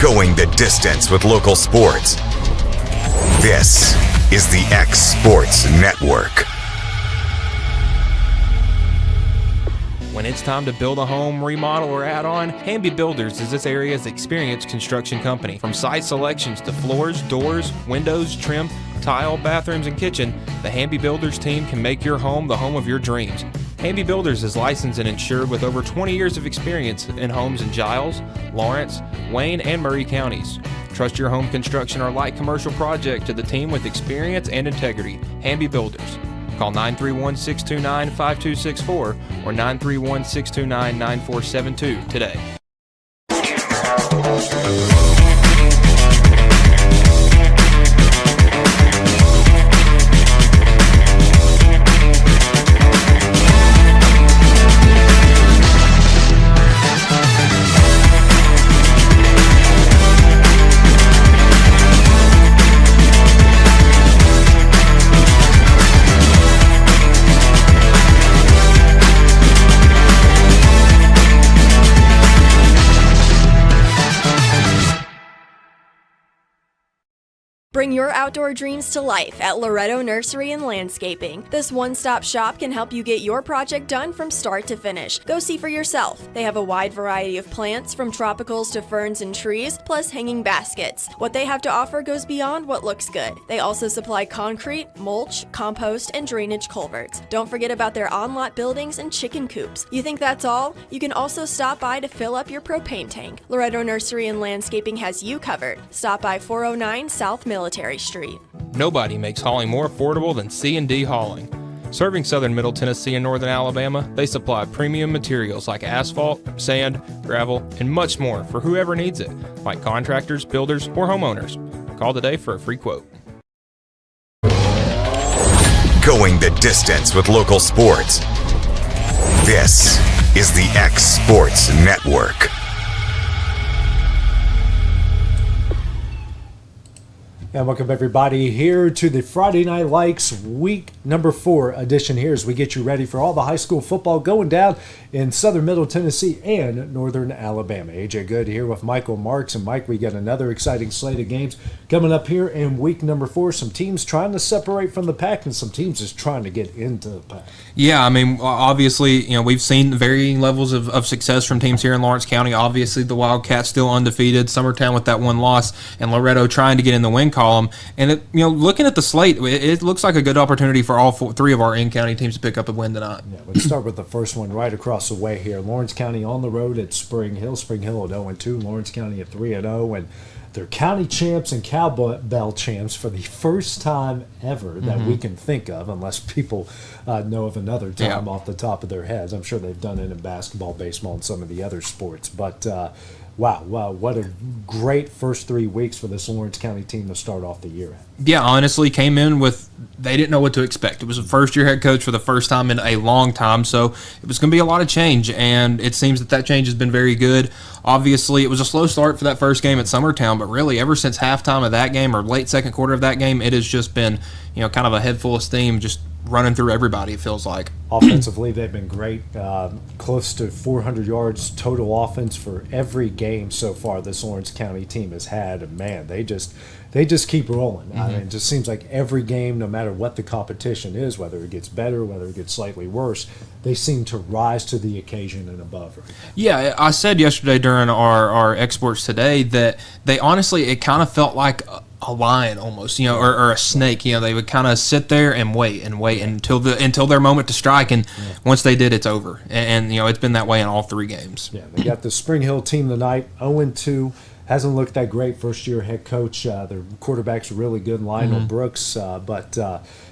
Going the distance with local sports. This is the X Sports Network. When it's time to build a home, remodel, or add on, Hamby Builders is this area's experienced construction company. From site selections to floors, doors, windows, trim, tile, bathrooms, and kitchen, the Hamby Builders team can make your home the home of your dreams. Hamby Builders is licensed and insured with over 20 years of experience in homes in Giles, Lawrence, Wayne, and Murray counties. Trust your home construction or light commercial project to the team with experience and integrity. Hamby Builders. Call 931-629-5264 or 931-629-9472 today. Bring your outdoor dreams to life at Loretto Nursery and Landscaping. This one-stop shop can help you get your project done from start to finish. Go see for yourself. They have a wide variety of plants, from tropicals to ferns and trees, plus hanging baskets. What they have to offer goes beyond what looks good. They also supply concrete, mulch, compost, and drainage culverts. Don't forget about their on-lot buildings and chicken coops. You think that's all? You can also stop by to fill up your propane tank. Loretto Nursery and Landscaping has you covered. Stop by 409 South Military Street. Nobody makes hauling more affordable than C&D Hauling. Serving southern Middle Tennessee and northern Alabama, they supply premium materials like asphalt, sand, gravel, and much more for whoever needs it, like contractors, builders, or homeowners. Call today for a free quote. Going the distance with local sports. This is the X Sports Network. And welcome everybody here to the Friday Night Likes week number 4 edition here as we get you ready for all the high school football going down in southern Middle Tennessee and northern Alabama. AJ Good here with Michael Marks. And Mike, we got another exciting slate of games coming up here in week number 4. Some teams trying to separate from the pack and some teams just trying to get into the pack. Yeah, I mean, obviously, we've seen varying levels of success from teams here in Lawrence County. Obviously, the Wildcats still undefeated, Summertown with that one loss, and Loretto trying to get in the win column. And looking at the slate, it looks like a good opportunity for all 3 of our in-county teams to pick up a win tonight. Yeah, let's start with the first one right across the way here. Lawrence County on the road at Spring Hill. Spring Hill at 0-2. Lawrence County at 3-0, and they're county champs and cowbell champs for the first time ever that we can think of, unless people know of another time off the top of their heads. I'm sure they've done it in basketball, baseball, and some of the other sports, but. Wow, what a great first 3 weeks for this Lawrence County team to start off the year at. Yeah, honestly, came in with, they didn't know what to expect. It was a first-year head coach for the first time in a long time, so it was going to be a lot of change, and it seems that change has been very good. Obviously, it was a slow start for that first game at Summertown, but really ever since halftime of that game or late second quarter of that game, it has just been, kind of a head full of steam, just running through everybody, it feels like. Offensively, they've been great. Close to 400 yards total offense for every game so far this Lawrence County team has had. And, man, they just keep rolling. I mean, it just seems like every game, no matter what the competition is, whether it gets better, whether it gets slightly worse, they seem to rise to the occasion and above. Yeah, I said yesterday during our exports today that they honestly, it kind of felt like a lion almost, or a snake. They would kind of sit there and wait until their moment to strike, and once they did, it's over. And it's been that way in all 3 games. Yeah, they got the Spring Hill team tonight, 0-2. Hasn't looked that great. First-year head coach. Their quarterback's really good, Lionel Brooks, but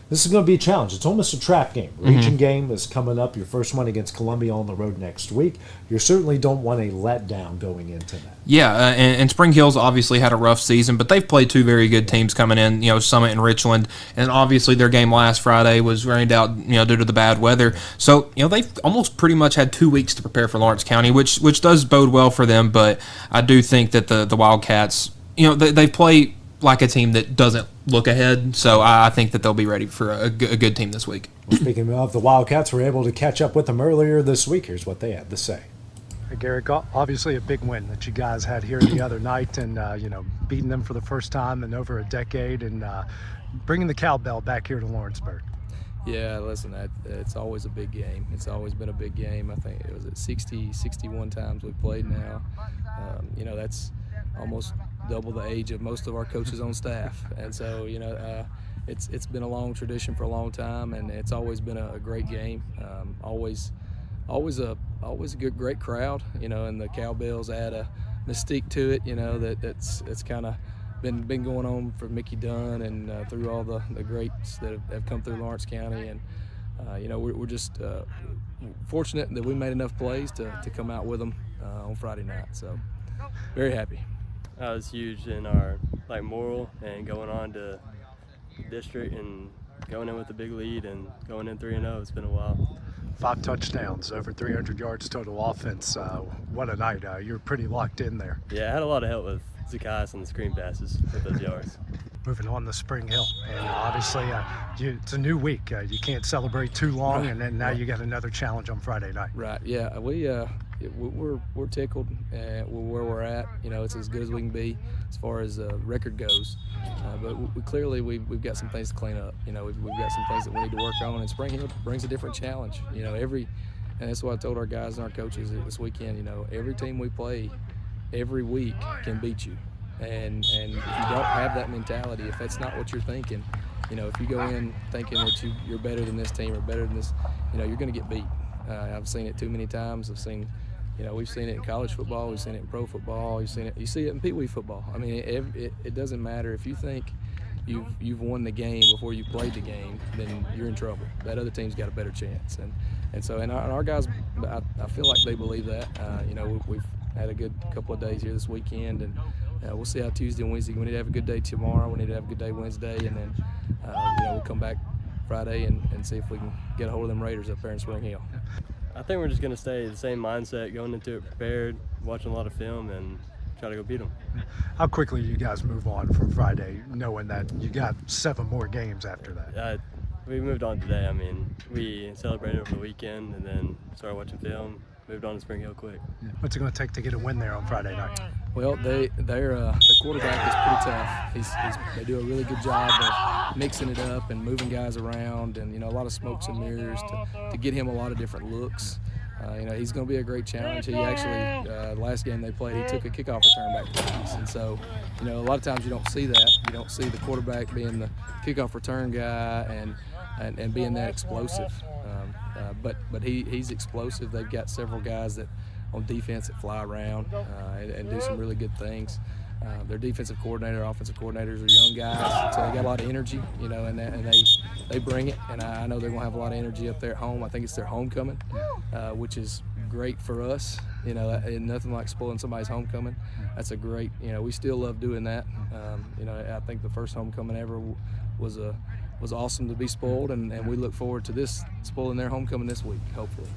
this is going to be a challenge. It's almost a trap game. Region game is coming up. Your first one against Columbia on the road next week. You certainly don't want a letdown going into that. Yeah, and Spring Hill's obviously had a rough season, but they've played 2 very good teams coming in, Summit and Richland, and obviously their game last Friday was rained out, due to the bad weather. So, they've almost pretty much had 2 weeks to prepare for Lawrence County, which does bode well for them, but I do think that the Wildcats, they play like a team that doesn't look ahead, so I think that they'll be ready for a good team this week. Well, speaking of the Wildcats, we were able to catch up with them earlier this week. Here's what they had to say. Hey, Garrett, obviously a big win that you guys had here the other night, and beating them for the first time in over a decade, and bringing the cowbell back here to Lawrenceburg. Yeah, listen, it's always a big game. It's always been a big game. I think it was at 61 times we've played now. That's almost double the age of most of our coaches on staff, and so it's been a long tradition for a long time, and it's always been a great game. Always a good, great crowd, and the cowbells add a mystique to it, that's kind of been going on for Mickey Dunn and through all the greats that have come through Lawrence County, and we're just fortunate that we made enough plays to come out with them on Friday night. So very happy. That was huge in our moral, and going on to district and going in with a big lead and going in 3-0. It's been a while. 5 touchdowns, over 300 yards total offense. What a night. You were pretty locked in there. Yeah, I had a lot of help with Zacchaeus on the screen passes with those yards. Moving on to Spring Hill, and obviously it's a new week. You can't celebrate too long, and then now you got another challenge on Friday night. Right. Yeah. We're tickled where we're at. It's as good as we can be as far as record goes. But we've got some things to clean up. We've got some things that we need to work on. And Spring Hill brings a different challenge. And that's what I told our guys and our coaches this weekend. Every team we play every week can beat you. And if you don't have that mentality, if that's not what you're thinking, if you go in thinking that you're better than this team or better than this, you're going to get beat. I've seen it too many times. We've seen it in college football. We've seen it in pro football. You see it in Pee Wee football. I mean, it doesn't matter if you think you've won the game before you played the game, then you're in trouble. That other team's got a better chance. And our guys, I feel like they believe that. We've had a good couple of days here this weekend, and we'll see how Tuesday and Wednesday. We need to have a good day tomorrow. We need to have a good day Wednesday, and then we'll come back Friday and see if we can get a hold of them Raiders up there in Spring Hill. I think we're just going to stay the same mindset, going into it prepared, watching a lot of film, and try to go beat them. How quickly you guys move on from Friday, knowing that you got 7 more games after that? We moved on today. I mean, we celebrated over the weekend and then started watching film, moved on to Spring Hill quick. What's it going to take to get a win there on Friday night? Well, their quarterback is pretty tough. They do a really good job of mixing it up and moving guys around, and a lot of smokes and mirrors to get him a lot of different looks. He's going to be a great challenge. He actually, last game they played, he took a kickoff return back to the piece, and so a lot of times you don't see that. You don't see the quarterback being the kickoff return guy and being that explosive. But he's explosive. They've got several guys that on defense that fly around and do some really good things. Their defensive coordinator, offensive coordinators are young guys, so they got a lot of energy, and they bring it. And I know they're going to have a lot of energy up there at home. I think it's their homecoming, which is great for us. And nothing like spoiling somebody's homecoming. That's a great. We still love doing that. I think the first homecoming ever was awesome to be spoiled, and we look forward to this spoiling their homecoming this week, hopefully.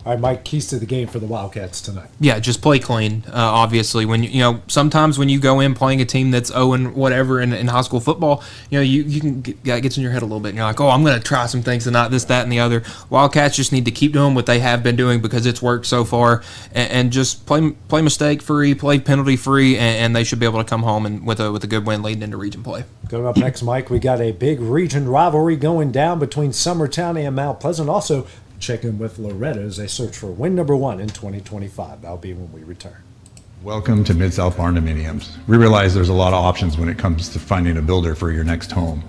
All right, Mike, keys to the game for the Wildcats tonight. Yeah, just play clean. Obviously, when sometimes when you go in playing a team that's 0 whatever in high school football, you can gets in your head a little bit, and you're like, oh, I'm going to try some things and not this, that, and the other. Wildcats just need to keep doing what they have been doing because it's worked so far, and just play mistake free, play penalty free, and they should be able to come home and with a good win leading into region play. Coming up next, Mike, we got a big region rivalry going down between Summertown and Mount Pleasant. Also, check in with Loretto as they search for win number 1 in 2025. That'll be when we return. Welcome to Mid-South Barn Dominiums. We realize there's a lot of options when it comes to finding a builder for your next home.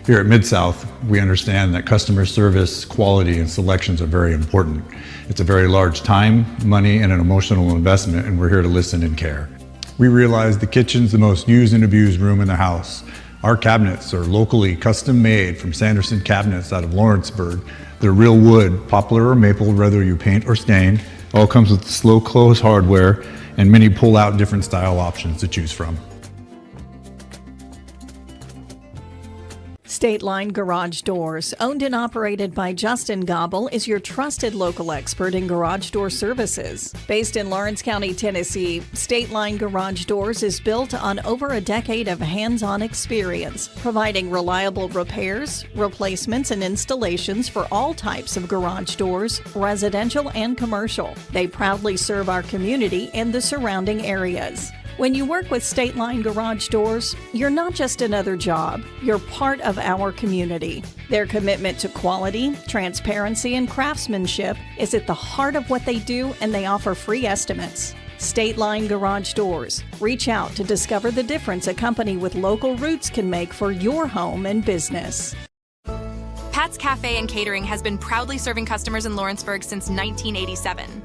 Here at Mid-South, we understand that customer service, quality, and selections are very important. It's a very large time, money, and an emotional investment, and we're here to listen and care. We realize the kitchen's the most used and abused room in the house. Our cabinets are locally custom made from Sanderson Cabinets out of Lawrenceburg. They're real wood, poplar or maple, whether you paint or stain. All comes with slow close hardware and many pull-out different style options to choose from. State Line Garage Doors, owned and operated by Justin Gobble, is your trusted local expert in garage door services. Based in Lawrence County, Tennessee, State Line Garage Doors is built on over a decade of hands-on experience, providing reliable repairs, replacements, and installations for all types of garage doors, residential and commercial. They proudly serve our community and the surrounding areas. When you work with State Line Garage Doors, you're not just another job, you're part of our community. Their commitment to quality, transparency, and craftsmanship is at the heart of what they do, and they offer free estimates. State Line Garage Doors. Reach out to discover the difference a company with local roots can make for your home and business. Pat's Cafe and Catering has been proudly serving customers in Lawrenceburg since 1987.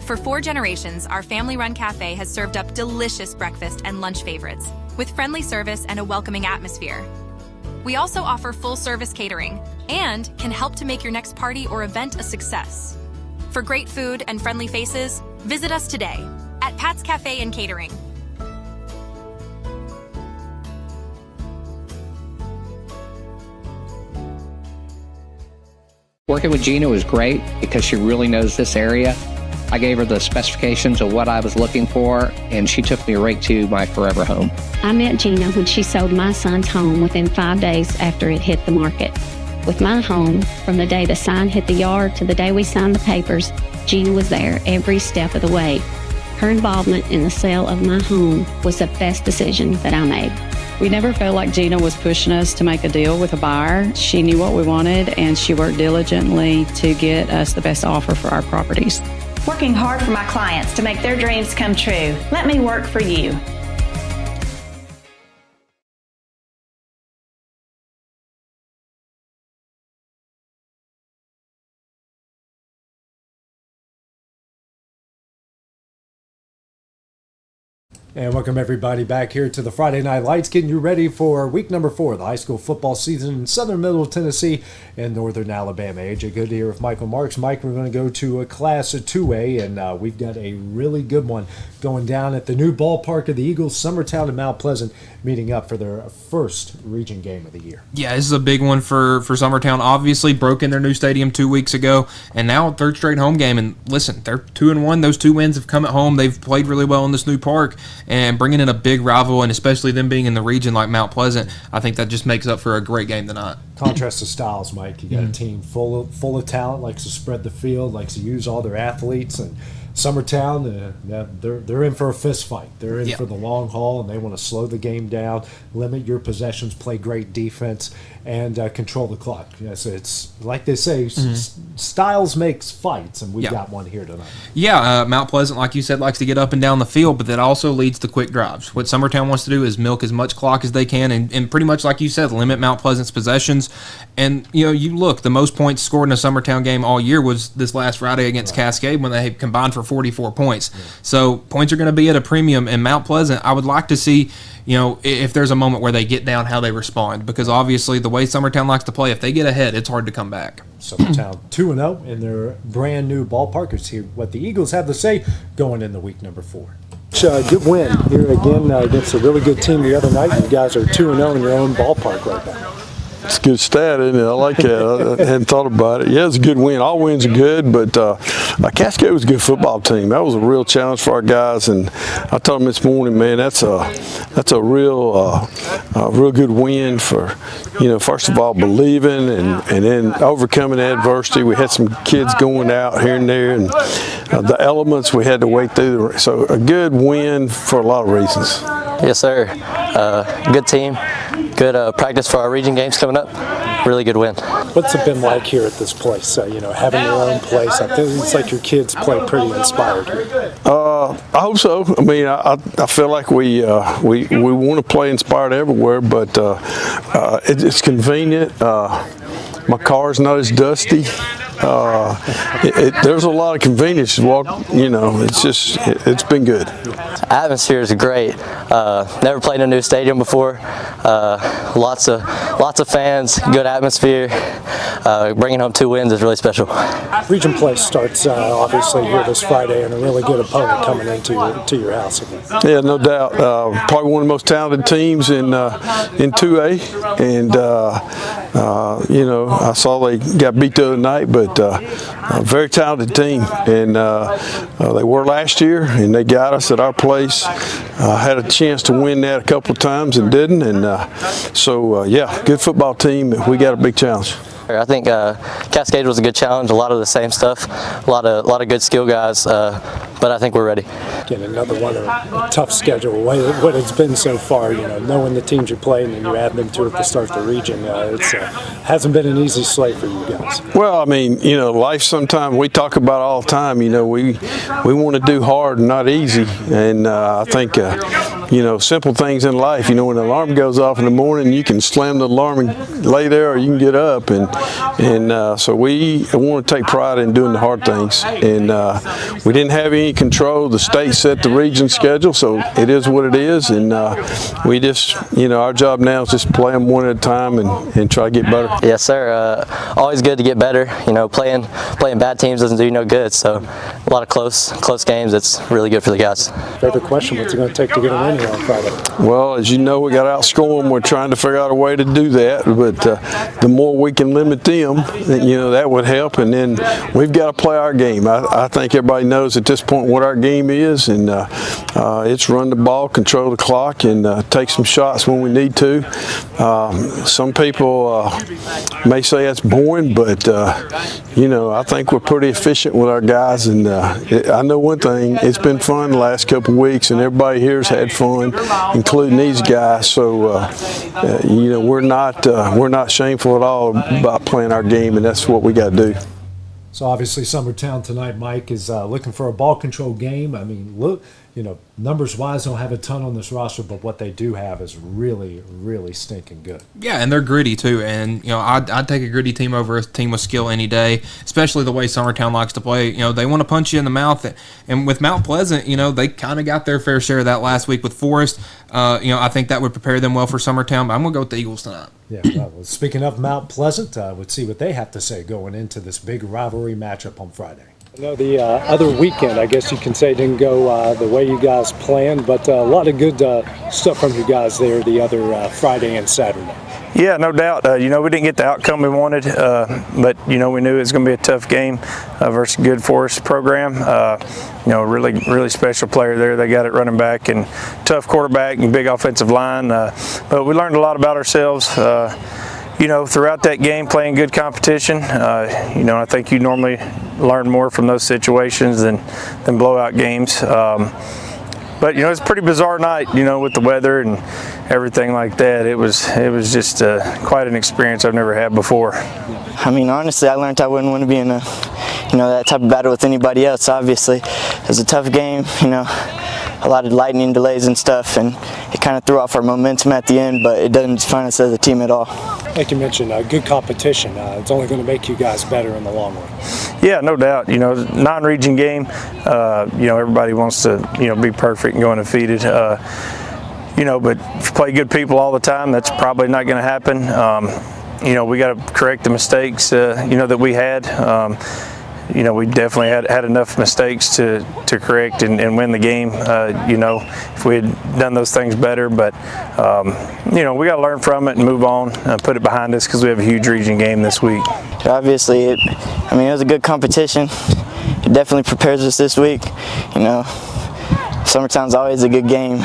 For 4 generations, our family-run cafe has served up delicious breakfast and lunch favorites, with friendly service and a welcoming atmosphere. We also offer full-service catering and can help to make your next party or event a success. For great food and friendly faces, visit us today at Pat's Cafe and Catering. Working with Gina was great because she really knows this area. I gave her the specifications of what I was looking for, and she took me right to my forever home. I met Gina when she sold my son's home within 5 days after it hit the market. With my home, from the day the sign hit the yard to the day we signed the papers, Gina was there every step of the way. Her involvement in the sale of my home was the best decision that I made. We never felt like Gina was pushing us to make a deal with a buyer. She knew what we wanted, and she worked diligently to get us the best offer for our properties. Working hard for my clients to make their dreams come true. Let me work for you. And welcome everybody back here to the Friday Night Lights, getting you ready for week number 4 of the high school football season in southern middle Tennessee and northern Alabama. AJ Good here with Michael Marks. Mike, we're going to go to a Class 2A, and we've got a really good one going down at the new ballpark of the Eagles. Summertown and Mount Pleasant meeting up for their first region game of the year. Yeah, this is a big one for Summertown. Obviously broke in their new stadium 2 weeks ago, and now third straight home game. And listen, they're 2-1. Those 2 wins have come at home. They've played really well in this new park. And bringing in a big rival, and especially them being in the region like Mount Pleasant, I think that just makes up for a great game tonight. Contrast to styles, Mike. You got a team full of talent, likes to spread the field, likes to use all their athletes, and Summertown, they're in for a fist fight. They're in for the long haul, and they want to slow the game down, limit your possessions, play great defense, and control the clock. Yes, it's like they say, styles makes fights, and we've got one here tonight. Yeah, Mount Pleasant, like you said, likes to get up and down the field, but that also leads to quick drives. What Summertown wants to do is milk as much clock as they can, and pretty much like you said, limit Mount Pleasant's possessions. And you look, the most points scored in a Summertown game all year was this last Friday against Cascade when they combined for 44 points. Yeah. So points are going to be at a premium. In Mount Pleasant, I would like to see, if there's a moment where they get down, how they respond. Because obviously the way Summertown likes to play, if they get ahead, it's hard to come back. Summertown 2-0 in their brand new ballpark. Let's hear what the Eagles have to say going into week number 4. Good win here again against a really good team the other night. You guys are 2-0 in your own ballpark right now. It's a good stat, isn't it? I like that. I hadn't thought about it. Yeah, it's a good win. All wins are good, but Cascade was a good football team. That was a real challenge for our guys, and I told them this morning, man, that's a real good win for, first of all, believing and then overcoming adversity. We had some kids going out here and there, and the elements we had to wait through. So a good win for a lot of reasons. Yes, sir. Good team. Good practice for our region games coming up. Really good win. What's it been like here at this place? Having your own place. I think it's like your kids play pretty inspired here. I hope so. I mean, I feel like we want to play inspired everywhere, but it's convenient. My car's not as dusty. There's a lot of convenience to walk. It's been good. Atmosphere is great. Never played in a new stadium before. Lots of lots of fans, good atmosphere. Bringing home 2 wins is really special. Region play starts obviously here this Friday, and a really good opponent coming into your house again. Yeah, no doubt. Probably one of the most talented teams in 2A, and I saw they got beat the other night, but a very talented team, and they were last year, and they got us at our place. Had a chance to win that a couple of times and didn't, and yeah, good football team. We got a big challenge. I think Cascade was a good challenge. A lot of the same stuff, a lot of good skill guys, but I think we're ready. Again, another one of a tough schedule. What it's been so far, knowing the teams you play and then you add them to it to start the region, it hasn't been an easy slate for you guys. Well, I mean, life sometimes we talk about all the time. We want to do hard and not easy, and I think simple things in life. When the alarm goes off in the morning, you can slam the alarm and lay there, or you can get up, and so we want to take pride in doing the hard things, and we didn't have any control. The state set the region schedule, so it is what it is, and we just, our job now is just play them one at a time and try to get better. Yes, sir. Always good to get better. Playing bad teams doesn't do you no good, so a lot of close games. It's really good for the guys. Favorite question, what's it going to take to get a win here on Friday? Well, as you know, we got to outscore them. We're trying to figure out a way to do that, but the more we can limit them, that would help, and then we've got to play our game. I think everybody knows at this point what our game is, and it's run the ball, control the clock, and take some shots when we need to. Some people may say that's boring, but I think we're pretty efficient with our guys, and I know one thing, it's been fun the last couple of weeks, and everybody here's had fun, including these guys, so we're not shameful at all about playing our game, and that's what we got to do. So obviously Summertown tonight, Mike, is looking for a ball control game. I mean, look, numbers wise, don't have a ton on this roster, but what they do have is really, really stinking good. Yeah, and they're gritty too. And I'd take a gritty team over a team with skill any day, especially the way Summertown likes to play. They want to punch you in the mouth, and with Mount Pleasant, they kind of got their fair share of that last week with Forest. I think that would prepare them well for Summertown. But I'm gonna go with the Eagles tonight. Yeah. Well, speaking of Mount Pleasant, let's see what they have to say going into this big rivalry matchup on Friday. I know the other weekend, I guess you can say, didn't go the way you guys planned, but a lot of good stuff from you guys there the other Friday and Saturday. Yeah, no doubt. We didn't get the outcome we wanted, but we knew it was going to be a tough game versus a good Forest program. Really special player there. They got it running back, and tough quarterback and big offensive line. But we learned a lot about ourselves. Throughout that game, playing good competition. I think you normally learn more from those situations than blowout games. But it's a pretty bizarre night, with the weather and everything like that. It was just quite an experience I've never had before. I mean, honestly, I learned I wouldn't want to be in that type of battle with anybody else. Obviously, it was a tough game. A lot of lightning delays and stuff, and it kind of threw off our momentum at the end, but it doesn't define us as a team at all. Like you mentioned, good competition. It's only going to make you guys better in the long run. Yeah, no doubt. Non-region game, everybody wants to, be perfect and go undefeated. But if you play good people all the time, that's probably not going to happen. We got to correct the mistakes, that we had. We definitely had enough mistakes to correct and win the game, if we had done those things better. But, we got to learn from it and move on, put it behind us because we have a huge region game this week. Obviously, it was a good competition. It definitely prepares us this week. Summertown's always a good game.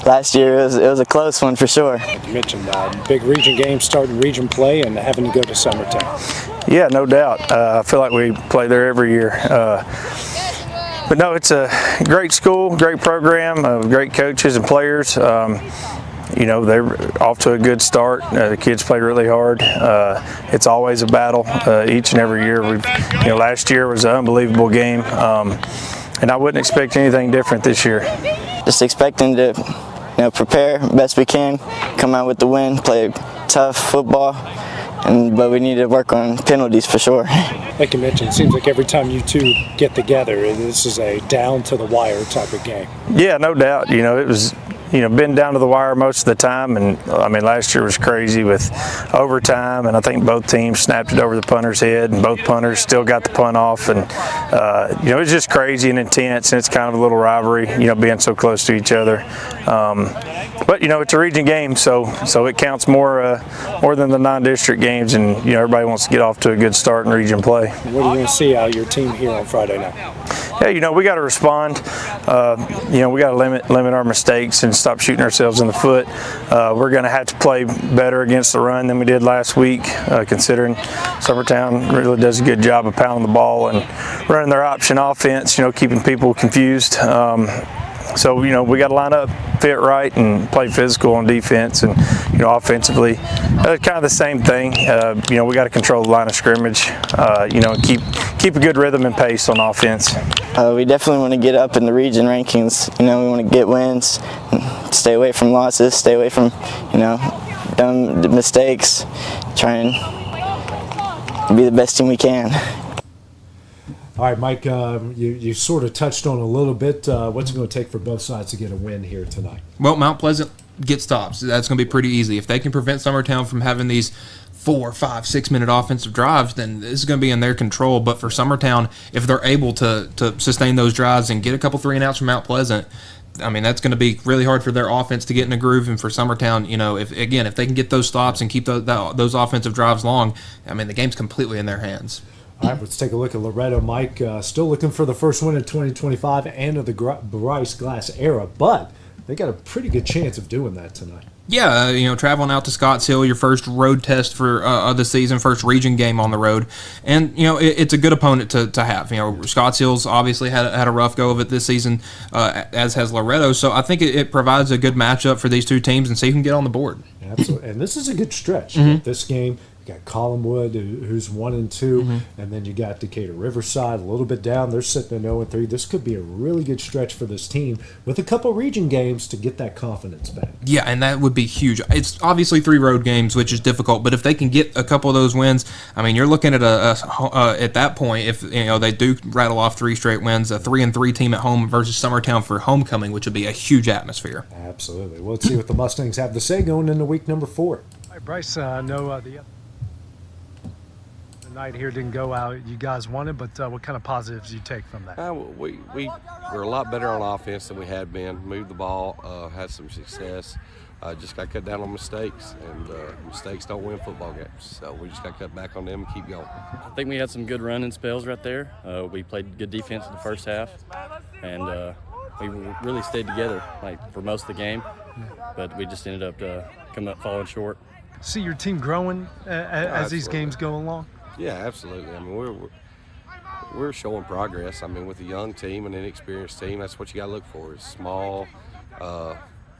Last year it was a close one for sure. You mentioned big region game, starting region play, and having to go to Summertown. Yeah, no doubt. I feel like we play there every year. But no, it's a great school, great program, great coaches and players. They're off to a good start. The kids play really hard. It's always a battle each and every year. Last year was an unbelievable game. And I wouldn't expect anything different this year. Just expecting to, prepare best we can, come out with the win, play tough football, but we need to work on penalties for sure. Like you mentioned, it seems like every time you two get together, this is a down to the wire type of game. Yeah, no doubt. It was been down to the wire most of the time, and I mean last year was crazy with overtime, and I think both teams snapped it over the punter's head, and both punters still got the punt off, and it was just crazy and intense, and it's kind of a little rivalry, being so close to each other. But it's a region game, so it counts more than the non-district games, and everybody wants to get off to a good start in region play. What are you going to see out of your team here on Friday night? Yeah, we got to respond. We got to limit our mistakes and stop shooting ourselves in the foot. We're going to have to play better against the run than we did last week, considering Summertown really does a good job of pounding the ball and running their option offense, keeping people confused. So, we got to line up, fit right, and play physical on defense. And, offensively, kind of the same thing. We got to control the line of scrimmage, and keep a good rhythm and pace on offense. We definitely want to get up in the region rankings. We want to get wins, stay away from losses, stay away from, dumb mistakes, try and be the best team we can. All right, Mike, you sort of touched on a little bit. What's it going to take for both sides to get a win here tonight? Well, Mount Pleasant gets stops. That's going to be pretty easy. If they can prevent Summertown from having these 4, 5, 6 minute offensive drives, then this is going to be in their control. But for Summertown, if they're able to sustain those drives and get a couple 3-and-outs from Mount Pleasant, I mean, that's going to be really hard for their offense to get in a groove. And for Summertown, if they can get those stops and keep those offensive drives long, I mean, the game's completely in their hands. All right, let's take a look at Loretto. Mike, still looking for the first win in 2025 and of the Bryce Glass era, but they got a pretty good chance of doing that tonight. Yeah, traveling out to Scotts Hill, your first road test for the season, first region game on the road, and it's a good opponent to have. Scotts Hill's obviously had a rough go of it this season, as has Loretto. So I think it provides a good matchup for these two teams, and see who can get on the board. Absolutely, and this is a good stretch. This game. You got Collinwood, who's 1-2, and then you got Decatur Riverside a little bit down. They're sitting at 0-3. This could be a really good stretch for this team with a couple region games to get that confidence back. Yeah, and that would be huge. It's obviously 3 road games, which is difficult, but if they can get a couple of those wins, I mean, you're looking at at that point, if they do rattle off 3 straight wins, a 3-3 team at home versus Summertown for homecoming, which would be a huge atmosphere. Absolutely. Well, let's see what the Mustangs have to say going into week number 4. All right, Bryce, I know the night here didn't go out you guys wanted, but what kind of positives do you take from that? We were a lot better on offense than we had been. Moved the ball, had some success. Just got cut down on mistakes, and mistakes don't win football games. So we just got cut back on them and keep going. I think we had some good running spells right there. We played good defense in the first half, and we really stayed together for most of the game, but we just ended up falling short. See your team growing as these games go along? Yeah, absolutely. I mean, we're showing progress. I mean, with a young team and an inexperienced team, that's what you got to look for, is small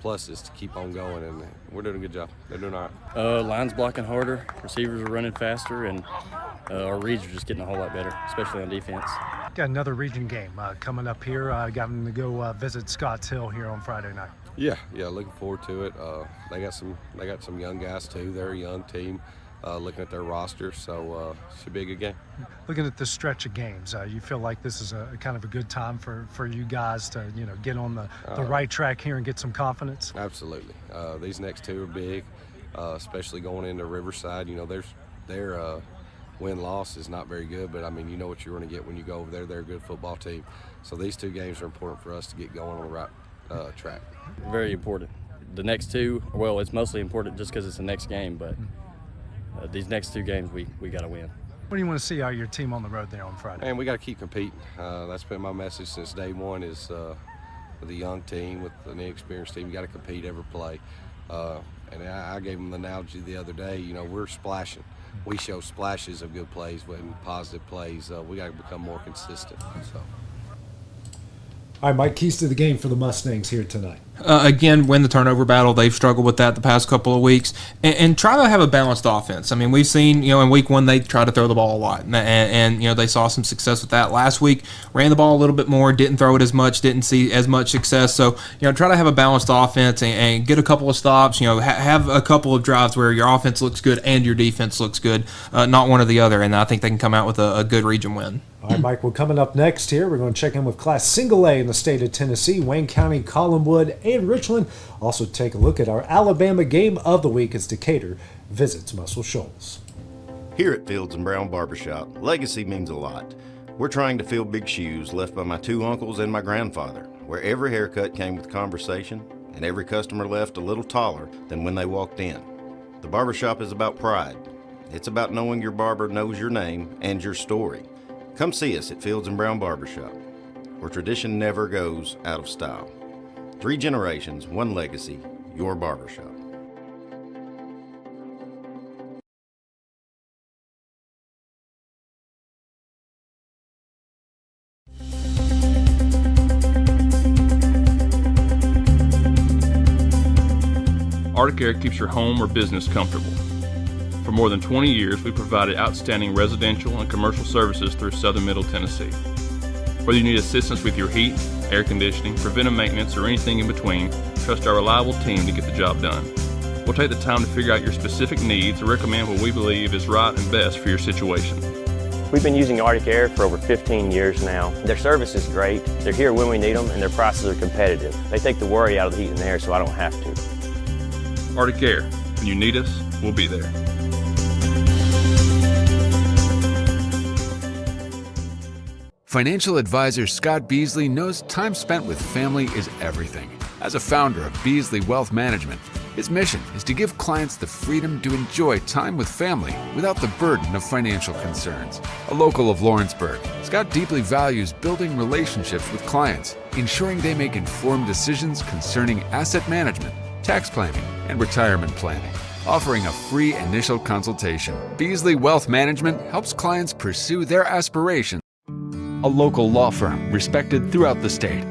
pluses to keep on going, and we're doing a good job. They're doing all right. Line's blocking harder, receivers are running faster, and our reads are just getting a whole lot better, especially on defense. Got another region game coming up here. Got them to go visit Scotts Hill here on Friday night. Yeah, looking forward to it. They got some young guys too. They're a young team. Looking at their roster, so should be a good game. Looking at the stretch of games, you feel like this is a kind of a good time for you guys to get on the right track here and get some confidence? Absolutely. These next 2 are big, especially going into Riverside. Their win-loss is not very good, but I mean, you know what you're going to get when you go over there. They're a good football team. So these 2 games are important for us to get going on the right track. Very important. The next 2, well, it's mostly important just because it's the next game, but these next 2 games we got to win. What do you want to see out of your team on the road there on Friday? Man, we got to keep competing. That's been my message since day one, is with a young team, with an inexperienced team, you got to compete every play. And I gave them the analogy the other day, we're splashing. We show splashes of good plays, but in positive plays, we got to become more consistent. So. All right, Mike, keys to the game for the Mustangs here tonight. Again, win the turnover battle. They've struggled with that the past couple of weeks. And try to have a balanced offense. I mean, we've seen, in week 1, they tried to throw the ball a lot. And they saw some success with that. Last week, ran the ball a little bit more, didn't throw it as much, didn't see as much success. So, try to have a balanced offense and get a couple of stops. Have a couple of drives where your offense looks good and your defense looks good, not one or the other. And I think they can come out with a good region win. All right, Mike, well, coming up next here, we're going to check in with Class Single A in the state of Tennessee, Wayne County, Collinwood, and Richland. Also take a look at our Alabama game of the week as Decatur visits Muscle Shoals. Here at Fields & Brown Barbershop, legacy means a lot. We're trying to fill big shoes left by my 2 uncles and my grandfather, where every haircut came with conversation and every customer left a little taller than when they walked in. The barbershop is about pride. It's about knowing your barber knows your name and your story. Come see us at Fields & Brown Barbershop, where tradition never goes out of style. 3 generations, 1 legacy, your barbershop. Arctic Air keeps your home or business comfortable. For more than 20 years, we've provided outstanding residential and commercial services through southern Middle Tennessee. Whether you need assistance with your heat, air conditioning, preventive maintenance, or anything in between, trust our reliable team to get the job done. We'll take the time to figure out your specific needs and recommend what we believe is right and best for your situation. We've been using Arctic Air for over 15 years now. Their service is great, they're here when we need them, and their prices are competitive. They take the worry out of the heat and air so I don't have to. Arctic Air. When you need us, we'll be there. Financial advisor Scott Beasley knows time spent with family is everything. As a founder of Beasley Wealth Management, his mission is to give clients the freedom to enjoy time with family without the burden of financial concerns. A local of Lawrenceburg, Scott deeply values building relationships with clients, ensuring they make informed decisions concerning asset management, tax planning, and retirement planning. Offering a free initial consultation, Beasley Wealth Management helps clients pursue their aspirations. A local law firm respected throughout the state.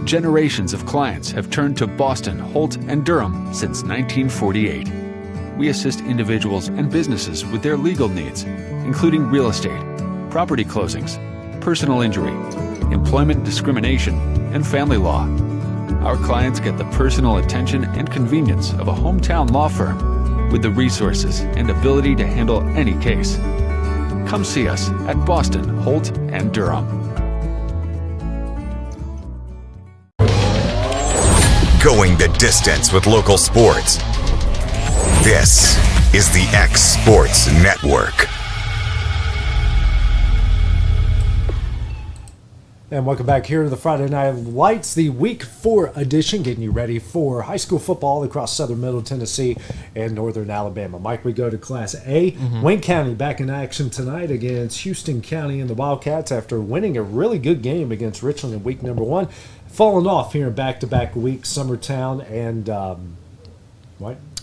Generations of clients have turned to Boston, Holt, and Durham since 1948. We assist individuals and businesses with their legal needs, including real estate, property closings, personal injury, employment discrimination, and family law. Our clients get the personal attention and convenience of a hometown law firm with the resources and ability to handle any case. Come see us at Boston, Holt, and Durham. Going the distance with local sports. This is the X Sports Network. And welcome back here to the Friday Night Lights, the Week 4 edition, getting you ready for high school football across southern Middle Tennessee and northern Alabama. Mike, we go to Class A. Wayne County back in action tonight against Houston County and the Wildcats after winning a really good game against Richland in week number 1. Falling off here in back-to-back weeks, Summertown and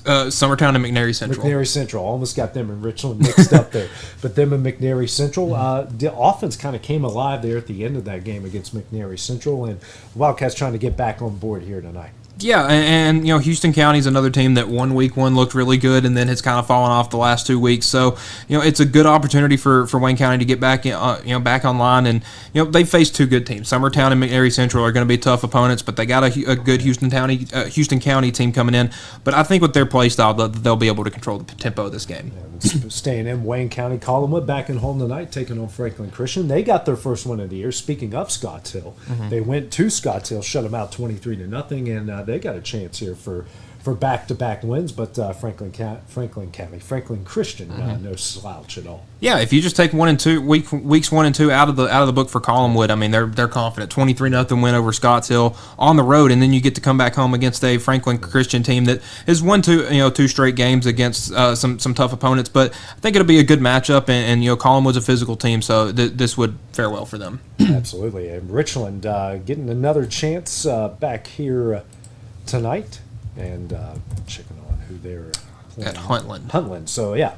Summertown and McNairy Central. McNairy Central. Almost got them and Richland mixed up there. But them and McNairy Central. The offense kind of came alive there at the end of that game against McNairy Central. And Wildcats trying to get back on board here tonight. Yeah, and you know, Houston County's another team that week 1 looked really good and then has kind of fallen off the last 2 weeks. So, you know, it's a good opportunity for Wayne County to get back back online. And, you know, they faced 2 good teams. Summertown and McNairy Central are going to be tough opponents, but they got a good Houston County team coming in. But I think with their play style, they'll be able to control the tempo of this game. Yeah, staying in Wayne County, Collinwood back in home tonight, taking on Franklin Christian. They got their first win of the year. Speaking of Scottsdale, they went to Scottsdale, shut them out 23-0, and they got a chance here for back-to-back wins, but Franklin Christian, no slouch at all. Yeah, if you just take 1 and 2 weeks 1 and 2 out of the book for Collinwood, I mean they're confident. 23-0 win over Scottsdale on the road, and then you get to come back home against a Franklin Christian team that has won 2 straight games against some tough opponents. But I think it'll be a good matchup, and Collinwood's a physical team, so this would fare well for them. Absolutely, and Richland getting another chance back here tonight. And checking on who they're playing. At Huntland. So, yeah,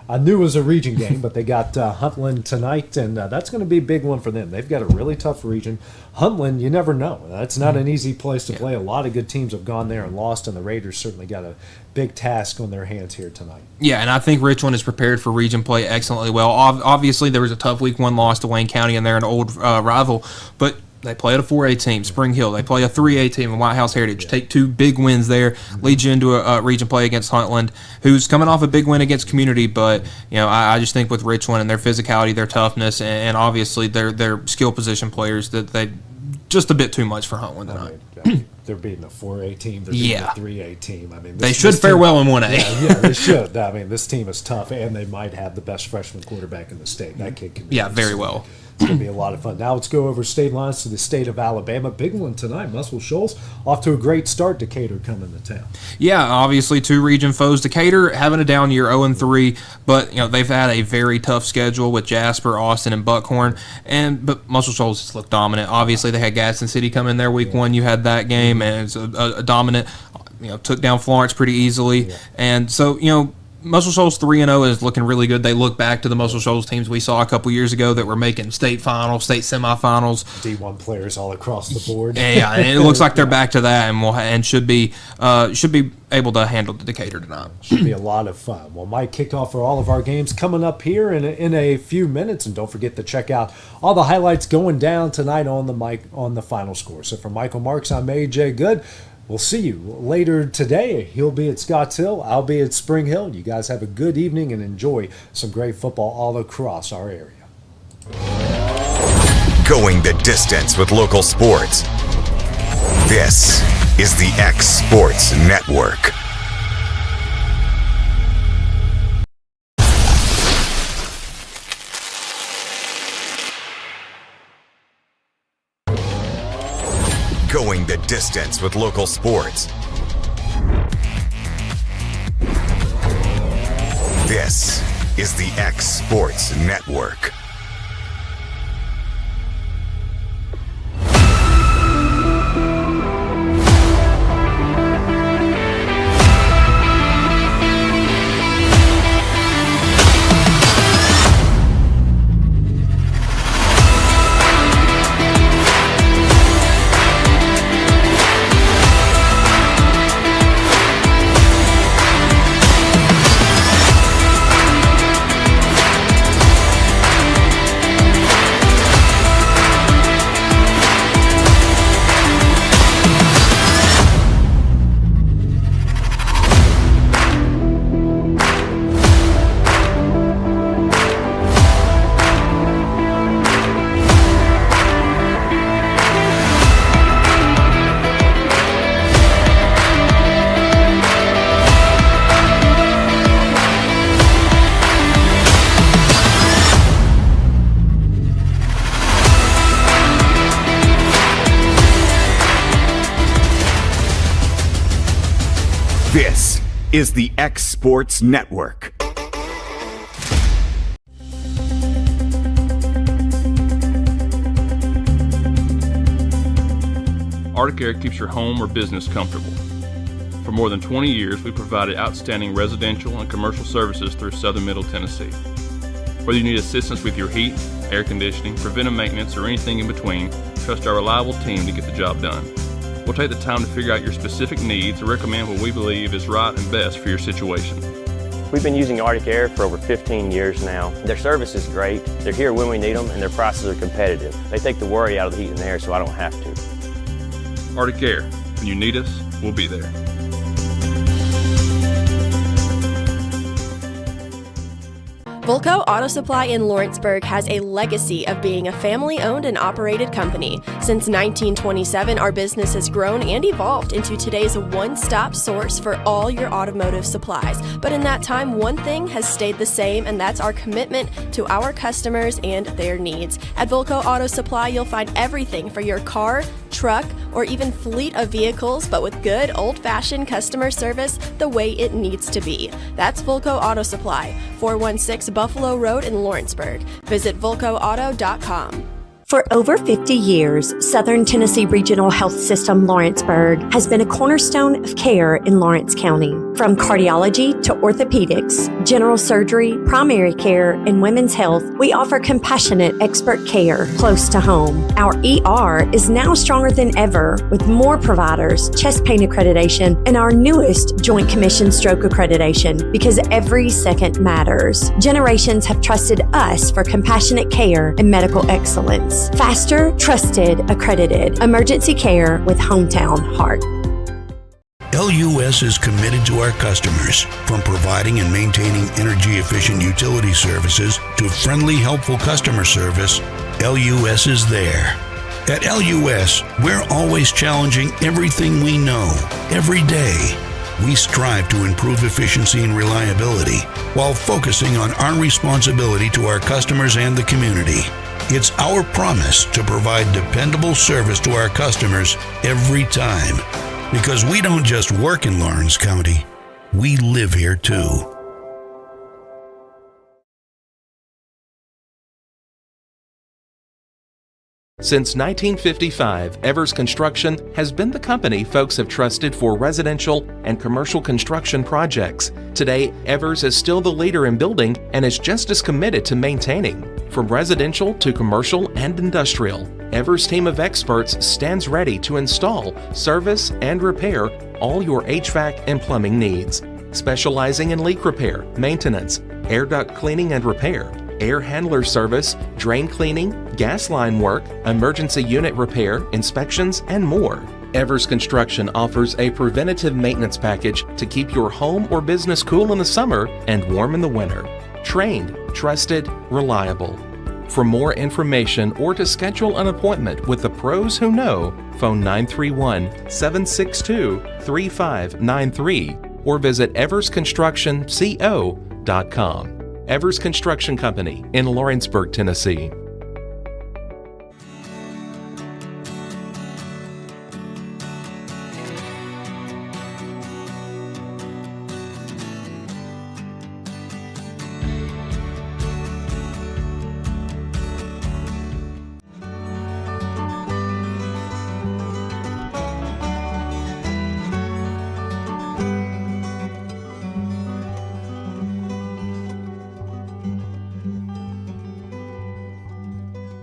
I knew it was a region game, but they got Huntland tonight, and that's going to be a big one for them. They've got a really tough region. Huntland, you never know. That's not an easy place to play. A lot of good teams have gone there and lost, and the Raiders certainly got a big task on their hands here tonight. Yeah, and I think Richland is prepared for region play excellently well. Obviously, there was a tough week 1 loss to Wayne County, and they're an old rival, but they play at a 4A team, Spring Hill. They play a 3A team in White House Heritage. Take 2 big wins there, leads you into a region play against Huntland, who's coming off a big win against Community. But I just think with Richland and their physicality, their toughness, and obviously their skill position players, that they just a bit too much for Huntland tonight. they're beating a 4A team. They're beating a 3A team. I mean, they should fare well in 1A. Yeah, they should. I mean, this team is tough, and they might have the best freshman quarterback in the state. That kid can be very well. It's going to be a lot of fun. Now let's go over state lines to the state of Alabama. Big one tonight. Muscle Shoals off to a great start. Decatur coming to town. Yeah, obviously 2 region foes. Decatur having a down year, 0-3, but they've had a very tough schedule with Jasper, Austin, and Buckhorn. But Muscle Shoals just looked dominant. Obviously they had Gadsden City come in there week 1. You had that game, and it's a dominant. Took down Florence pretty easily, and so Muscle Shoals 3-0 is looking really good. They look back to the Muscle Shoals teams we saw a couple years ago that were making state finals, state semifinals. D1 players all across the board. Yeah, and it looks like they're back to that, and should be able to handle the Decatur tonight. Should be a lot of fun. Well, Mike, kickoff for all of our games coming up here in a few minutes, and don't forget to check out all the highlights going down tonight on the final score. So for Michael Marks, I'm AJ Good. We'll see you later today. He'll be at Scotts Hill. I'll be at Spring Hill. You guys have a good evening and enjoy some great football all across our area. Going the distance with local sports. This is the X Sports Network. Going the distance with local sports. This is the X Sports Network. This is the X Sports Network. Arctic Air keeps your home or business comfortable. For more than 20 years, we provided outstanding residential and commercial services through southern Middle Tennessee. Whether you need assistance with your heat, air conditioning, preventive maintenance, or anything in between, trust our reliable team to get the job done. We'll take the time to figure out your specific needs and recommend what we believe is right and best for your situation. We've been using Arctic Air for over 15 years now. Their service is great, they're here when we need them, and their prices are competitive. They take the worry out of the heat and air so I don't have to. Arctic Air, when you need us, we'll be there. Volco Auto Supply in Lawrenceburg has a legacy of being a family-owned and operated company. Since 1927, our business has grown and evolved into today's one-stop source for all your automotive supplies. But in that time, one thing has stayed the same, and that's our commitment to our customers and their needs. At Volco Auto Supply, you'll find everything for your car, truck, or even fleet of vehicles, but with good old-fashioned customer service the way it needs to be. That's Volco Auto Supply, 416 Buffalo Road in Lawrenceburg. Visit VolcoAuto.com. For over 50 years, Southern Tennessee Regional Health System Lawrenceburg has been a cornerstone of care in Lawrence County. From cardiology to orthopedics, general surgery, primary care, and women's health, we offer compassionate expert care close to home. Our ER is now stronger than ever with more providers, chest pain accreditation, and our newest Joint Commission stroke accreditation because every second matters. Generations have trusted us for compassionate care and medical excellence. Faster, trusted, accredited. Emergency care with hometown heart. LUS is committed to our customers, from providing and maintaining energy-efficient utility services to friendly, helpful customer service. LUS is there. At LUS, we're always challenging everything we know, every day. We strive to improve efficiency and reliability while focusing on our responsibility to our customers and the community. It's our promise to provide dependable service to our customers every time. Because we don't just work in Lawrence County, we live here too. Since 1955, Evers Construction has been the company folks have trusted for residential and commercial construction projects. Today, Evers is still the leader in building and is just as committed to maintaining. From residential to commercial and industrial, Evers' team of experts stands ready to install, service, and repair all your HVAC and plumbing needs. Specializing in leak repair, maintenance, air duct cleaning and repair, air handler service, drain cleaning, gas line work, emergency unit repair, inspections, and more. Evers Construction offers a preventative maintenance package to keep your home or business cool in the summer and warm in the winter. Trained, trusted, reliable. For more information or to schedule an appointment with the pros who know, phone 931-762-3593 or visit eversconstructionco.com. Evers Construction Company in Lawrenceburg, Tennessee.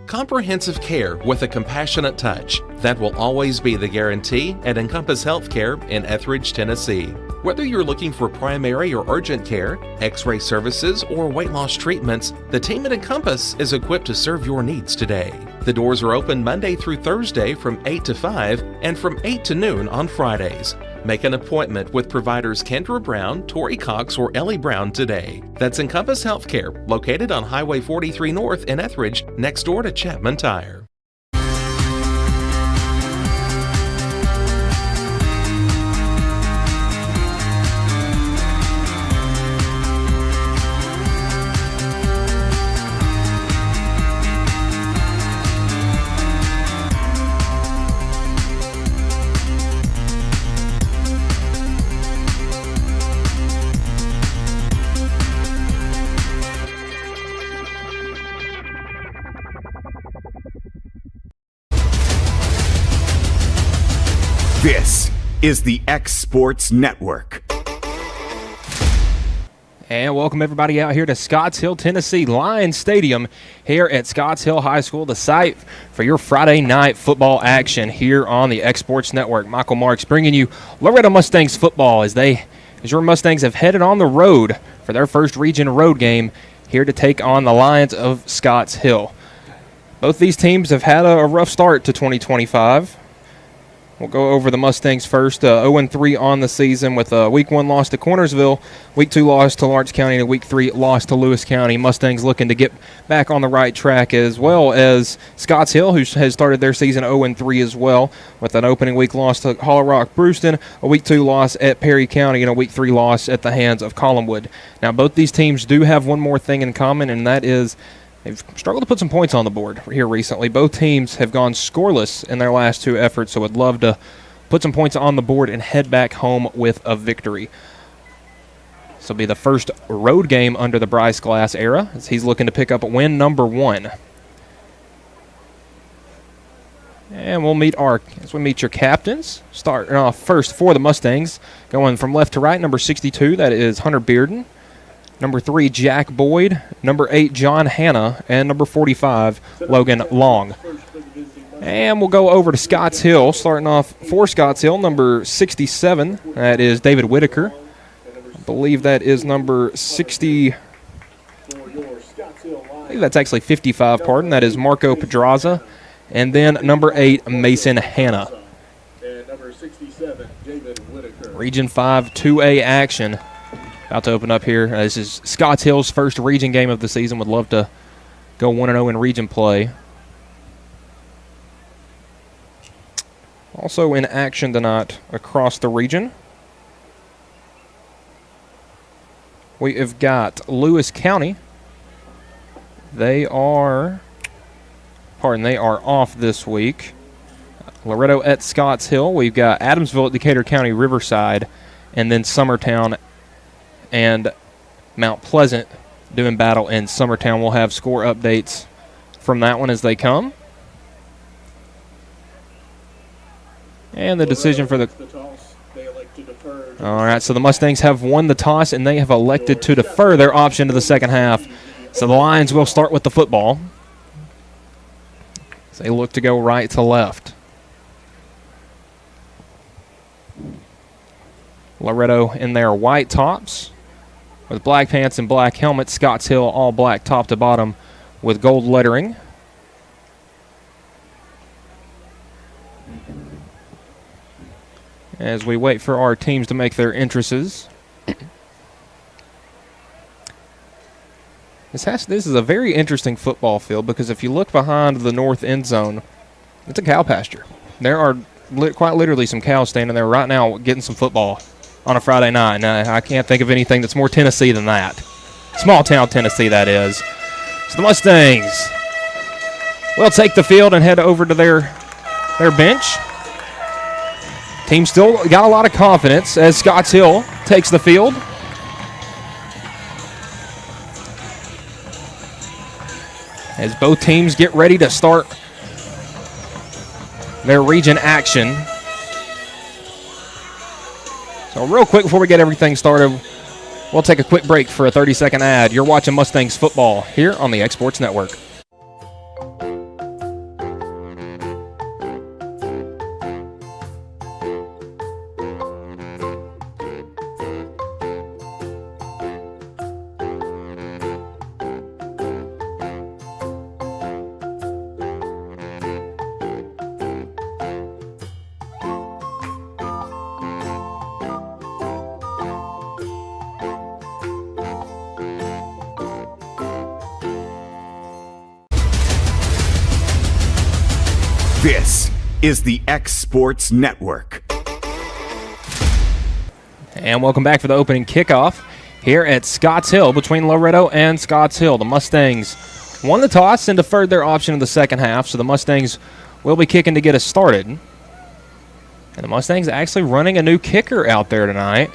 Comprehensive care with a compassionate touch. That will always be the guarantee at Encompass Healthcare in Etheridge, Tennessee. Whether you're looking for primary or urgent care, x-ray services, or weight loss treatments, the team at Encompass is equipped to serve your needs today. The doors are open Monday through Thursday from 8 to 5 and from 8 to noon on Fridays. Make an appointment with providers Kendra Brown, Tori Cox, or Ellie Brown today. That's Encompass Healthcare, located on Highway 43 North in Etheridge, next door to Chapman Tire. This is the X Sports Network. And welcome everybody out here to Scotts Hill, Tennessee Lions Stadium here at Scotts Hill High School, the site for your Friday night football action here on the X Sports Network. Michael Marks bringing you Loretto Mustangs football as your Mustangs have headed on the road for their first region road game here to take on the Lions of Scotts Hill. Both these teams have had a rough start to 2025. We'll go over the Mustangs first. 0-3 on the season with a Week 1 loss to Cornersville, Week 2 loss to Lawrence County, and a Week 3 loss to Lewis County. Mustangs looking to get back on the right track, as well as Scotts Hill, who has started their season 0-3 as well, with an opening week loss to Hollow Rock Brewston, a Week 2 loss at Perry County, and a Week 3 loss at the hands of Collinwood. Now, both these teams do have one more thing in common, and that is they've struggled to put some points on the board here recently. Both teams have gone scoreless in their last two efforts, so would love to put some points on the board and head back home with a victory. This will be the first road game under the Bryce Glass era, as he's looking to pick up win number 1. And we'll meet your captains. Starting off first for the Mustangs, going from left to right, number 62, that is Hunter Bearden. Number 3, Jack Boyd. Number 8, John Hanna. And number 45, Logan Long. And we'll go over to Scotts Hill. Starting off for Scotts Hill, number 67, that is David Whitaker. I believe that is number 60. I think that's actually 55, pardon. That is Marco Pedraza. And then number 8, Mason Hanna. And number 67, David Whitaker. Region 5 2A action. About to open up here. This is Scotts Hill's first region game of the season. Would love to go 1-0 in region play. Also in action tonight across the region, we have got Lewis County. They are off this week. Loretto at Scotts Hill. We've got Adamsville at Decatur County, Riverside, and then Summertown and Mount Pleasant doing battle in Summertown. We'll have score updates from that one as they come. And the decision for the... All right, so the Mustangs have won the toss, and they have elected to defer their option to the second half. So the Lions will start with the football. So they look to go right to left. Loretto in their white tops with black pants and black helmets. Scotts Hill all black top to bottom with gold lettering. As we wait for our teams to make their entrances. This is a very interesting football field because if you look behind the north end zone, it's a cow pasture. There are quite literally some cows standing there right now getting some football on a Friday night. Now, I can't think of anything that's more Tennessee than that. Small town Tennessee, that is. So the Mustangs will take the field and head over to their bench. Team still got a lot of confidence as Scotts Hill takes the field. As both teams get ready to start their region action. So real quick before we get everything started, we'll take a quick break for a 30-second ad. You're watching Mustangs football here on the X Sports Network. This is the X Sports Network. And welcome back for the opening kickoff here at Scotts Hill between Loretto and Scotts Hill. The Mustangs won the toss and deferred their option in the second half, so the Mustangs will be kicking to get us started. And the Mustangs actually running a new kicker out there tonight.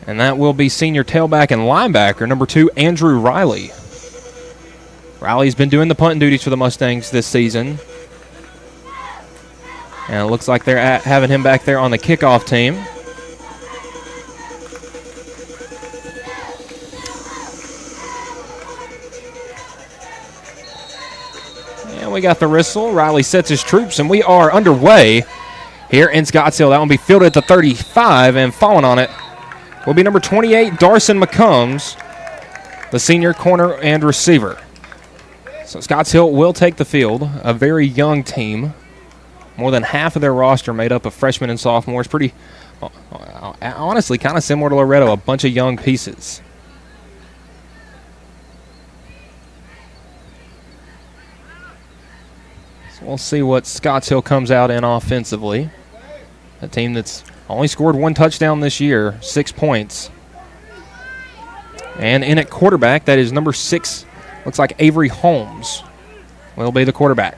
And that will be senior tailback and linebacker, number 2, Andrew Riley. Riley's been doing the punting duties for the Mustangs this season. And it looks like they're having him back there on the kickoff team. And we got the whistle. Riley sets his troops, and we are underway here in Scotts Hill. That one will be fielded at the 35, and following on it will be number 28, Darson McCombs, the senior corner and receiver. So Scotts Hill will take the field, a very young team. More than half of their roster made up of freshmen and sophomores. Pretty, honestly, kind of similar to Loretto, a bunch of young pieces. So we'll see what Scotts Hill comes out in offensively. A team that's only scored one touchdown this year, 6 points. And in at quarterback, that is number 6, looks like Avery Holmes will be the quarterback.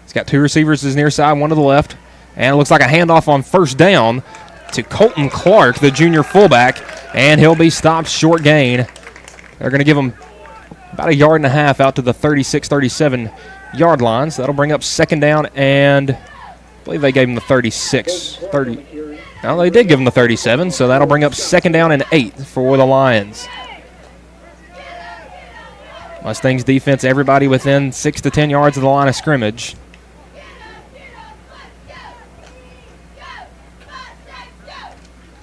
He's got 2 receivers to his near side, one to the left. And it looks like a handoff on first down to Colton Clark, the junior fullback. And he'll be stopped short gain. They're going to give him about 1.5 yards out to the 36, 37-yard line. So that'll bring up second down, and I believe they gave him the 36. No, they did give him the 37, so that'll bring up second down and 8 for the Lions. Mustangs defense, everybody within 6 to 10 yards of the line of scrimmage.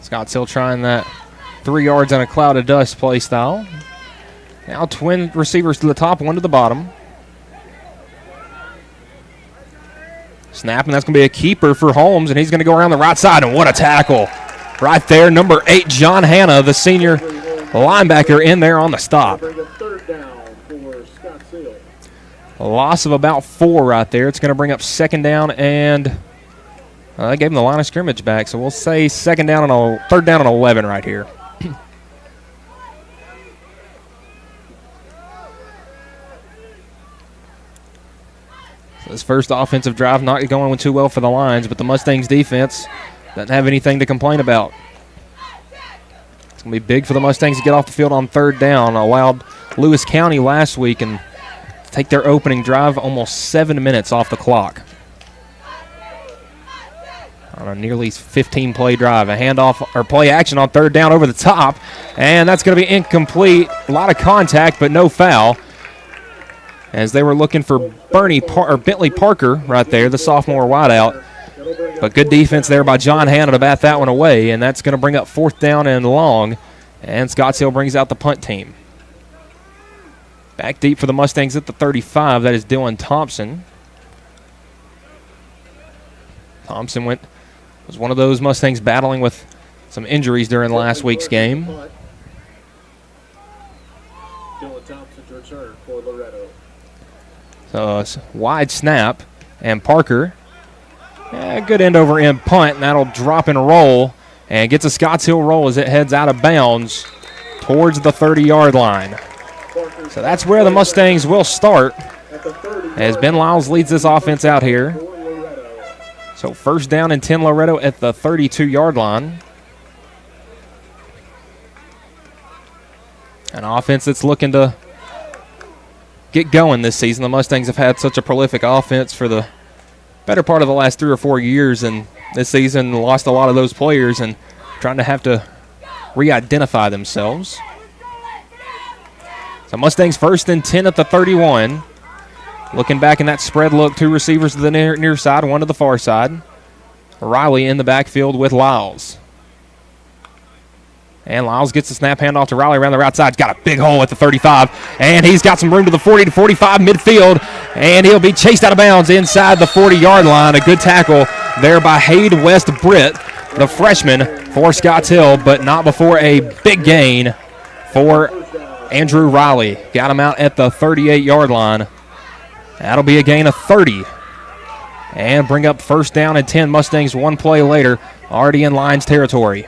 Scotts Hill trying that 3 yards on a cloud of dust play style. Now twin receivers to the top, one to the bottom. Snap, and that's going to be a keeper for Holmes, and he's going to go around the right side, and what a tackle. Right there, number 8, John Hanna, the senior linebacker, in there on the stop. A loss of about 4 right there. It's going to bring up second down and They gave him the line of scrimmage back, so we'll say third down and 11 right here. So this first offensive drive not going too well for the Lions, but the Mustangs defense doesn't have anything to complain about. It's going to be big for the Mustangs to get off the field on third down. Allowed Lewis County last week and take their opening drive almost 7 minutes off the clock. On a nearly 15-play drive. A handoff or play action on third down over the top, and that's going to be incomplete. A lot of contact, but no foul. As they were looking for Bentley Parker right there, the sophomore wideout. But good defense there by John Hanna to bat that one away, and that's going to bring up fourth down and long, and Scottsdale brings out the punt team. Back deep for the Mustangs at the 35. That is Dylan Thompson. Thompson was one of those Mustangs battling with some injuries during last week's game. Dylan Thompson to return for Loretto. So it's wide snap, and Parker, good end over end punt, and that'll drop and roll, and gets a Scotts Hill roll as it heads out of bounds towards the 30-yard line. So that's where the Mustangs will start as Ben Lyles leads this offense out here. So first down and 10 Loretto at the 32-yard line. An offense that's looking to get going this season. The Mustangs have had such a prolific offense for the better part of the last 3 or 4 years, and this season lost a lot of those players and trying to have to re-identify themselves. So Mustangs first and 10 at the 31. Looking back in that spread look, 2 receivers to the near side, 1 to the far side. Riley in the backfield with Lyles. And Lyles gets the snap handoff to Riley around the right side. He's got a big hole at the 35. And he's got some room to the 40 to 45 midfield. And he'll be chased out of bounds inside the 40-yard line. A good tackle there by Hayde West Britt, the freshman for Scotts Hill, but not before a big gain for Andrew Riley. Got him out at the 38-yard line. That'll be a gain of 30. And bring up first down and 10. Mustangs one play later, already in Lions territory.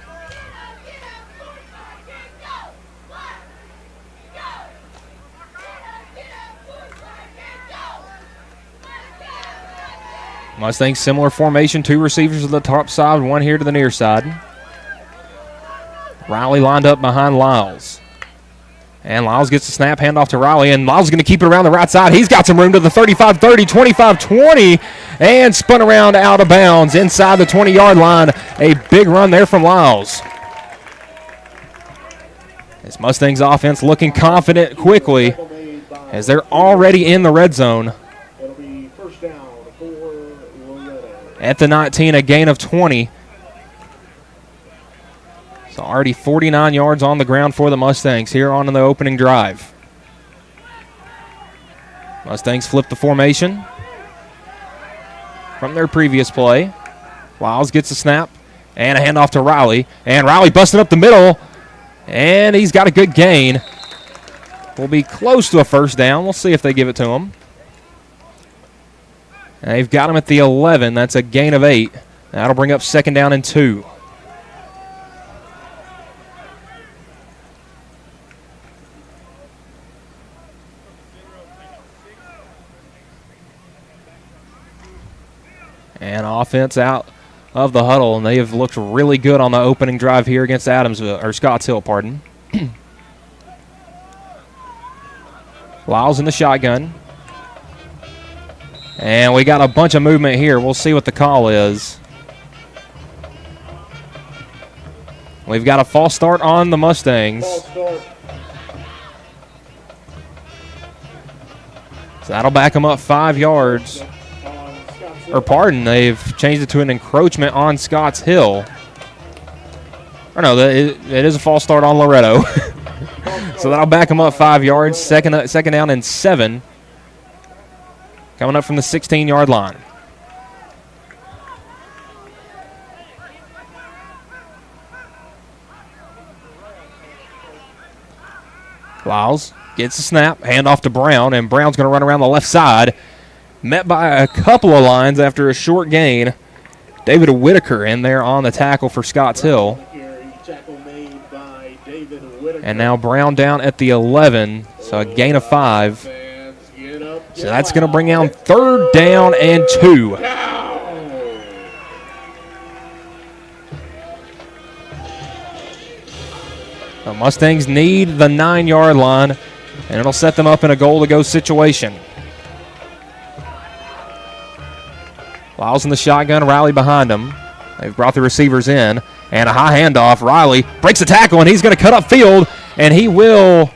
Mustangs similar formation, 2 receivers to the top side, 1 here to the near side. Riley lined up behind Lyles. And Lyles gets the snap, handoff to Riley, and Lyles is going to keep it around the right side. He's got some room to the 35-30, 25-20, and spun around out of bounds inside the 20-yard line. A big run there from Lyles. This Mustangs offense looking confident quickly as they're already in the red zone. It'll be first down for Loretto. At the 19, a gain of 20. So already 49 yards on the ground for the Mustangs here on in the opening drive. Mustangs flip the formation from their previous play. Lyles gets a snap and a handoff to Riley. And Riley busting up the middle, and he's got a good gain. Will be close to a first down. We'll see if they give it to him. And they've got him at the 11. That's a gain of 8. That'll bring up second down and 2. And offense out of the huddle, and they have looked really good on the opening drive here against Scotts Hill, pardon. Lyles in the shotgun. And we got a bunch of movement here. We'll see what the call is. We've got a false start on the Mustangs. So that'll back them up 5 yards. Or pardon, they've changed it to an encroachment on Scotts Hill. Or no, it is a false start on Loretto. So that'll back them up 5 yards. Second down and 7. Coming up from the 16-yard line. Lyles gets the snap, handoff to Brown, and Brown's going to run around the left side. Met by a couple of lines after a short gain. David Whitaker in there on the tackle for Scotts Hill. And now Brown down at the 11, so a gain of 5. So that's going to bring down 3rd down and 2. The Mustangs need the 9-yard line, and it'll set them up in a goal-to-go situation. Lyles in the shotgun, Riley behind him. They've brought the receivers in, and a high handoff. Riley breaks the tackle, and he's going to cut up field, and he will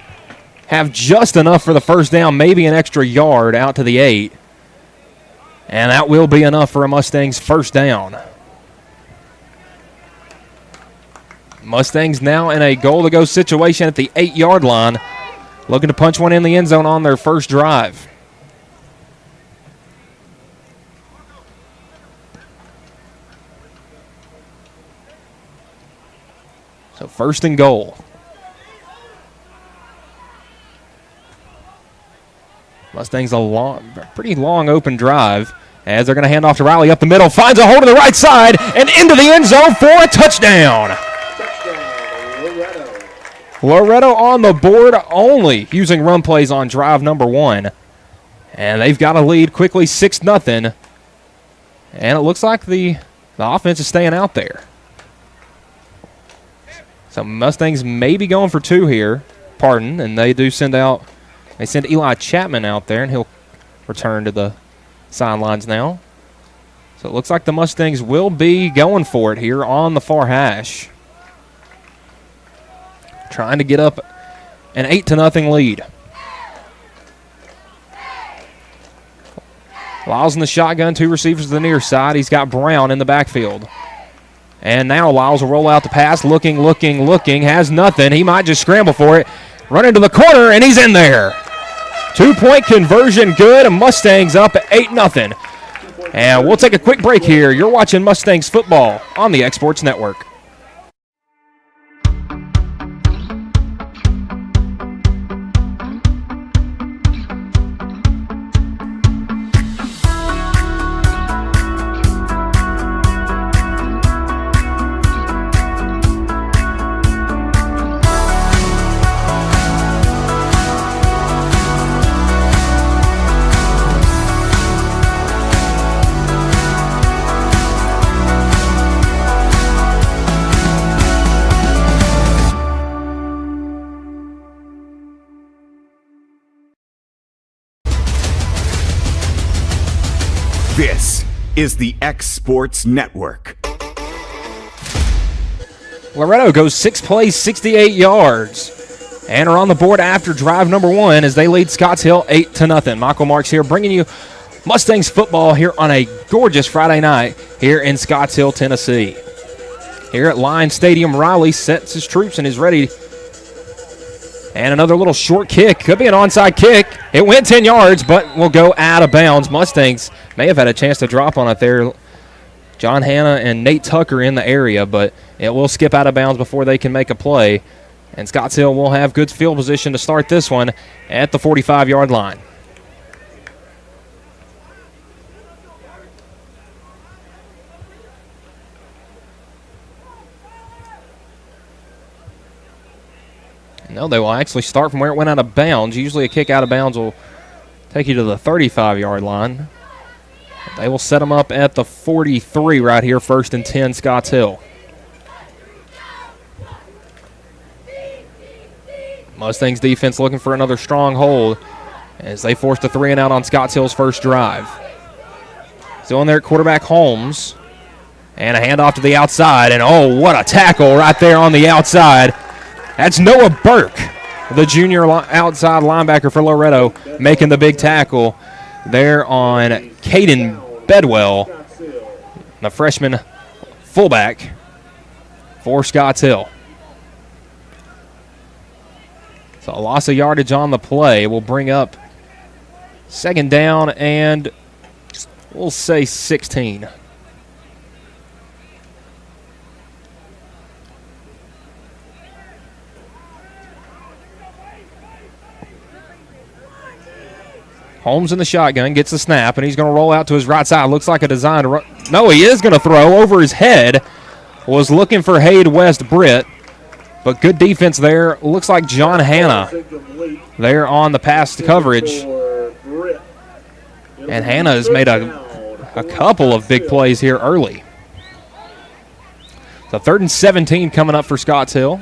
have just enough for the first down, maybe an extra yard out to the 8. And that will be enough for a Mustangs first down. Mustangs now in a goal-to-go situation at the 8-yard line, looking to punch one in the end zone on their first drive. So 1st and goal. Mustangs a pretty long open drive as they're going to hand off to Riley up the middle. Finds a hole to the right side and into the end zone for a touchdown. Loretto on the board only using run plays on drive number 1. And they've got a lead quickly 6-0. And it looks like the offense is staying out there. So Mustangs may be going for 2 here. And they do send Eli Chapman out there, and he'll return to the sidelines now. So it looks like the Mustangs will be going for it here on the far hash. Trying to get up an 8-0 lead. Lyles in the shotgun, 2 receivers to the near side. He's got Brown in the backfield. And now Lyles will roll out the pass, looking, has nothing. He might just scramble for it. Run into the corner, and he's in there. 2-point conversion good, and Mustangs up at 8-0. And we'll take a quick break here. You're watching Mustangs football on the Exports Network. This is the X Sports Network. Loretto goes 6 plays, 68 yards, and are on the board after drive number 1 as they lead Scotts Hill 8-0. Michael Marks here bringing you Mustangs football here on a gorgeous Friday night here in Scotts Hill, Tennessee. Here at Lions Stadium, Riley sets his troops and is ready. And another little short kick. Could be an onside kick. It went 10 yards, but will go out of bounds. Mustangs may have had a chance to drop on it there. John Hanna and Nate Tucker in the area, but it will skip out of bounds before they can make a play. And Scotts Hill will have good field position to start this one at the 45-yard line. No, they will actually start from where it went out of bounds. Usually a kick out of bounds will take you to the 35-yard line. They will set them up at the 43 right here, 1st and 10, Scotts Hill. Mustangs defense looking for another strong hold as they force the 3-and-out on Scotts Hill's first drive. Still in there at quarterback Holmes. And a handoff to the outside, and oh, what a tackle right there on the outside. That's Noah Burke, the junior outside linebacker for Loretto, making the big tackle there on Caden Bedwell, the freshman fullback for Scotts Hill. So a loss of yardage on the play will bring up 2nd down and we'll say 16. Holmes in the shotgun, gets the snap, and he's going to roll out to his right side. Looks like a design to No, he is going to throw over his head. Was looking for Hayde West Britt, but good defense there. Looks like John Hanna there on the pass coverage. And Hanna has made a couple of big plays here early. So 3rd and 17 coming up for Scotts Hill.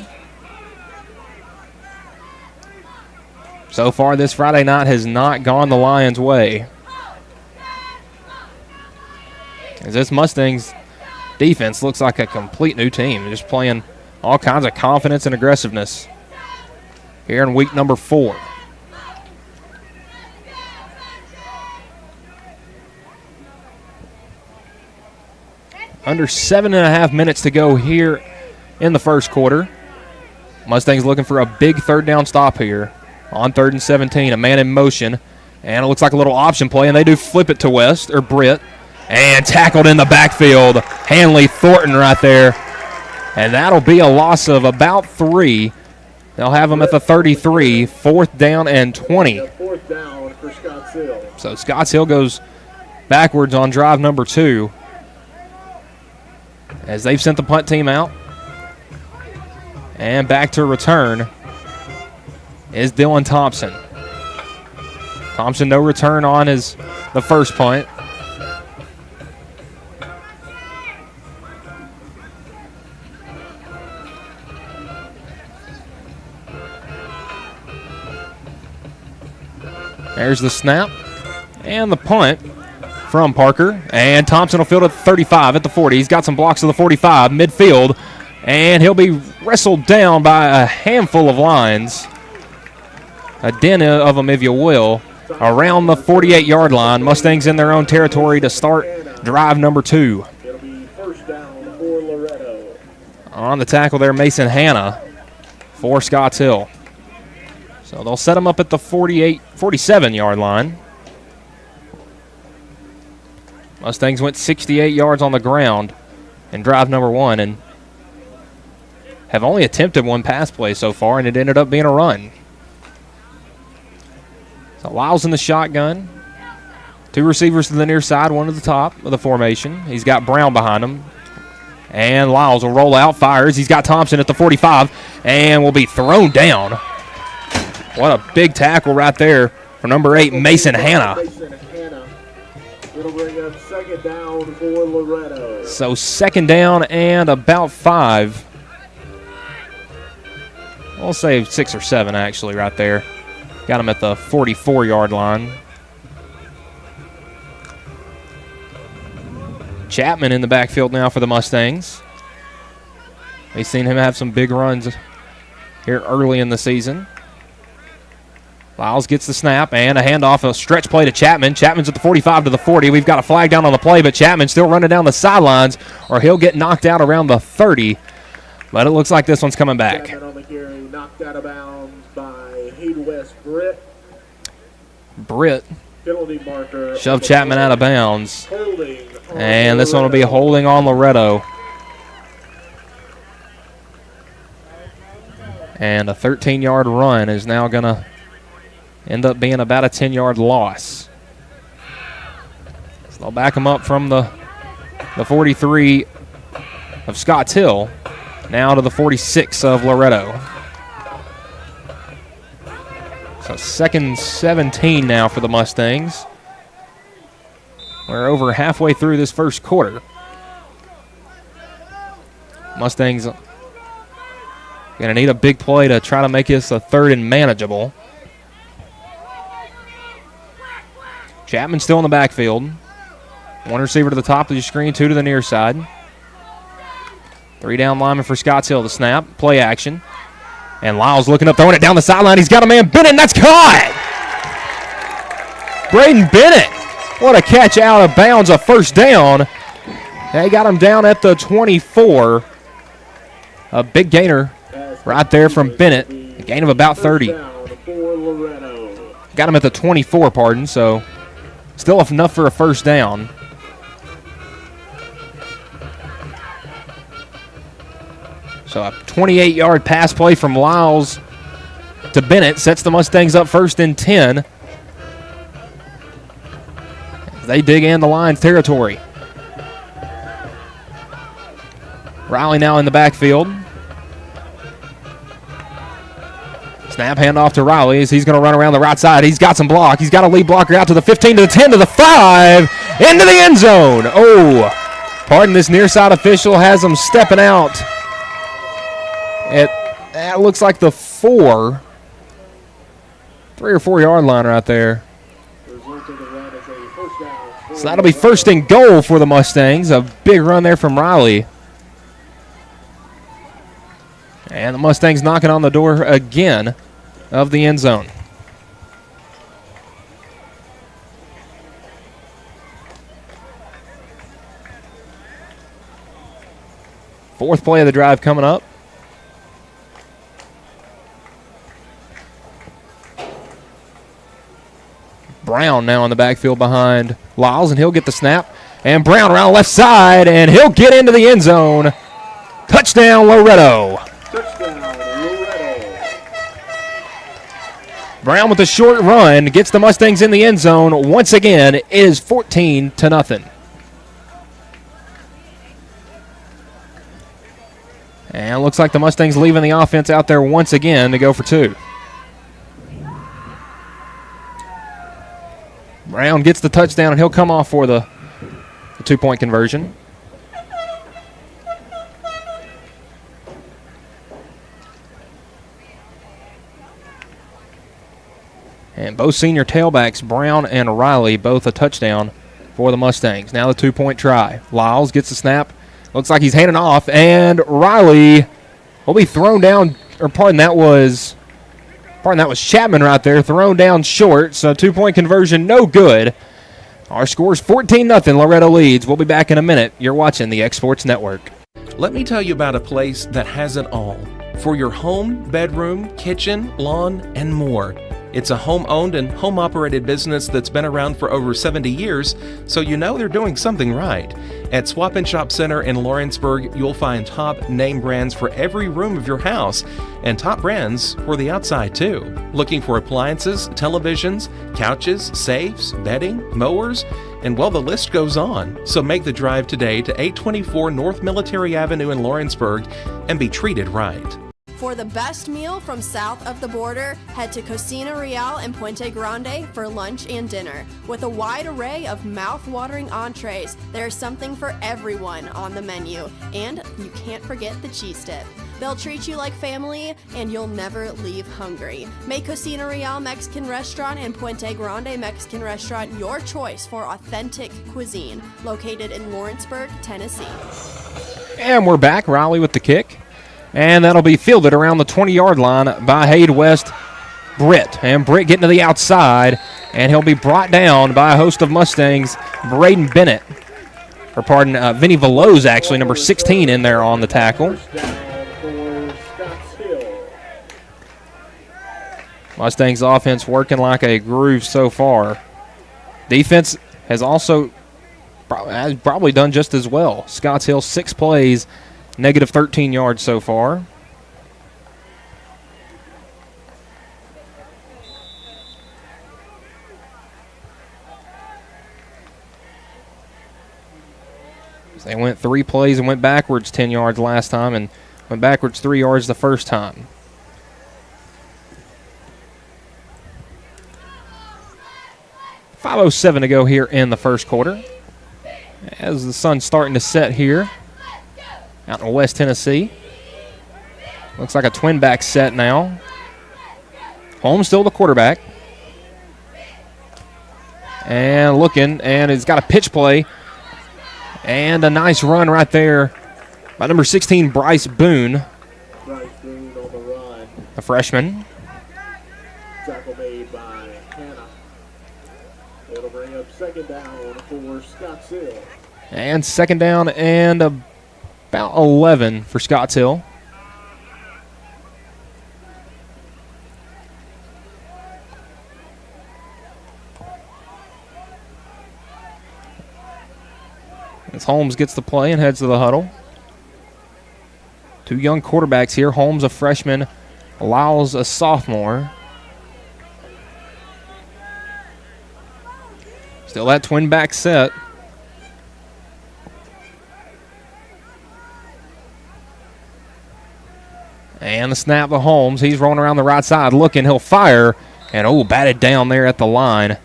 So far this Friday night has not gone the Lions' way, as this Mustangs defense looks like a complete new team. They're just playing all kinds of confidence and aggressiveness here in week number 4. Under 7.5 minutes to go here in the first quarter. Mustangs looking for a big 3rd down stop here on 3rd and 17. A man in motion, and it looks like a little option play, and they do flip it to Britt, and tackled in the backfield. Hanley Thornton right there, and that'll be a loss of about 3. They'll have them at the 33, 4th down and 20. 4th down for Scotts Hill. So Scotts Hill goes backwards on drive number 2, as they've sent the punt team out. And back to return is Dylan Thompson. Thompson, no return on the first punt. There's the snap and the punt from Parker. And Thompson will field at the 35, at the 40. He's got some blocks to the 45, midfield. And he'll be wrestled down by a handful of lines. A den of them, if you will, around the 48-yard line. Mustangs in their own territory to start drive number 2. It'll be 1st down for Loretto. On the tackle there, Mason Hanna for Scotts Hill. So they'll set him up at the 47-yard line. Mustangs went 68 yards on the ground in drive number 1 and have only attempted one pass play so far, and it ended up being a run. So Lyles in the shotgun. 2 receivers to the near side, 1 to the top of the formation. He's got Brown behind him. And Lyles will roll out, fires. He's got Thompson at the 45 and will be thrown down. What a big tackle right there for number 8, Mason Hanna. It'll bring up 2nd down for Loretto. So 2nd down and about 5. We'll say 6 or 7 actually right there. Got him at the 44-yard line. Chapman in the backfield now for the Mustangs. We've seen him have some big runs here early in the season. Lyles gets the snap and a handoff, a stretch play to Chapman. Chapman's at the 45 to the 40. We've got a flag down on the play, but Chapman still running down the sidelines, or he'll get knocked out around the 30. But it looks like this one's coming back. Chapman on the carry, knocked out of bounds by Hayde West Britt. Britt Penalty marker. shoved Chapman out of bounds. And this one will be holding on Loretto. And a 13-yard run is now going to end up being about a 10-yard loss. So they'll back him up from the 43 of Scotts Hill now to the 46 of Loretto. So 2nd 17 now for the Mustangs. We're over halfway through this first quarter. Mustangs going to need a big play to try to make this a 3rd and manageable. Chapman still in the backfield. 1 receiver to the top of the screen, 2 to the near side. 3 down lineman for Scotts Hill. The snap, play action. And Lyles looking up, throwing it down the sideline. He's got a man, Bennett, and that's caught! Braden Bennett. What a catch out of bounds, a 1st down. They got him down at the 24. A big gainer right there from Bennett. A gain of about 30. Got him at the 24, pardon, so still enough for a 1st down. So a 28-yard pass play from Lyles to Bennett sets the Mustangs up 1st and 10. They dig in the Lions territory. Riley now in the backfield. Snap handoff to Riley as he's going to run around the right side. He's got some block. He's got a lead blocker out to the 15, to the 10, to the 5, into the end zone. Oh, pardon, this near side official has him stepping out. That looks like the 3 or 4 yard line right there. So that'll be first and goal for the Mustangs. A big run there from Riley. And the Mustangs knocking on the door again of the end zone. Fourth play of the drive coming up. Brown now in the backfield behind Lyles, and he'll get the snap. And Brown around the left side, and he'll get into the end zone. Touchdown, Loretto. Brown with a short run gets the Mustangs in the end zone. Once again, it is 14-0. And it looks like the Mustangs leaving the offense out there once again to go for 2. Brown gets the touchdown, and he'll come off for the 2-point conversion. And both senior tailbacks, Brown and Riley, both a touchdown for the Mustangs. Now the 2-point try. Lyles gets the snap. Looks like he's handing off, and Riley will be thrown down. Or pardon, that was Chapman right there, thrown down short. So 2-point conversion, no good. Our score's 14-0. Loretto leads. We'll be back in a minute. You're watching the X Sports Network. Let me tell you about a place that has it all for your home, bedroom, kitchen, lawn, and more. It's a home-owned and home-operated business that's been around for over 70 years, so you know they're doing something right. At Swap and Shop Center in Lawrenceburg, you'll find top name brands for every room of your house, and top brands for the outside too. Looking for appliances, televisions, couches, safes, bedding, mowers, and well, the list goes on. So make the drive today to 824 North Military Avenue in Lawrenceburg and be treated right. For the best meal from south of the border, head to Cocina Real and Puente Grande for lunch and dinner. With a wide array of mouth-watering entrees, there's something for everyone on the menu. And you can't forget the cheese dip. They'll treat you like family, and you'll never leave hungry. Make Cocina Real Mexican Restaurant and Puente Grande Mexican Restaurant your choice for authentic cuisine, located in Lawrenceburg, Tennessee. And we're back. Riley with the kick. And that'll be fielded around the 20-yard line by Hayde West Britt. And Britt getting to the outside, and he'll be brought down by a host of Mustangs, Braden Bennett. Or pardon, Vinny Veloz, actually, number 16 in there on the tackle. Mustangs offense working like a groove so far. Defense has probably done just as well. Scotts Hill, 6 plays, negative 13 yards so far. They went 3 plays and went backwards 10 yards last time and went backwards 3 yards the first time. .507 to go here in the first quarter. As the sun's starting to set here out in West Tennessee. Looks like a twin back set now. Holmes still the quarterback. And looking, and he's got a pitch play. And a nice run right there by number 16, Bryce Boone. Bryce Boone on the run. The freshman. Tackle made by Hannah. It'll bring up second down for Scotts Hill. And second down and about 11 for Scotts Hill. As Holmes gets the play and heads to the huddle. 2 young quarterbacks here. Holmes, a freshman. Lyles, a sophomore. Still that twin back set. And the snap to Holmes. He's rolling around the right side looking. He'll fire. And, batted down there at the line.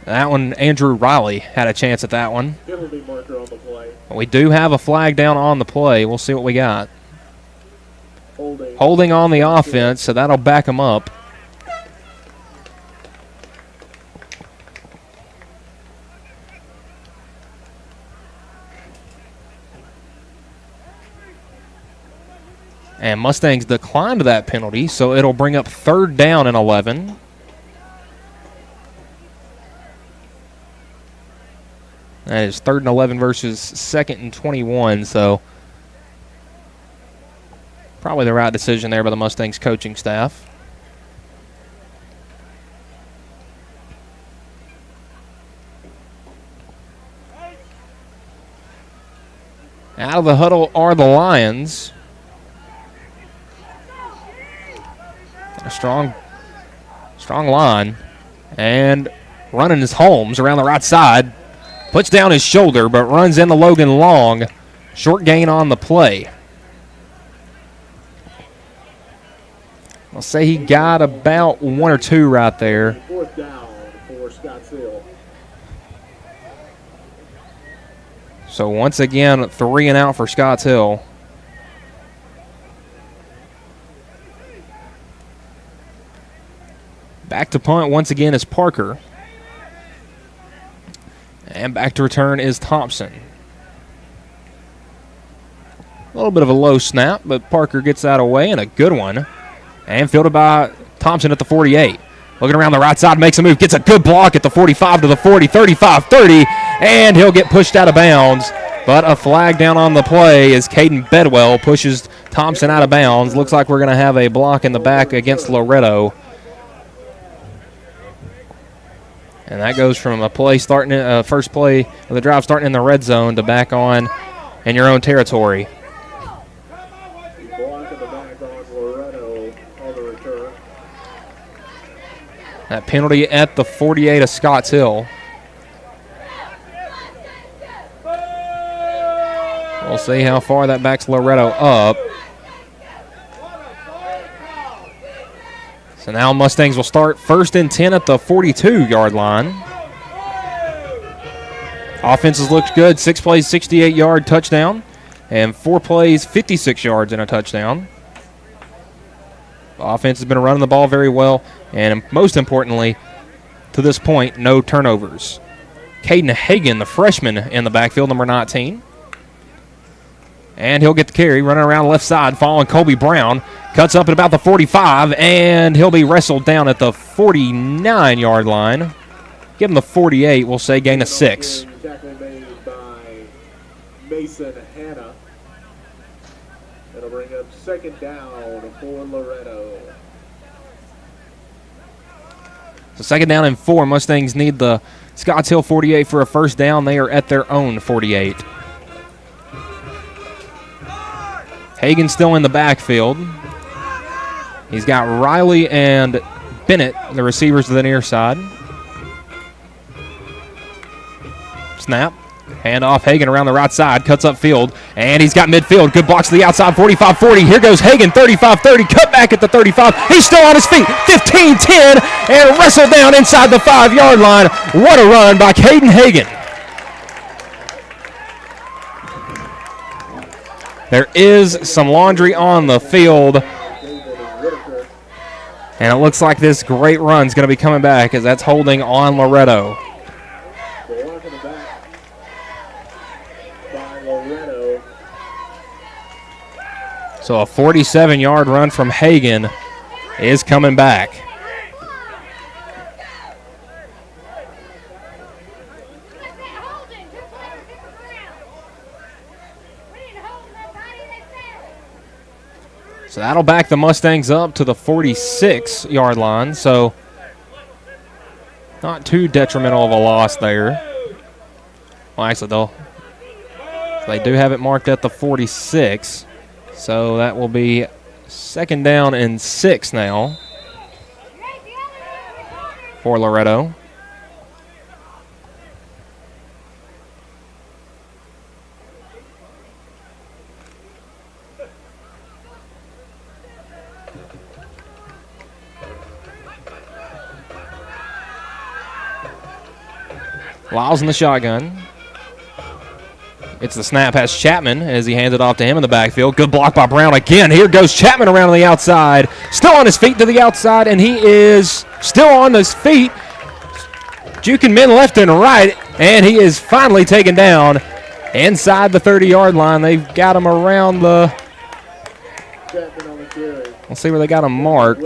That one, Andrew Riley had a chance at that one. Penalty marker on the play. We do have a flag down on the play. We'll see what we got. Holding on the offense, so that'll back him up. And Mustangs declined that penalty, so it'll bring up 3rd down and 11. That is 3rd and 11 versus 2nd and 21, so probably the right decision there by the Mustangs coaching staff. Out of the huddle are the Lions. A strong line. And running is Holmes around the right side. Puts down his shoulder, but runs into Logan Long. Short gain on the play. I'll say he got about 1 or 2 right there. 4th down for Scottsdale. So once again, 3 and out for Scotts Hill. Back to punt once again is Parker. And back to return is Thompson. A little bit of a low snap, but Parker gets that away, and a good one. And fielded by Thompson at the 48. Looking around the right side, makes a move, gets a good block at the 45 to the 40, 35, 30, and he'll get pushed out of bounds. But a flag down on the play as Caden Bedwell pushes Thompson out of bounds. Looks like we're going to have a block in the back against Loretto. And that goes from a play starting, first play of the drive starting in the red zone to back on in your own territory. Block in the back on Loretto on the return. That penalty at the 48 of Scotts Hill. We'll see how far that backs Loretto up. So now Mustangs will start 1st and 10 at the 42-yard line. Offenses looks good. 6 plays, 68-yard touchdown. And 4 plays, 56 yards and a touchdown. The offense has been running the ball very well. And most importantly, to this point, no turnovers. Caden Hagan, the freshman in the backfield, number 19. And he'll get the carry, running around the left side, following Colby Brown. Cuts up at about the 45, and he'll be wrestled down at the 49-yard line. Give him the 48, we'll say gain of 6. Tackle made by Mason Hanna. It'll bring up 2nd down for Loretto. So 2nd down and 4. Mustangs need the Scotts Hill 48 for a 1st down. They are at their own 48. Hagan still in the backfield. He's got Riley and Bennett, the receivers to the near side. Snap. Hand off Hagan around the right side. Cuts up field. And he's got midfield. Good blocks to the outside. 45-40. Here goes Hagan. 35-30. Cut back at the 35. He's still on his feet. 15-10. And wrestled down inside the 5-yard line. What a run by Caden Hagan. There is some laundry on the field. And it looks like this great run is going to be coming back as that's holding on Loretto. So a 47-yard run from Hagan is coming back. So that'll back the Mustangs up to the 46-yard line. So not too detrimental of a loss there. Well, actually, they do have it marked at the 46. So that will be 2nd down and 6 now for Loretto. Lyles in the shotgun. It's the snap, has Chapman as he hands it off to him in the backfield. Good block by Brown again. Here goes Chapman around on the outside. Still on his feet to the outside, and he is still on his feet. Juking men left and right, and he is finally taken down inside the 30-yard line. They've got him around the... Let's see where they got him marked.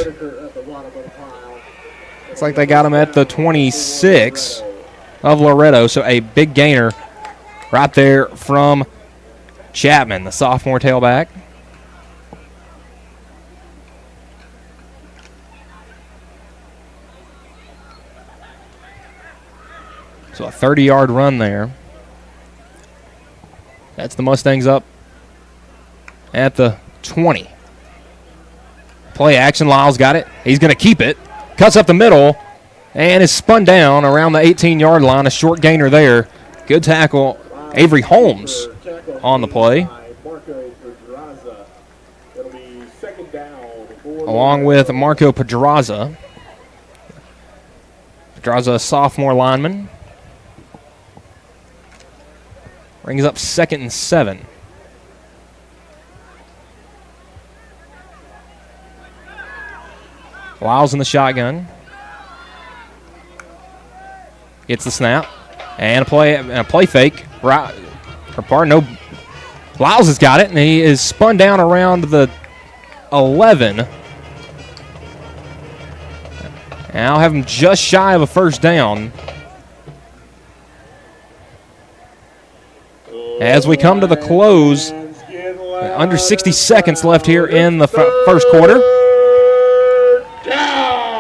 Looks like they got him at the 26 of Loretto, so a big gainer right there from Chapman, the sophomore tailback. So a 30-yard run there. That's the Mustangs up at the 20. Play action, Lyles got it. He's going to keep it. Cuts up the middle and is spun down around the 18-yard line. A short gainer there. Good tackle. Avery Holmes on the play. Along with Marco Pedraza. Pedraza, a sophomore lineman. Brings up 2nd and 7. Lyles in the shotgun. Gets the snap. And a play fake. Right. No. Lyles has got it, and he is spun down around the 11. Now have him just shy of a first down. As we come to the close, under 60 seconds left here in the first quarter.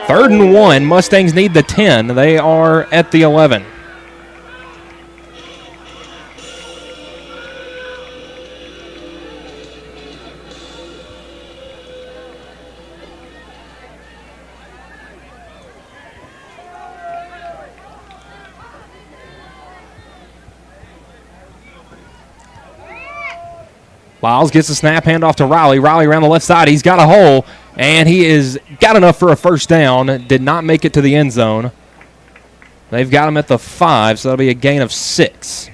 3rd and 1. Mustangs need the 10. They are at the 11. Lyles gets the snap, handoff to Riley. Riley around the left side. He's got a hole, and he is got enough for a first down. Did not make it to the end zone. They've got him at the 5, so that'll be a gain of 6.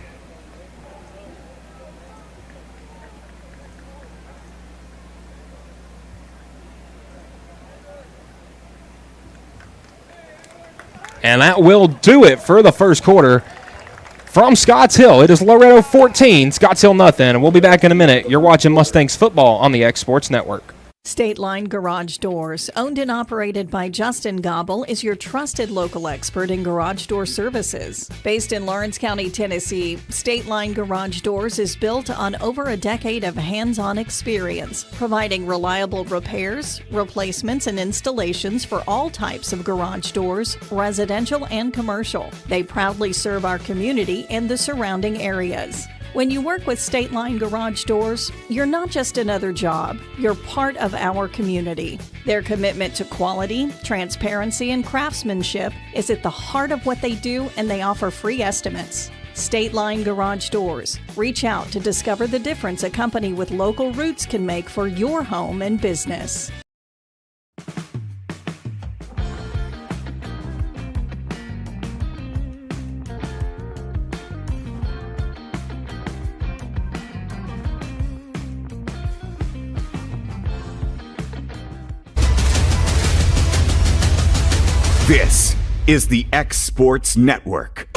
And that will do it for the first quarter. From Scotts Hill, it is Loretto 14, Scotts Hill nothing. And we'll be back in a minute. You're watching Mustangs football on the X Sports Network. State Line Garage Doors, owned and operated by Justin Gobble, is your trusted local expert in garage door services. Based in Lawrence County, Tennessee, State Line Garage Doors is built on over a decade of hands-on experience, providing reliable repairs, replacements, and installations for all types of garage doors, residential and commercial. They proudly serve our community and the surrounding areas. When you work with State Line Garage Doors, you're not just another job, you're part of our community. Their commitment to quality, transparency, and craftsmanship is at the heart of what they do, and they offer free estimates. State Line Garage Doors. Reach out to discover the difference a company with local roots can make for your home and business. This is the X Sports Network.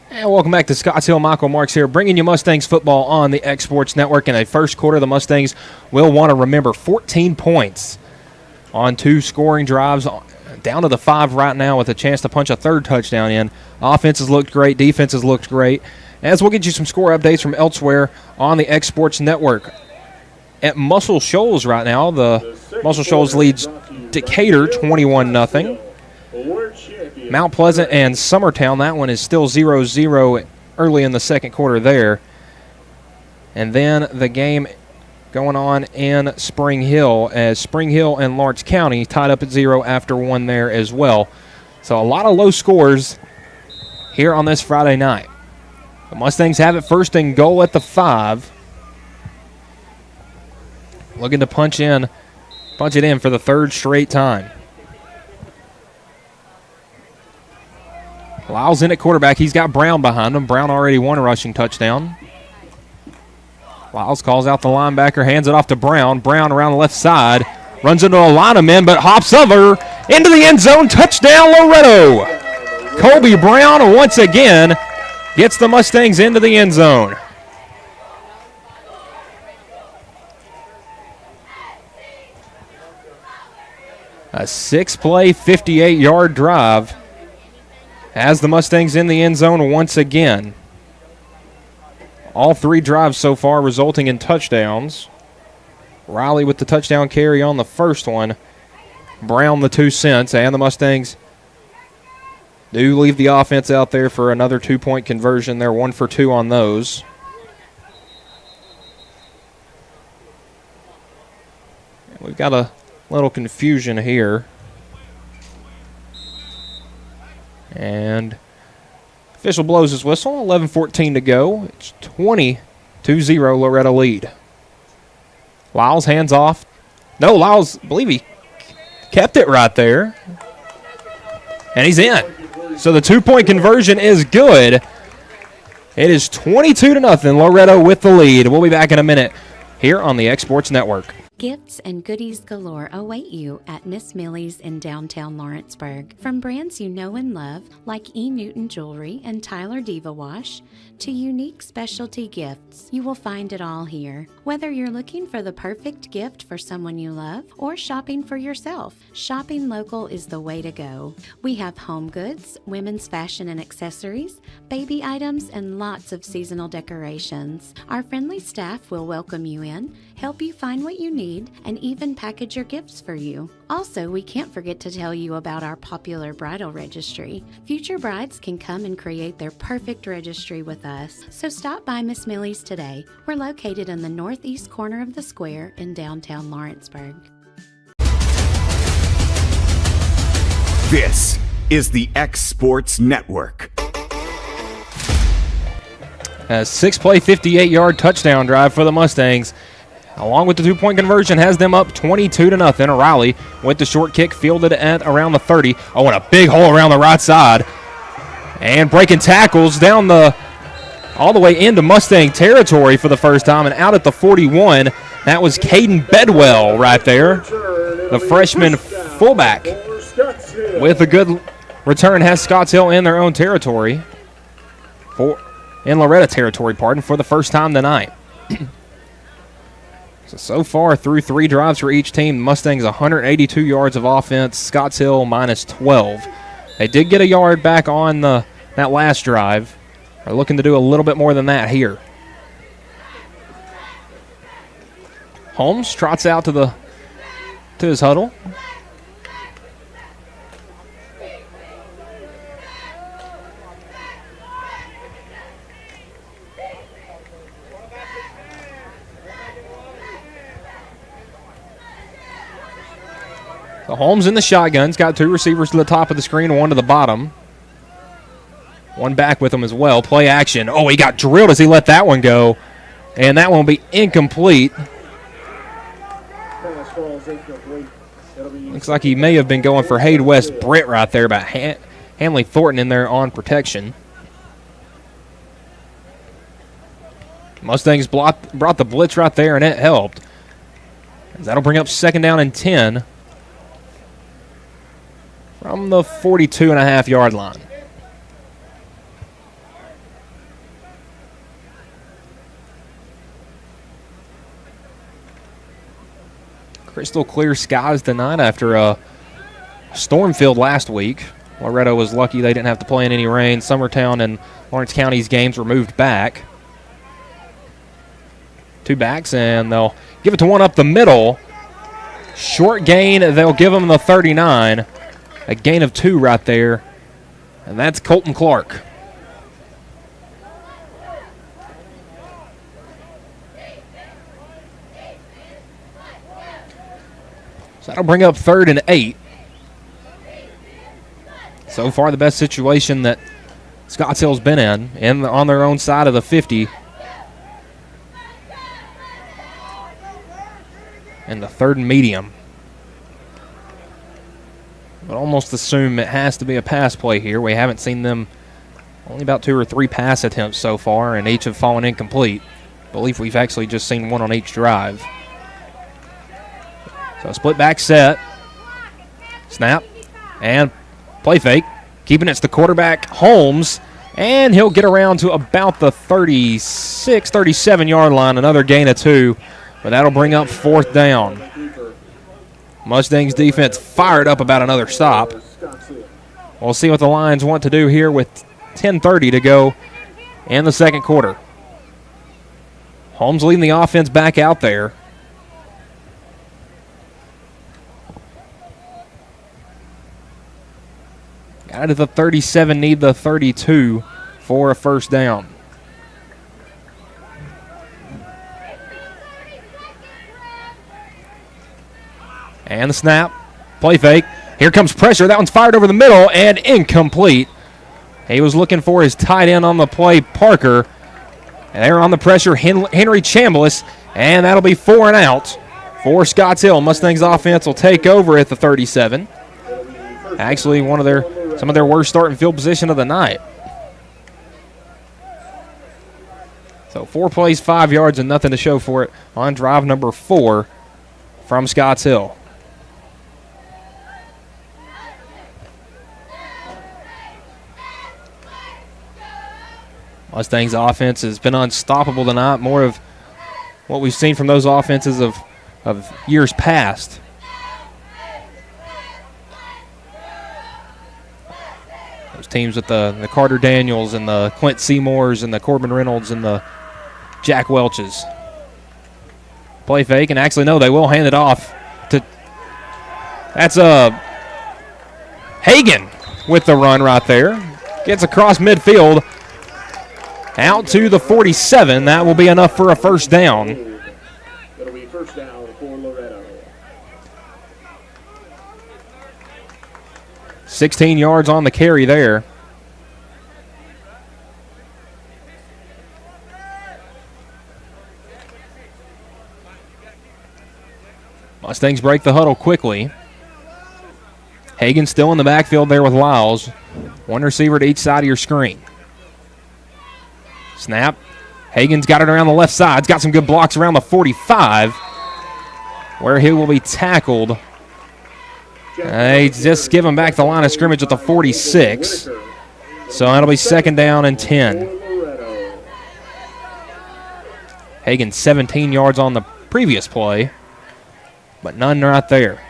And welcome back to Scotts Hill. Michael Marks here, bringing you Mustangs football on the X Sports Network. In a first quarter, the Mustangs will want to remember 14 points on 2 scoring drives, down to the 5 right now with a chance to punch a 3rd touchdown in. Offenses looked great. Defenses looked great. As we'll get you some score updates from elsewhere on the X Sports Network. At Muscle Shoals right now, the Muscle Shoals leads Decatur 21-0. Mount Pleasant and Summertown, that one is still 0-0 early in the second quarter there. And then the game going on in Spring Hill, as Spring Hill and Lawrence County tied up at 0 after 1 there as well. So a lot of low scores here on this Friday night. The Mustangs have it first and goal at the 5. Looking to punch it in for the 3rd straight time. Lyles in at quarterback. He's got Brown behind him. Brown already won a rushing touchdown. Lyles calls out the linebacker, hands it off to Brown. Brown around the left side. Runs into a line of men, but hops over into the end zone. Touchdown, Loretto. Colby Brown once again gets the Mustangs into the end zone. A 6-play, 58-yard drive has the Mustangs in the end zone once again. All 3 drives so far resulting in touchdowns. Riley with the touchdown carry on the first one. Brown the 2 cents, and the Mustangs do leave the offense out there for another 2-point conversion. They're 1 for 2 on those. We've got a little confusion here. And official blows his whistle. 11:14 to go. It's 20-0 Loretto lead. Lyles hands off. No, Lyles, I believe he kept it right there. And he's in. So the 2-point conversion is good. It is 22-0. Loretto with the lead. We'll be back in a minute here on the X Sports Network. Gifts and goodies galore await you at Miss Millie's in downtown Lawrenceburg. From brands you know and love, like E. Newton Jewelry and Tyler Diva Wash, to unique specialty gifts, you will find it all here. Whether you're looking for the perfect gift for someone you love or shopping for yourself, shopping local is the way to go. We have home goods, women's fashion and accessories, baby items, and lots of seasonal decorations. Our friendly staff will welcome you in, help you find what you need, and even package your gifts for you. Also, we can't forget to tell you about our popular bridal registry. Future brides can come and create their perfect registry with us. So stop by Miss Millie's today. We're located in the northeast corner of the square in downtown Lawrenceburg. This is the X Sports Network. A 6-play, 58-yard touchdown drive for the Mustangs. Along with the 2-point conversion, has them up 22-0. Riley with the short kick, fielded at around the 30. Oh, and a big hole around the right side. And breaking tackles down all the way into Mustang territory for the first time, and out at the 41. That was Caden Bedwell right there, the freshman fullback. With a good return, has Scotts Hill in their own territory, in Loretto territory, for the first time tonight. So far through 3 drives for each team, Mustangs 182 yards of offense, Scotts Hill minus 12. They did get a yard back on that last drive. They're looking to do a little bit more than that here. Holmes trots out to his huddle. So Holmes in the shotgun's got 2 receivers to the top of the screen, 1 to the bottom. 1 back with him as well. Play action. Oh, he got drilled as he let that one go. And that one will be incomplete. Looks like he may have been going for Hayde West Britt right there, but Hanley Thornton in there on protection. Mustangs brought the blitz right there, and it helped. That'll bring up 2nd down and 10 from the 42.5-yard line. Crystal clear skies tonight after a storm field last week. Loretto was lucky they didn't have to play in any rain. Summertown and Lawrence County's games were moved back. 2 backs, and they'll give it to one up the middle. Short gain, they'll give him the 39. A gain of 2 right there, and that's Colton Clark. So that'll bring up 3rd and 8. So far, the best situation that Scotts Hill's been in on their own side of the 50. And the 3rd and medium. But almost assume it has to be a pass play here. We haven't seen them Only about 2 or 3 pass attempts so far, and each have fallen incomplete. I believe we've actually just seen one on each drive. So split back set. Snap. And play fake. Keeping it to the quarterback, Holmes. And he'll get around to about the 36, 37-yard line. Another gain of 2. But that'll bring up 4th down. Mustangs defense fired up about another stop. We'll see what the Lions want to do here with 10:30 to go in the second quarter. Holmes leading the offense back out there. Got it at the 37, need the 32 for a first down. And the snap. Play fake. Here comes pressure. That one's fired over the middle and incomplete. He was looking for his tight end on the play, Parker. And they're on the pressure, Henry Chambliss. And that'll be 4 and out for Scotts Hill. Mustangs offense will take over at the 37. Actually, some of their worst starting field position of the night. So 4 plays, 5 yards, and nothing to show for it on drive number 4 from Scotts Hill. Mustangs offense has been unstoppable tonight. More of what we've seen from those offenses of years past. Those teams with the Carter Daniels and the Clint Seymours and the Corbin Reynolds and the Jack Welches. Play fake, and actually, no, they will hand it off to. That's Hagan with the run right there. Gets across midfield. Out to the 47. That will be enough for a first down. That'll be first down for Loretto. 16 yards on the carry there. Mustangs break the huddle quickly. Hagan still in the backfield there with Lyles. One receiver to each side of your screen. Snap. Hagan's got it around the left side. He's got some good blocks around the 45, where he will be tackled. They just give him back the line of scrimmage at the 46. So that'll be second down and 10. Hagan 17 yards on the previous play, but none right there.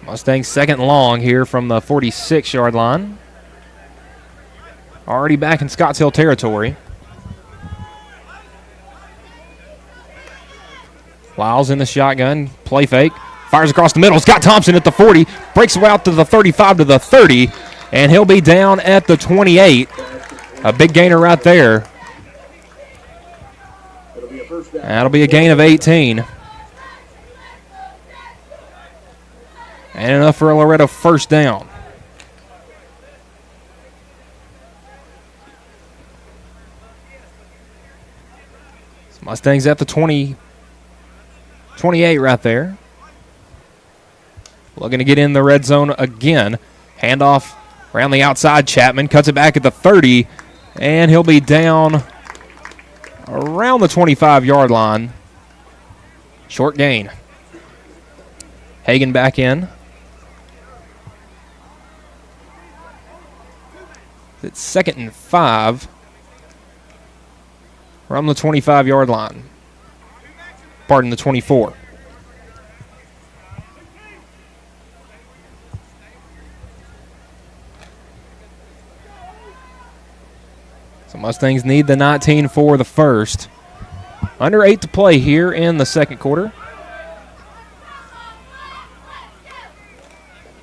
Mustangs second and long here from the 46-yard line. Already back in Scotts Hill territory. Lyles in the shotgun. Play fake. Fires across the middle. Scott Thompson at the 40. Breaks out to the 35 to the 30. And he'll be down at the 28. A big gainer right there. That'll be a gain of 18. And enough for a Loretto first down. So Mustangs at the 28 right there. Looking to get in the red zone again. Handoff around the outside. Chapman cuts it back at the 30. And he'll be down around the 25-yard line. Short gain. Hagan back in. It's 2nd and 5 from the 25-yard line. Pardon, the 24. So Mustangs need the 19 for the first. Under 8 to play here in the second quarter.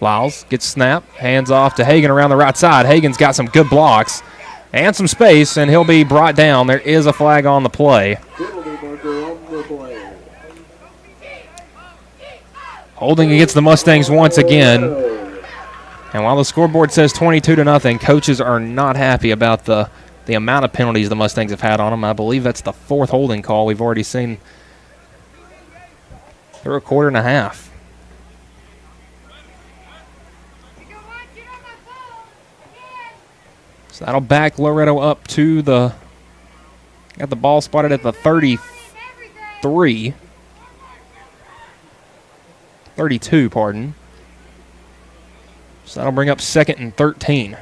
Lyles gets snapped, hands off to Hagan around the right side. Hagan's got some good blocks and some space, and he'll be brought down. There is a flag on the play. Holding against the Mustangs once again. And while the scoreboard says 22-0, coaches are not happy about the amount of penalties the Mustangs have had on them. I believe that's the 4th holding call we've already seen through a quarter and a half. So that'll back Loretto up to the, got the ball spotted at the 32, pardon. So that'll bring up 2nd and 13.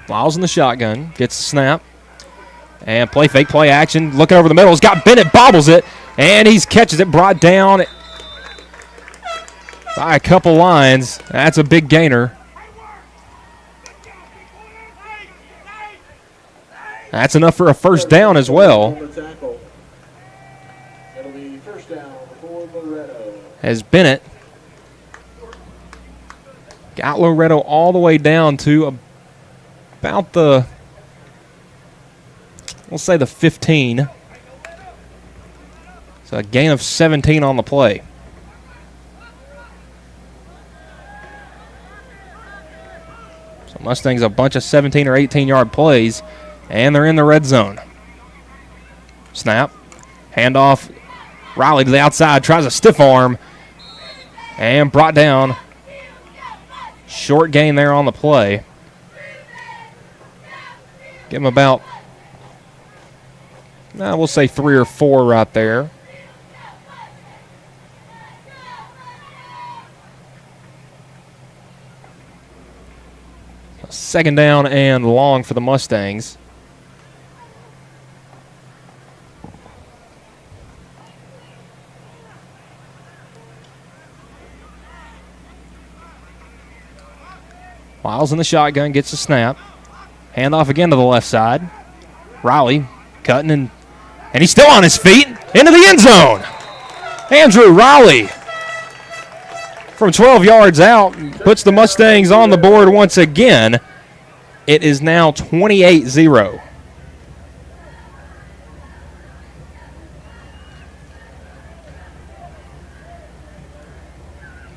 Lyles in the shotgun, gets the snap. And play fake, play action, looking over the middle. He's got Bennett, bobbles it, and he catches it, brought down by a couple lines. That's a big gainer. That's enough for a first down as well. As Bennett got Loretto all the way down to about the, we'll say the 15. So a gain of 17 on the play. So Mustangs a bunch of 17 or 18-yard plays, and they're in the red zone. Snap. Handoff. Riley to the outside, tries a stiff arm, and brought down. Short gain there on the play. Give him about, we'll say 3 or 4 right there. Second down and long for the Mustangs. Lyles in the shotgun, gets the snap. Handoff again to the left side. Riley cutting and he's still on his feet into the end zone. Andrew Riley from 12 yards out puts the Mustangs on the board once again. It is now 28-0.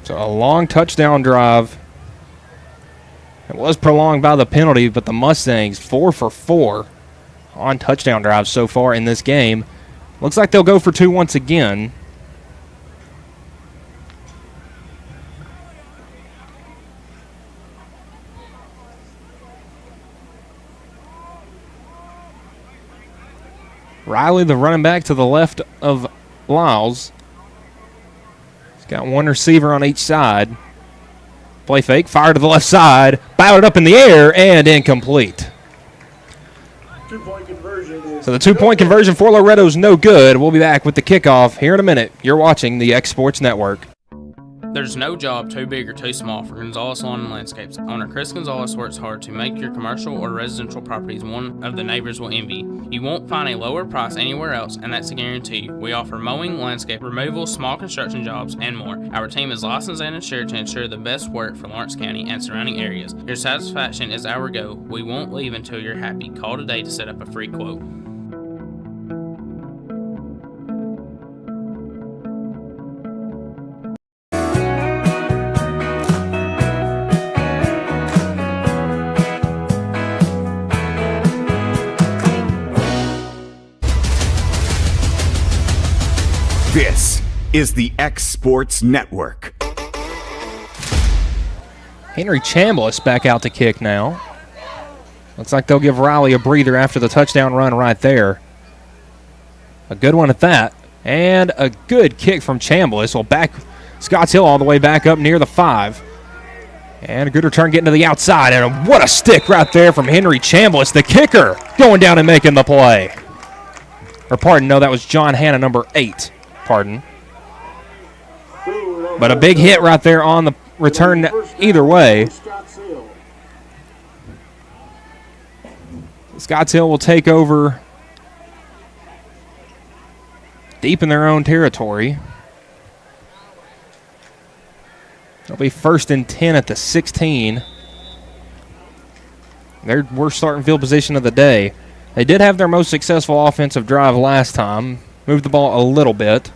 So a long touchdown drive. It was prolonged by the penalty, but the Mustangs 4 for 4 on touchdown drives so far in this game. Looks like they'll go for 2 once again. Riley, the running back to the left of Lyles. He's got one receiver on each side. Play fake, fire to the left side, batted up in the air, and incomplete. So the 2-point conversion for Loretto is no good. We'll be back with the kickoff here in a minute. You're watching the X Sports Network. There's no job too big or too small for Gonzalez Lawn and Landscapes. Owner Chris Gonzalez works hard to make your commercial or residential properties one of the neighbors will envy. You won't find a lower price anywhere else, and that's a guarantee. We offer mowing, landscape removal, small construction jobs, and more. Our team is licensed and insured to ensure the best work for Lawrence County and surrounding areas. Your satisfaction is our goal. We won't leave until you're happy. Call today to set up a free quote. This is the X Sports Network. Henry Chambliss back out to kick now. Looks like they'll give Riley a breather after the touchdown run right there. A good one at that. And a good kick from Chambliss will back Scotts Hill all the way back up near the 5. And a good return getting to the outside. And what a stick right there from Henry Chambliss, the kicker, going down and making the play. Or pardon, no, that was John Hanna, number 8. Pardon. But a big hit right there on the return either way. Scotts Hill will take over deep in their own territory. It'll be 1st and 10 at the 16. Their worst starting field position of the day. They did have their most successful offensive drive last time. Moved the ball a little bit.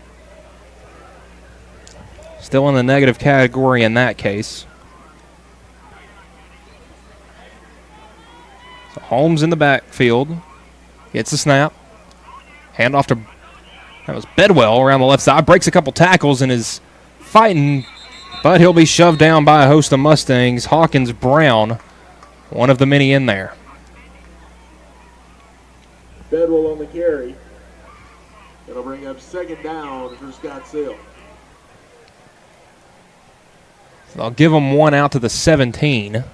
Still in the negative category in that case. So Holmes in the backfield. Gets the snap. Hand off to, that was Bedwell around the left side. Breaks a couple tackles and is fighting, but he'll be shoved down by a host of Mustangs. Hawkins Brown, one of the many in there. Bedwell on the carry. It'll bring up second down for Scottsdale. So they'll give them one out to the 17.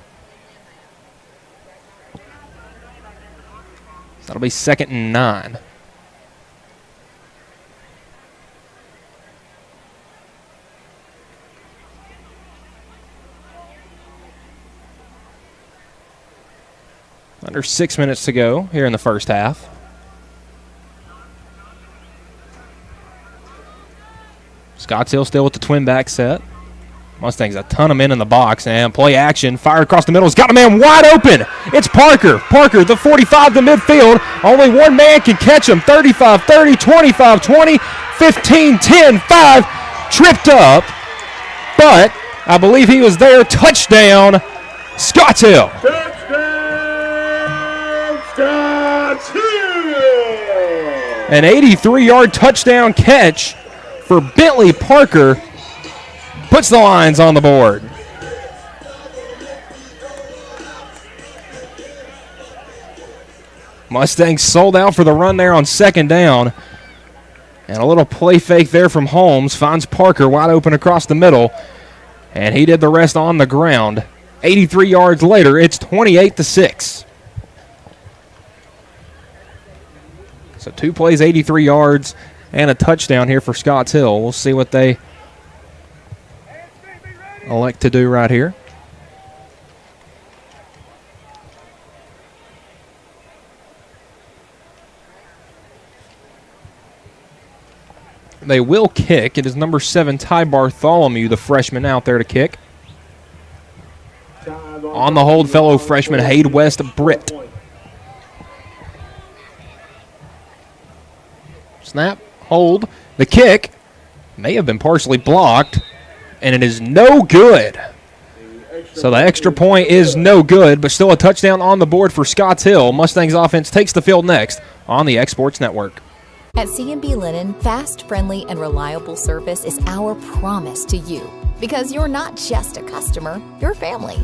So that'll be 2nd and 9. Under 6 minutes to go here in the first half. Scottsdale still with the twin back set. Mustangs a ton of men in the box, and play action, fire across the middle. He's got a man wide open. It's Parker. Parker, the 45 to midfield. Only one man can catch him. 35-30, 25-20, 15-10, 5. Tripped up, but I believe he was there. Touchdown, Scottsdale. Touchdown, Scottsdale. An 83-yard touchdown catch for Bentley Parker. Puts the Lions on the board. Mustangs sold out for the run there on second down. And a little play fake there from Holmes. Finds Parker wide open across the middle. And he did the rest on the ground. 83 yards later, it's 28-6. So 2 plays, 83 yards, and a touchdown here for Scotts Hill. We'll see what they elect to do right here. They will kick. It is number 7, Ty Bartholomew, the freshman, out there to kick. On the hold, fellow freshman Hayde West Britt. Snap, hold. The kick may have been partially blocked, and it is no good. So the extra point is no good, but still a touchdown on the board for Scotts Hill. Mustangs offense takes the field next on the X Sports Network. At C&B Linen, fast, friendly, and reliable service is our promise to you. Because you're not just a customer, you're family.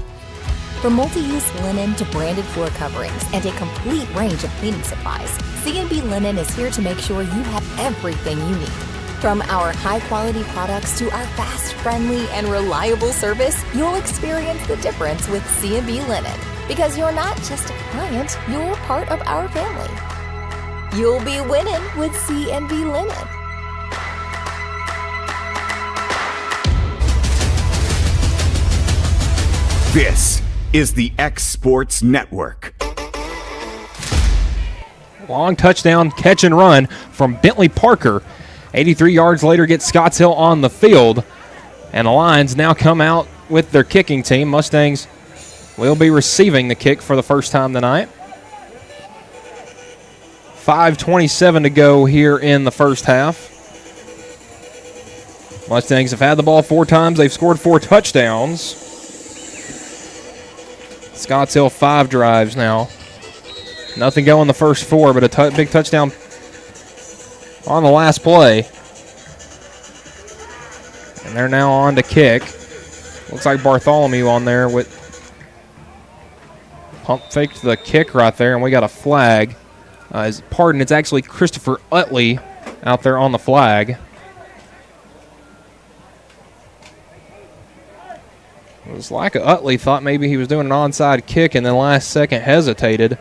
From multi-use linen to branded floor coverings and a complete range of cleaning supplies, C&B Linen is here to make sure you have everything you need. From our high-quality products to our fast, friendly, and reliable service, you'll experience the difference with C&B Linen. Because you're not just a client, you're part of our family. You'll be winning with C&B Linen. This is the X Sports Network. Long touchdown, catch and run from Bentley Parker. 83 yards later gets Scotts Hill on the field. And the Lions now come out with their kicking team. Mustangs will be receiving the kick for the first time tonight. 5:27 to go here in the first half. Mustangs have had the ball 4 times. They've scored 4 touchdowns. Scotts Hill 5 drives now. Nothing going the first 4, but a big touchdown on the last play. And they're now on to kick. Looks like Bartholomew on there with pump faked the kick right there, and we got a flag. Pardon, it's actually Christopher Utley out there on the flag. It was like Utley thought maybe he was doing an onside kick and then last second hesitated.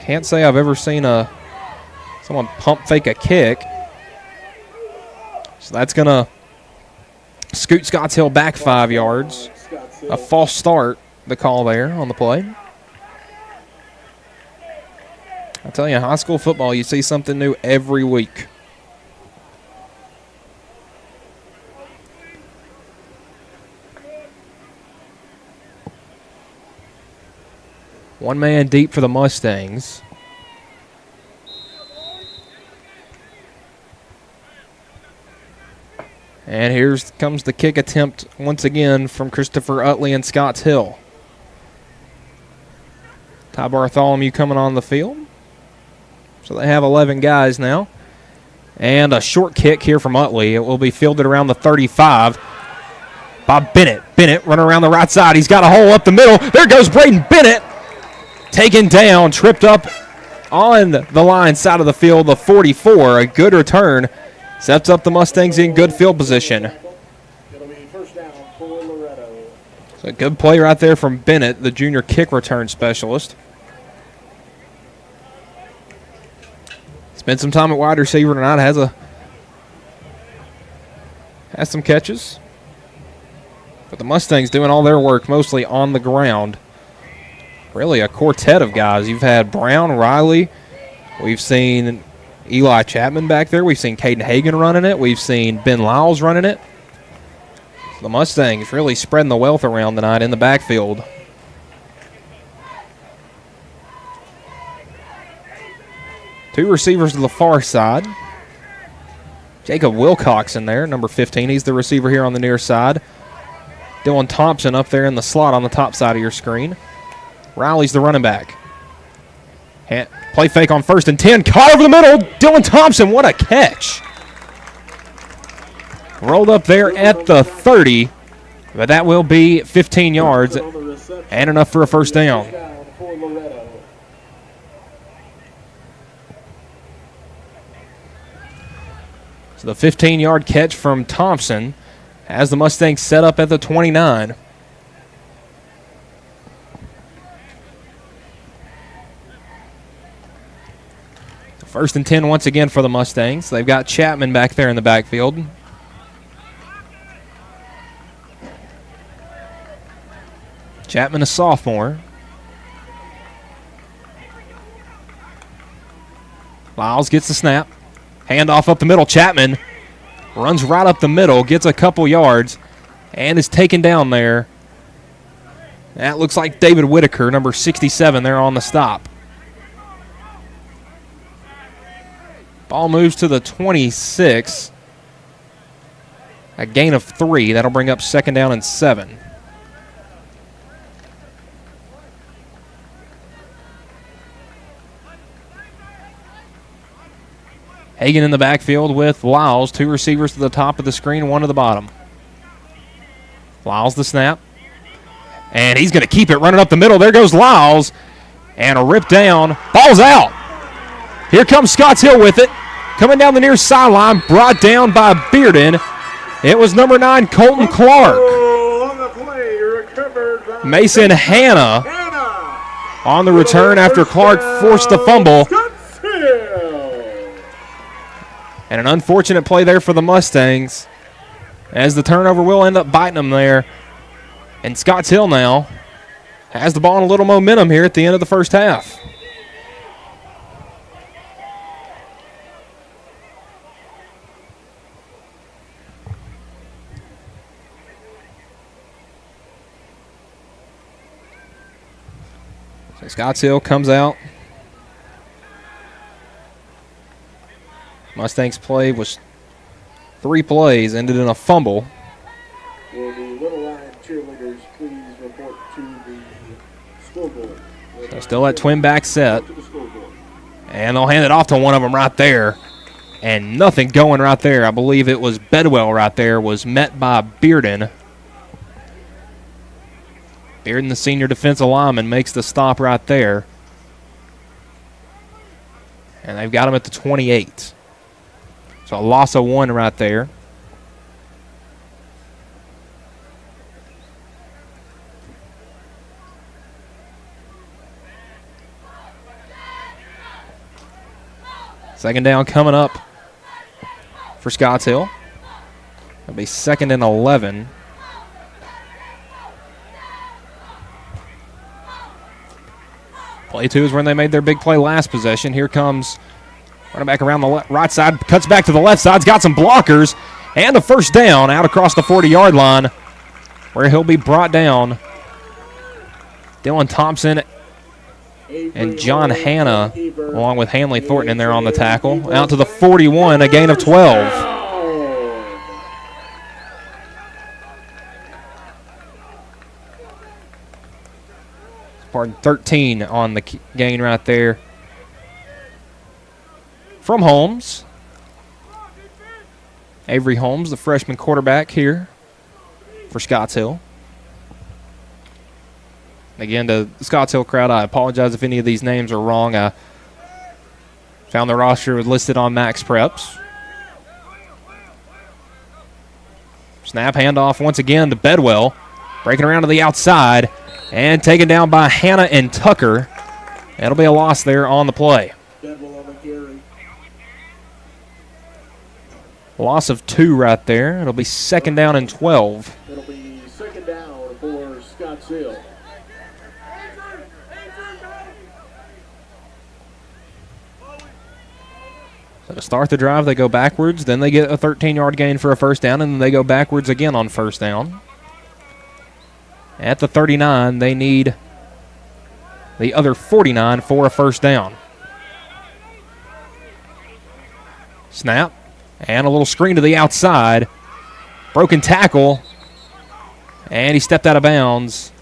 Can't say I've ever seen someone pump fake a kick. So that's going to scoot Scotts Hill back 5 yards. A false start, the call there on the play. I tell you, high school football, you see something new every week. One man deep for the Mustangs. And here comes the kick attempt once again from Christopher Utley and Scotts Hill. Ty Bartholomew coming on the field. So they have 11 guys now. And a short kick here from Utley. It will be fielded around the 35 by Bennett. Bennett running around the right side. He's got a hole up the middle. There goes Braden Bennett. Taken down, tripped up on the line side of the field, the 44. A good return. Sets up the Mustangs in good field position. It'll be first down for Loretto. So a good play right there from Bennett, the junior kick return specialist. Spent some time at wide receiver tonight. Has some catches. But the Mustangs doing all their work mostly on the ground. Really a quartet of guys. You've had Brown, Riley. We've seen Eli Chapman back there. We've seen Caden Hagan running it. We've seen Ben Lyles running it. The Mustangs really spreading the wealth around tonight in the backfield. Two receivers to the far side. Jacob Wilcox in there, number 15. He's the receiver here on the near side. Dylan Thompson up there in the slot on the top side of your screen. Riley's the running back. Play fake on 1st and 10. Caught over the middle. Dylan Thompson, what a catch. Rolled up there at the 30. But that will be 15 yards and enough for a first down. So the 15-yard catch from Thompson has the Mustangs set up at the 29. First and 10 once again for the Mustangs. They've got Chapman back there in the backfield. Chapman, a sophomore. Lyles gets the snap. Handoff up the middle. Chapman runs right up the middle, gets a couple yards, and is taken down there. That looks like David Whitaker, number 67, there on the stop. Ball moves to the 26. A gain of 3. That'll bring up 2nd down and 7. Hagan in the backfield with Lyles. 2 receivers to the top of the screen, 1 to the bottom. Lyles the snap. And he's going to keep it running up the middle. There goes Lyles. And a rip down. Ball's out. Here comes Scotts Hill with it. Coming down the near sideline. Brought down by Bearden. It was number 9, Colton Clark. Mason Hanna on the return after Clark forced the fumble. And an unfortunate play there for the Mustangs, as the turnover will end up biting them there. And Scotts Hill now has the ball and a little momentum here at the end of the first half. So Scotts Hill comes out. Mustangs play was 3 plays, ended in a fumble. Will the Little Lion cheerleaders please report to the scoreboard? So still that twin back set. And they'll hand it off to one of them right there. And nothing going right there. I believe it was Bedwell right there, was met by Bearden. Bearden, the senior defensive lineman, makes the stop right there. And they've got him at the 28. So a loss of 1 right there. Second down coming up for Scotts Hill. It'll be 2nd and 11. Play 2 is when they made their big play last possession. Here comes running back around the right side, cuts back to the left side. He's got some blockers. And a first down out across the 40-yard line, where he'll be brought down. Dylan Thompson and John Hanna, along with Hanley Thornton in there on the tackle. Out to the 41, a gain of 12. pardon, 13 on the gain right there from Holmes. Avery Holmes, the freshman quarterback here for Scotts Hill. Again, to the Scotts Hill crowd, I apologize if any of these names are wrong. I found the roster was listed on Max Preps. Snap handoff once again to Bedwell. Breaking around to the outside and taken down by Hannah and Tucker. That'll be a loss there on the play. Loss of 2 right there. It'll be 2nd down and 12. It'll be 2nd down for Scotts Hill. So to start the drive, they go backwards. Then they get a 13-yard gain for a first down, and then they go backwards again on first down. At the 39, they need the other 49 for a first down. Snap. And a little screen to the outside. Broken tackle. And he stepped out of bounds.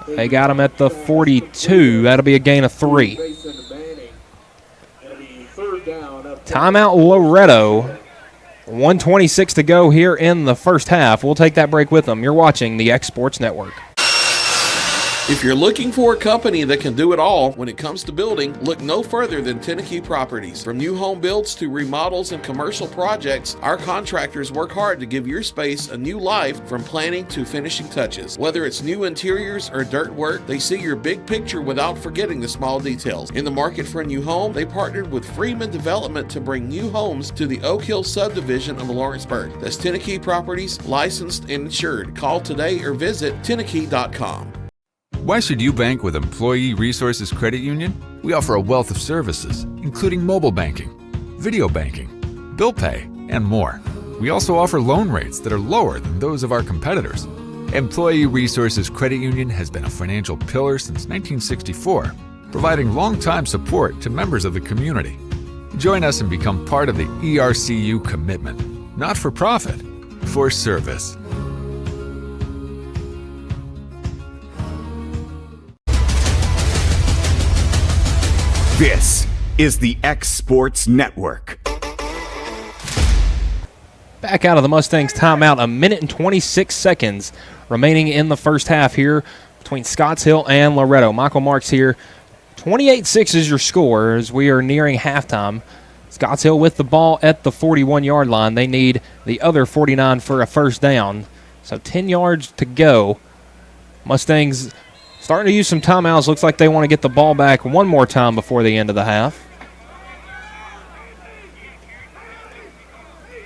They got him at the 42. That'll be a gain of 3. Timeout Loretto. 1:26 to go here in the first half. We'll take that break with them. You're watching the X Sports Network. If you're looking for a company that can do it all when it comes to building, look no further than Tenneke Properties. From new home builds to remodels and commercial projects, our contractors work hard to give your space a new life from planning to finishing touches. Whether it's new interiors or dirt work, they see your big picture without forgetting the small details. In the market for a new home, they partnered with Freeman Development to bring new homes to the Oak Hill subdivision of Lawrenceburg. That's Tenneke Properties, licensed and insured. Call today or visit Tenneke.com. Why should you bank with Employee Resources Credit Union? We offer a wealth of services, including mobile banking, video banking, bill pay, and more. We also offer loan rates that are lower than those of our competitors. Employee Resources Credit Union has been a financial pillar since 1964, providing long-time support to members of the community. Join us and become part of the ERCU commitment, not for profit, for service. This is the X Sports Network. Back out of the Mustangs timeout, 1 minute and 26 seconds remaining in the first half here between Scotts Hill and Loretto. Michael Marks here. 28-6 is your score as we are nearing halftime. Scotts Hill with the ball at the 41-yard line. They need the other 49 for a first down. So 10 yards to go. Mustangs starting to use some timeouts. Looks like they want to get the ball back one more time before the end of the half.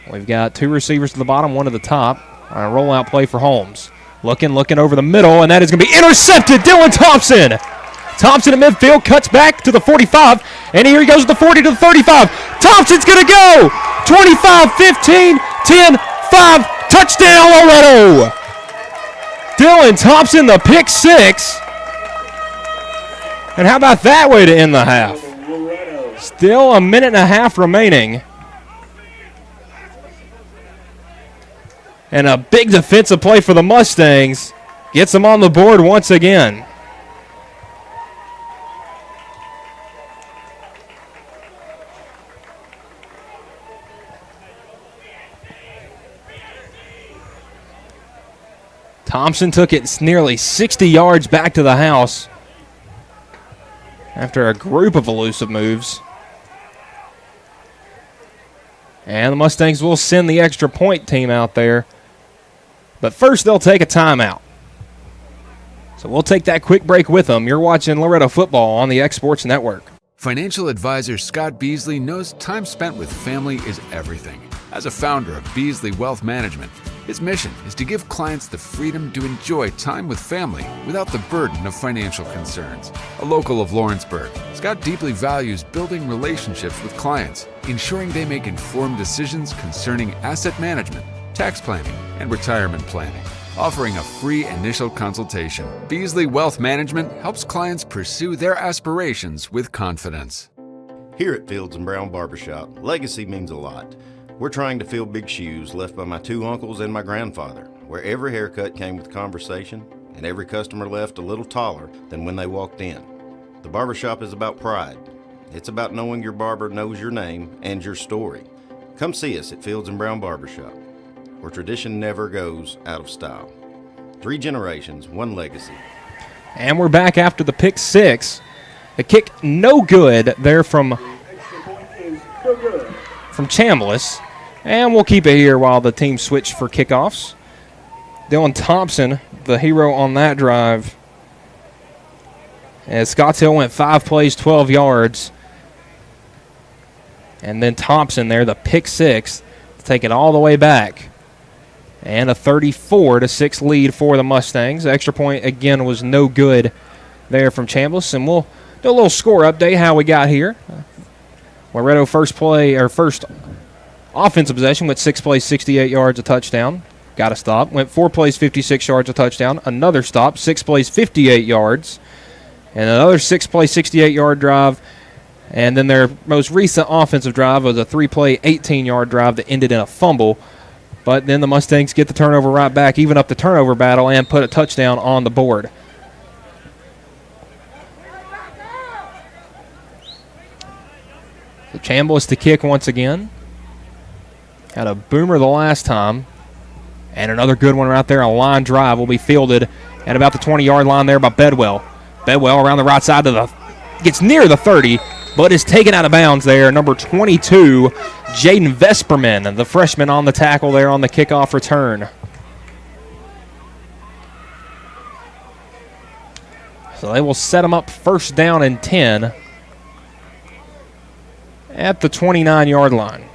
We've got 2 receivers to the bottom, 1 to the top. On a rollout play for Holmes. Looking over the middle, and that is going to be intercepted. Dylan Thompson. Thompson at midfield, cuts back to the 45, and here he goes at the 40 to the 35. Thompson's going to go. 25, 15, 10, 5. Touchdown, Loretto. Dylan Thompson, the pick 6. And how about that way to end the half? Still 1.5 minutes remaining. And a big defensive play for the Mustangs. Gets them on the board once again. Thompson took it nearly 60 yards back to the house after a group of elusive moves. And the Mustangs will send the extra point team out there. But first, they'll take a timeout. So we'll take that quick break with them. You're watching Loretto football on the X Sports Network. Financial advisor Scott Beasley knows time spent with family is everything. As a founder of Beasley Wealth Management, his mission is to give clients the freedom to enjoy time with family without the burden of financial concerns. A local of Lawrenceburg, Scott deeply values building relationships with clients, ensuring they make informed decisions concerning asset management, tax planning, and retirement planning. Offering a free initial consultation, Beasley Wealth Management helps clients pursue their aspirations with confidence. Here at Fields and Brown Barbershop, legacy means a lot. We're trying to fill big shoes left by my 2 uncles and my grandfather, where every haircut came with conversation and every customer left a little taller than when they walked in. The barbershop is about pride. It's about knowing your barber knows your name and your story. Come see us at Fields & Brown Barbershop, where tradition never goes out of style. 3 generations, 1 legacy. And we're back after the pick 6. The kick no good there from Chambliss. And we'll keep it here while the team switch for kickoffs. Dylan Thompson, the hero on that drive. As Scotts Hill went 5 plays, 12 yards. And then Thompson there, the pick 6, to take it all the way back. And a 34-6 lead for the Mustangs. The extra point, again, was no good there from Chambliss. And we'll do a little score update, how we got here. Loretto first offensive possession went 6 plays, 68 yards, a touchdown. Got a stop. Went 4 plays, 56 yards, a touchdown. Another stop, 6 plays, 58 yards. And another 6 play, 68-yard drive. And then their most recent offensive drive was a 3-play, 18-yard drive that ended in a fumble. But then the Mustangs get the turnover right back, even up the turnover battle, and put a touchdown on the board. So Chambliss to kick once again. Had a boomer the last time. And another good one right there. A line drive will be fielded at about the 20-yard line there by Bedwell. Bedwell around the right side gets near the 30, but is taken out of bounds there. Number 22, Jaden Vesperman, the freshman on the tackle there on the kickoff return. So they will set him up first down and 10 at the 29-yard line.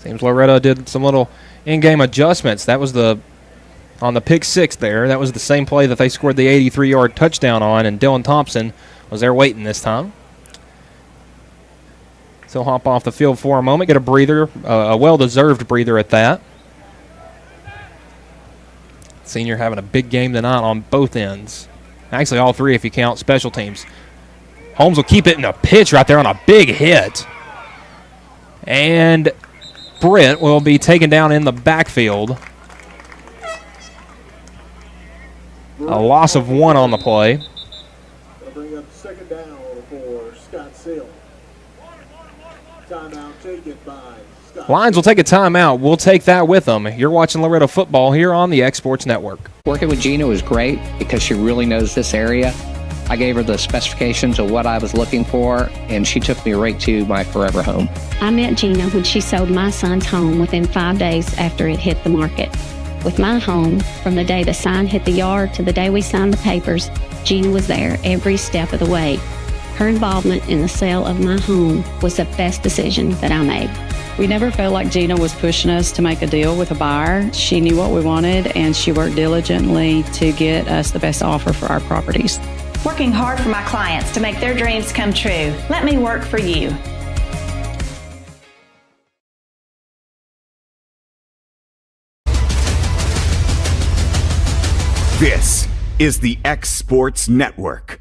Seems Loretto did some little in-game adjustments. That was on the pick 6 there. That was the same play that they scored the 83-yard touchdown on, and Dylan Thompson was there waiting this time. So he'll hop off the field for a moment, get a breather, a well-deserved breather at that. Senior having a big game tonight on both ends. Actually, all 3 if you count special teams. Holmes will keep it in a pitch right there on a big hit. And Britt will be taken down in the backfield. A loss of 1 on the play. They'll bring up second down for Scotts Hill. Timeout taken by Scotts. Lions will take a timeout. We'll take that with them. You're watching Loretto football here on the X Sports Network. Working with Gina was great because she really knows this area. I gave her the specifications of what I was looking for, and she took me right to my forever home. I met Gina when she sold my son's home within 5 days after it hit the market. With my home, from the day the sign hit the yard to the day we signed the papers, Gina was there every step of the way. Her involvement in the sale of my home was the best decision that I made. We never felt like Gina was pushing us to make a deal with a buyer. She knew what we wanted, and she worked diligently to get us the best offer for our properties. Working hard for my clients to make their dreams come true. Let me work for you. This is the X Sports Network.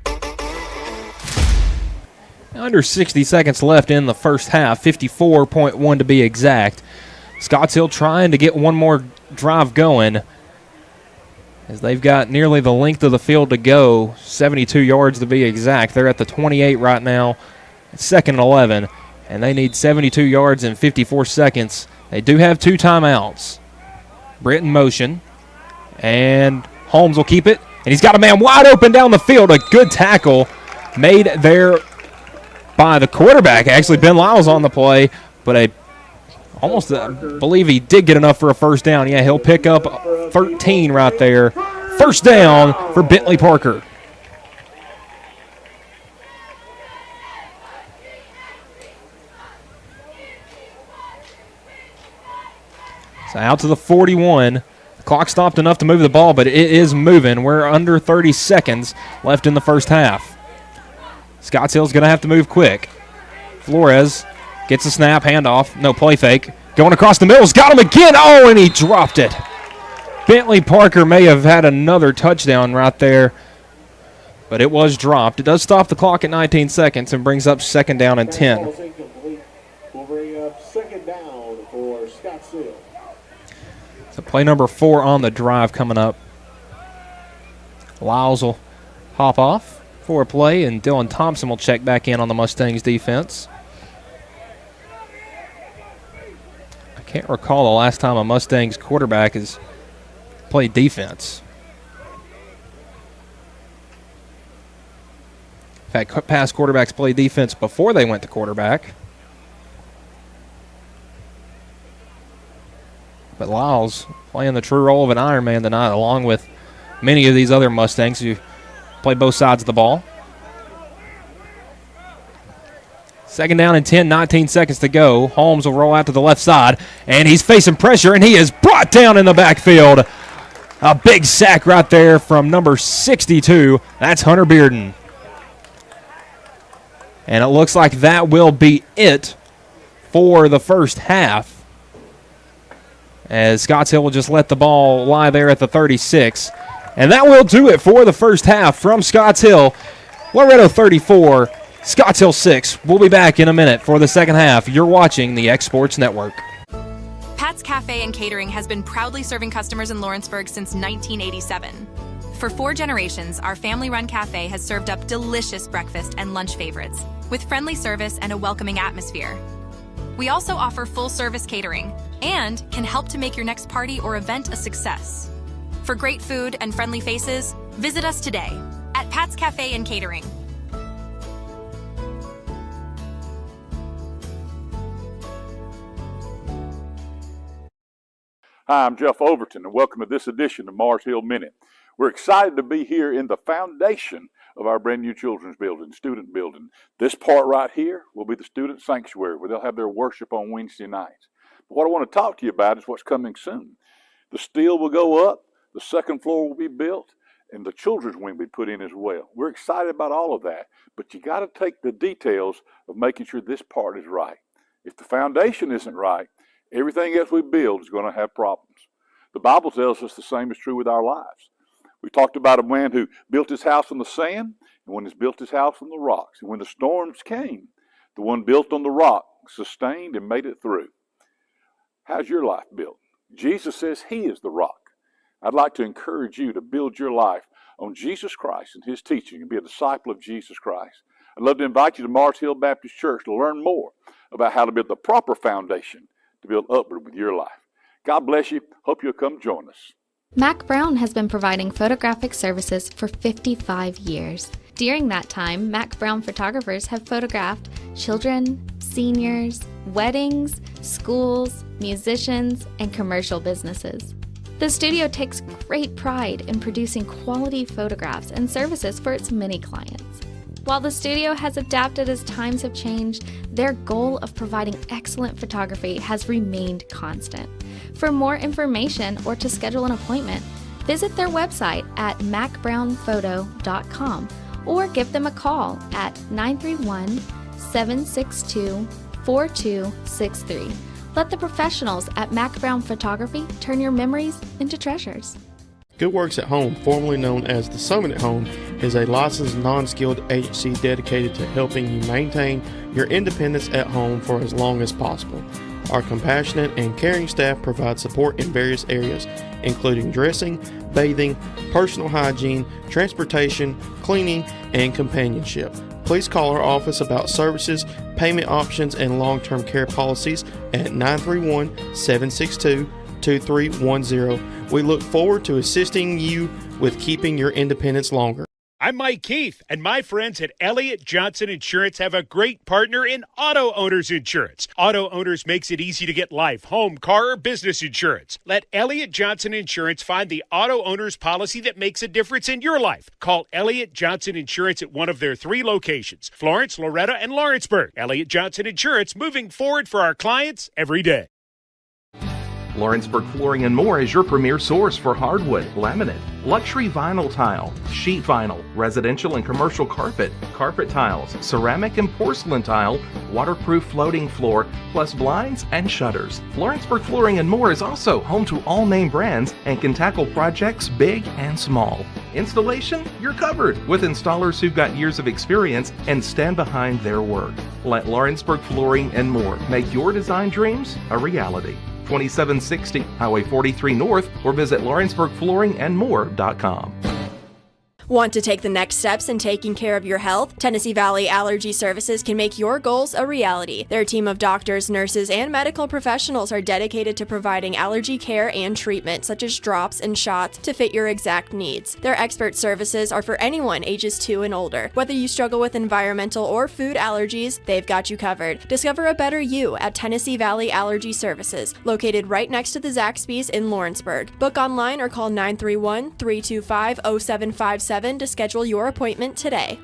Under 60 seconds left in the first half, 54.1 to be exact. Scotts Hill trying to get one more drive going, as they've got nearly the length of the field to go, 72 yards to be exact. They're at the 28 right now, second and 11, and they need 72 yards in 54 seconds. They do have 2 timeouts. Britt in motion, and Holmes will keep it, and he's got a man wide open down the field. A good tackle made there by the quarterback. Actually, Ben Lyles on the play, but I believe he did get enough for a first down. Yeah, he'll pick up 13 right there. First down for Bentley Parker. So out to the 41. The clock stopped enough to move the ball, but it is moving. We're under 30 seconds left in the first half. Scotts Hill's going to have to move quick. Flores gets a snap, handoff, no play fake. Going across the middle, got him again. Oh, and he dropped it. Bentley Parker may have had another touchdown right there, but it was dropped. It does stop the clock at 19 seconds and brings up second down and 10. We'll bring up second down So play number 4 on the drive coming up. Lyles will hop off for a play, and Dylan Thompson will check back in on the Mustangs defense. I can't recall the last time a Mustangs quarterback has played defense. In fact, past quarterbacks played defense before they went to quarterback. But Lyles playing the true role of an Ironman tonight, along with many of these other Mustangs who play both sides of the ball. 2nd down and 10, 19 seconds to go. Holmes will roll out to the left side, and he's facing pressure, and he is brought down in the backfield. A big sack right there from number 62. That's Hunter Bearden. And it looks like that will be it for the first half, as Scotts Hill will just let the ball lie there at the 36. And that will do it for the first half from Scotts Hill. Loretto 34, Scotts Hill 6. We'll be back in a minute for the second half. You're watching the X Sports Network. Pat's Cafe and Catering has been proudly serving customers in Lawrenceburg since 1987. For 4 generations, our family-run cafe has served up delicious breakfast and lunch favorites with friendly service and a welcoming atmosphere. We also offer full-service catering and can help to make your next party or event a success. For great food and friendly faces, visit us today at Pat's Cafe and Catering. Hi, I'm Jeff Overton, and welcome to this edition of Mars Hill Minute. We're excited to be here in the foundation of our brand new children's building, student building. This part right here will be the student sanctuary, where they'll have their worship on Wednesday nights. But what I want to talk to you about is what's coming soon. The steel will go up, the second floor will be built, and the children's wing will be put in as well. We're excited about all of that, but you got to take the details of making sure this part is right. If the foundation isn't right, everything else we build is going to have problems. The Bible tells us the same is true with our lives. We talked about a man who built his house on the sand, and one who's built his house on the rocks. And when the storms came, the one built on the rock sustained and made it through. How's your life built? Jesus says he is the rock. I'd like to encourage you to build your life on Jesus Christ and his teaching and be a disciple of Jesus Christ. I'd love to invite you to Mars Hill Baptist Church to learn more about how to build the proper foundation to build upward with your life. God bless you. Hope you'll come join us. Mac Brown has been providing photographic services for 55 years. During that time, Mac Brown photographers have photographed children, seniors, weddings, schools, musicians, and commercial businesses. The studio takes great pride in producing quality photographs and services for its many clients. While the studio has adapted as times have changed, their goal of providing excellent photography has remained constant. For more information or to schedule an appointment, visit their website at macbrownphoto.com or give them a call at 931-762-4263. Let the professionals at Mac Brown Photography turn your memories into treasures. Good Works at Home, formerly known as The Summit at Home, is a licensed non-skilled agency dedicated to helping you maintain your independence at home for as long as possible. Our compassionate and caring staff provide support in various areas, including dressing, bathing, personal hygiene, transportation, cleaning, and companionship. Please call our office about services, payment options, and long-term care policies at 931-762-2310. We look forward to assisting you with keeping your independence longer. I'm Mike Keith, and my friends at Elliott Johnson Insurance have a great partner in Auto Owners Insurance. Auto Owners makes it easy to get life, home, car, or business insurance. Let Elliott Johnson Insurance find the Auto Owners policy that makes a difference in your life. Call Elliott Johnson Insurance at one of their 3 locations, Florence, Loretto, and Lawrenceburg. Elliott Johnson Insurance, moving forward for our clients every day. Lawrenceburg Flooring and More is your premier source for hardwood, laminate, luxury vinyl tile, sheet vinyl, residential and commercial carpet, carpet tiles, ceramic and porcelain tile, waterproof floating floor, plus blinds and shutters. Lawrenceburg Flooring and More is also home to all name brands and can tackle projects big and small. Installation? You're covered with installers who've got years of experience and stand behind their work. Let Lawrenceburg Flooring and More make your design dreams a reality. 2760 Highway 43 North, or visit LawrenceburgFlooringandMore.com. Want to take the next steps in taking care of your health? Tennessee Valley Allergy Services can make your goals a reality. Their team of doctors, nurses, and medical professionals are dedicated to providing allergy care and treatment, such as drops and shots, to fit your exact needs. Their expert services are for anyone ages 2 and older. Whether you struggle with environmental or food allergies, they've got you covered. Discover a better you at Tennessee Valley Allergy Services, located right next to the Zaxby's in Lawrenceburg. Book online or call 931-325-0757 to schedule your appointment today.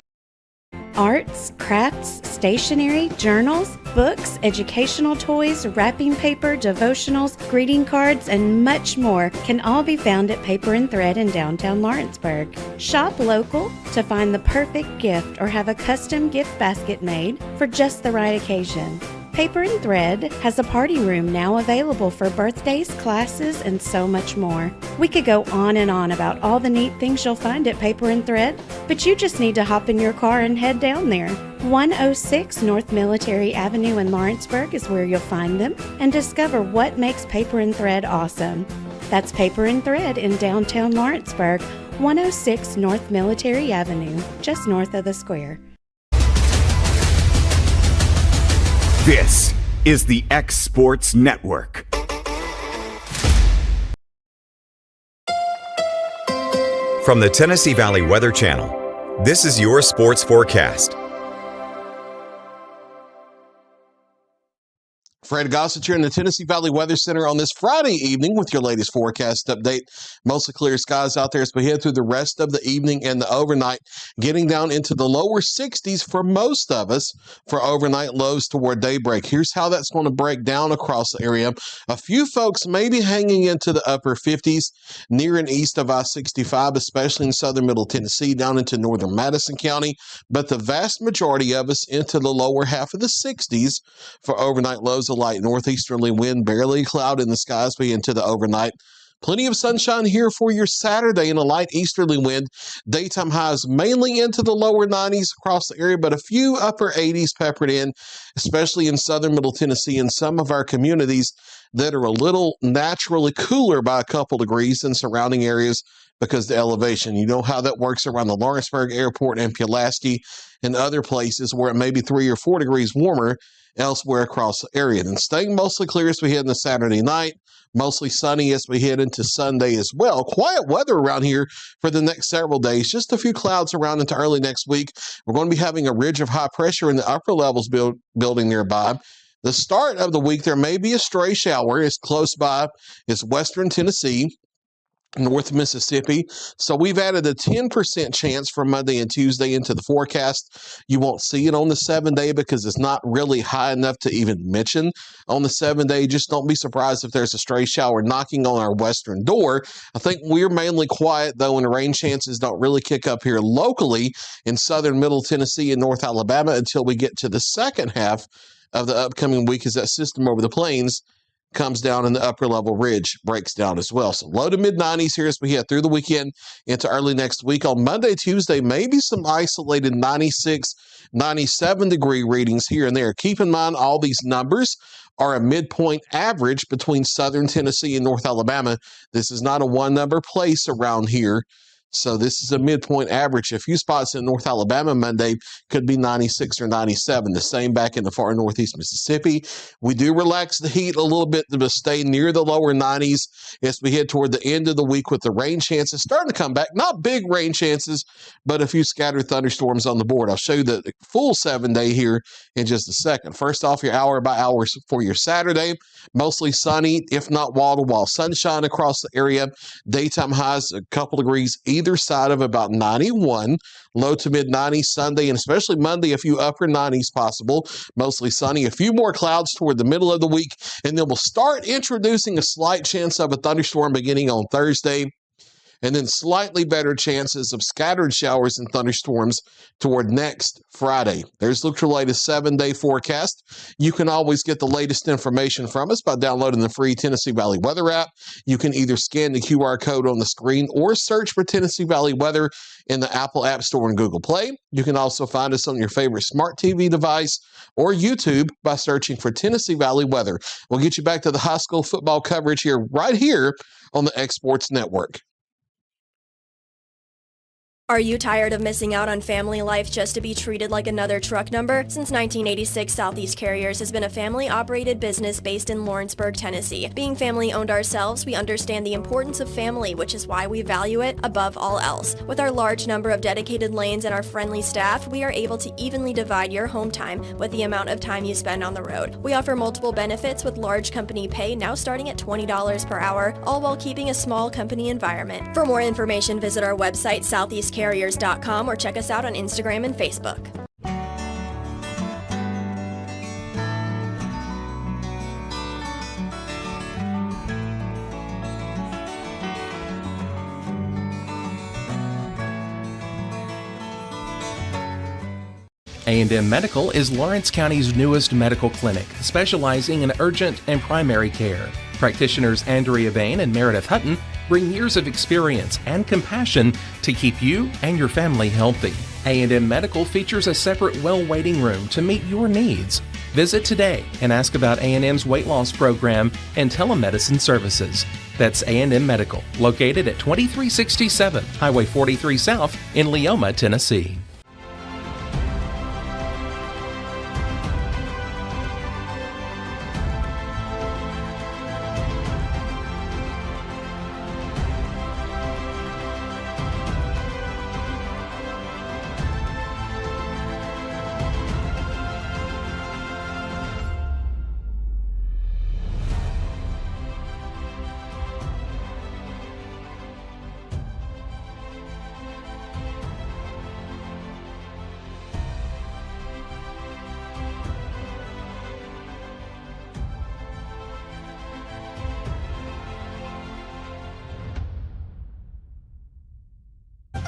Arts, crafts, stationery, journals, books, educational toys, wrapping paper, devotionals, greeting cards, and much more can all be found at Paper and Thread in downtown Lawrenceburg. Shop local to find the perfect gift or have a custom gift basket made for just the right occasion. Paper and Thread has a party room now available for birthdays, classes, and so much more. We could go on and on about all the neat things you'll find at Paper and Thread, but you just need to hop in your car and head down there. 106 North Military Avenue in Lawrenceburg is where you'll find them and discover what makes Paper and Thread awesome. That's Paper and Thread in downtown Lawrenceburg, 106 North Military Avenue, just north of the square. This is the X Sports Network. From the Tennessee Valley Weather Channel, this is your sports forecast. Fred Gossett here in the Tennessee Valley Weather Center on this Friday evening with your latest forecast update. Mostly clear skies out there as we head through the rest of the evening and the overnight, getting down into the lower 60s for most of us for overnight lows toward daybreak. Here's how that's going to break down across the area. A few folks may be hanging into the upper 50s near and east of I-65, especially in southern middle Tennessee, down into northern Madison County, but the vast majority of us into the lower half of the 60s for overnight lows. A light northeasterly wind, barely a cloud in the skies we into the overnight. Plenty of sunshine here for your Saturday and a light easterly wind. Daytime highs mainly into the lower 90s across the area, but a few upper 80s peppered in, especially in southern middle Tennessee and some of our communities that are a little naturally cooler by a couple degrees than surrounding areas because of the elevation. You know how that works around the Lawrenceburg Airport and Pulaski and other places where it may be 3 or 4 degrees warmer elsewhere across the area. And staying mostly clear as we head into Saturday night, mostly sunny as we head into Sunday as well. Quiet weather around here for the next several days. Just a few clouds around into early next week. We're going to be having a ridge of high pressure in the upper levels building nearby. The start of the week, there may be a stray shower. It's close by. It's western Tennessee, North Mississippi. So we've added a 10% chance for Monday and Tuesday into the forecast. You won't see it on the 7-day because it's not really high enough to even mention on the 7-day. Just don't be surprised if there's a stray shower knocking on our western door. I think we're mainly quiet though, and the rain chances don't really kick up here locally in southern middle Tennessee and North Alabama until we get to the second half of the upcoming week as that system over the plains comes down and the upper level ridge breaks down as well. So low to mid 90s here as we head through the weekend into early next week. On Monday, Tuesday, maybe some isolated 96, 97 degree readings here and there. Keep in mind all these numbers are a midpoint average between southern Tennessee and North Alabama. This is not a one number place around here. So this is a midpoint average. A few spots in North Alabama Monday could be 96 or 97. The same back in the far northeast Mississippi. We do relax the heat a little bit to stay near the lower 90s as we head toward the end of the week with the rain chances starting to come back. Not big rain chances, but a few scattered thunderstorms on the board. I'll show you the full 7-day here in just a second. First off, your hour by hour for your Saturday. Mostly sunny, if not wall-to-wall sunshine across the area. Daytime highs a couple degrees either side of about 91, low to mid 90s Sunday, and especially Monday, a few upper 90s possible. Mostly sunny, a few more clouds toward the middle of the week, and then we'll start introducing a slight chance of a thunderstorm beginning on Thursday. and then slightly better chances of scattered showers and thunderstorms toward next Friday. There's look your latest 7-day forecast. You can always get the latest information from us by downloading the free Tennessee Valley Weather app. You can either scan the QR code on the screen or search for Tennessee Valley Weather in the Apple App Store and Google Play. You can also find us on your favorite smart TV device or YouTube by searching for Tennessee Valley Weather. We'll get you back to the high school football coverage right here on the X Sports Network. Are you tired of missing out on family life just to be treated like another truck number? Since 1986, Southeast Carriers has been a family-operated business based in Lawrenceburg, Tennessee. Being family-owned ourselves, we understand the importance of family, which is why we value it above all else. With our large number of dedicated lanes and our friendly staff, we are able to evenly divide your home time with the amount of time you spend on the road. We offer multiple benefits with large company pay now starting at $20 per hour, all while keeping a small company environment. For more information, visit our website, southeastcarriers.com, or check us out on Instagram and Facebook. A&M Medical is Lawrence County's newest medical clinic, specializing in urgent and primary care. Practitioners Andrea Bain and Meredith Hutton bring years of experience and compassion to keep you and your family healthy. A&M Medical features a separate well waiting room to meet your needs. Visit today and ask about A&M's weight loss program and telemedicine services. That's A&M Medical, located at 2367 Highway 43 South in Leoma, Tennessee.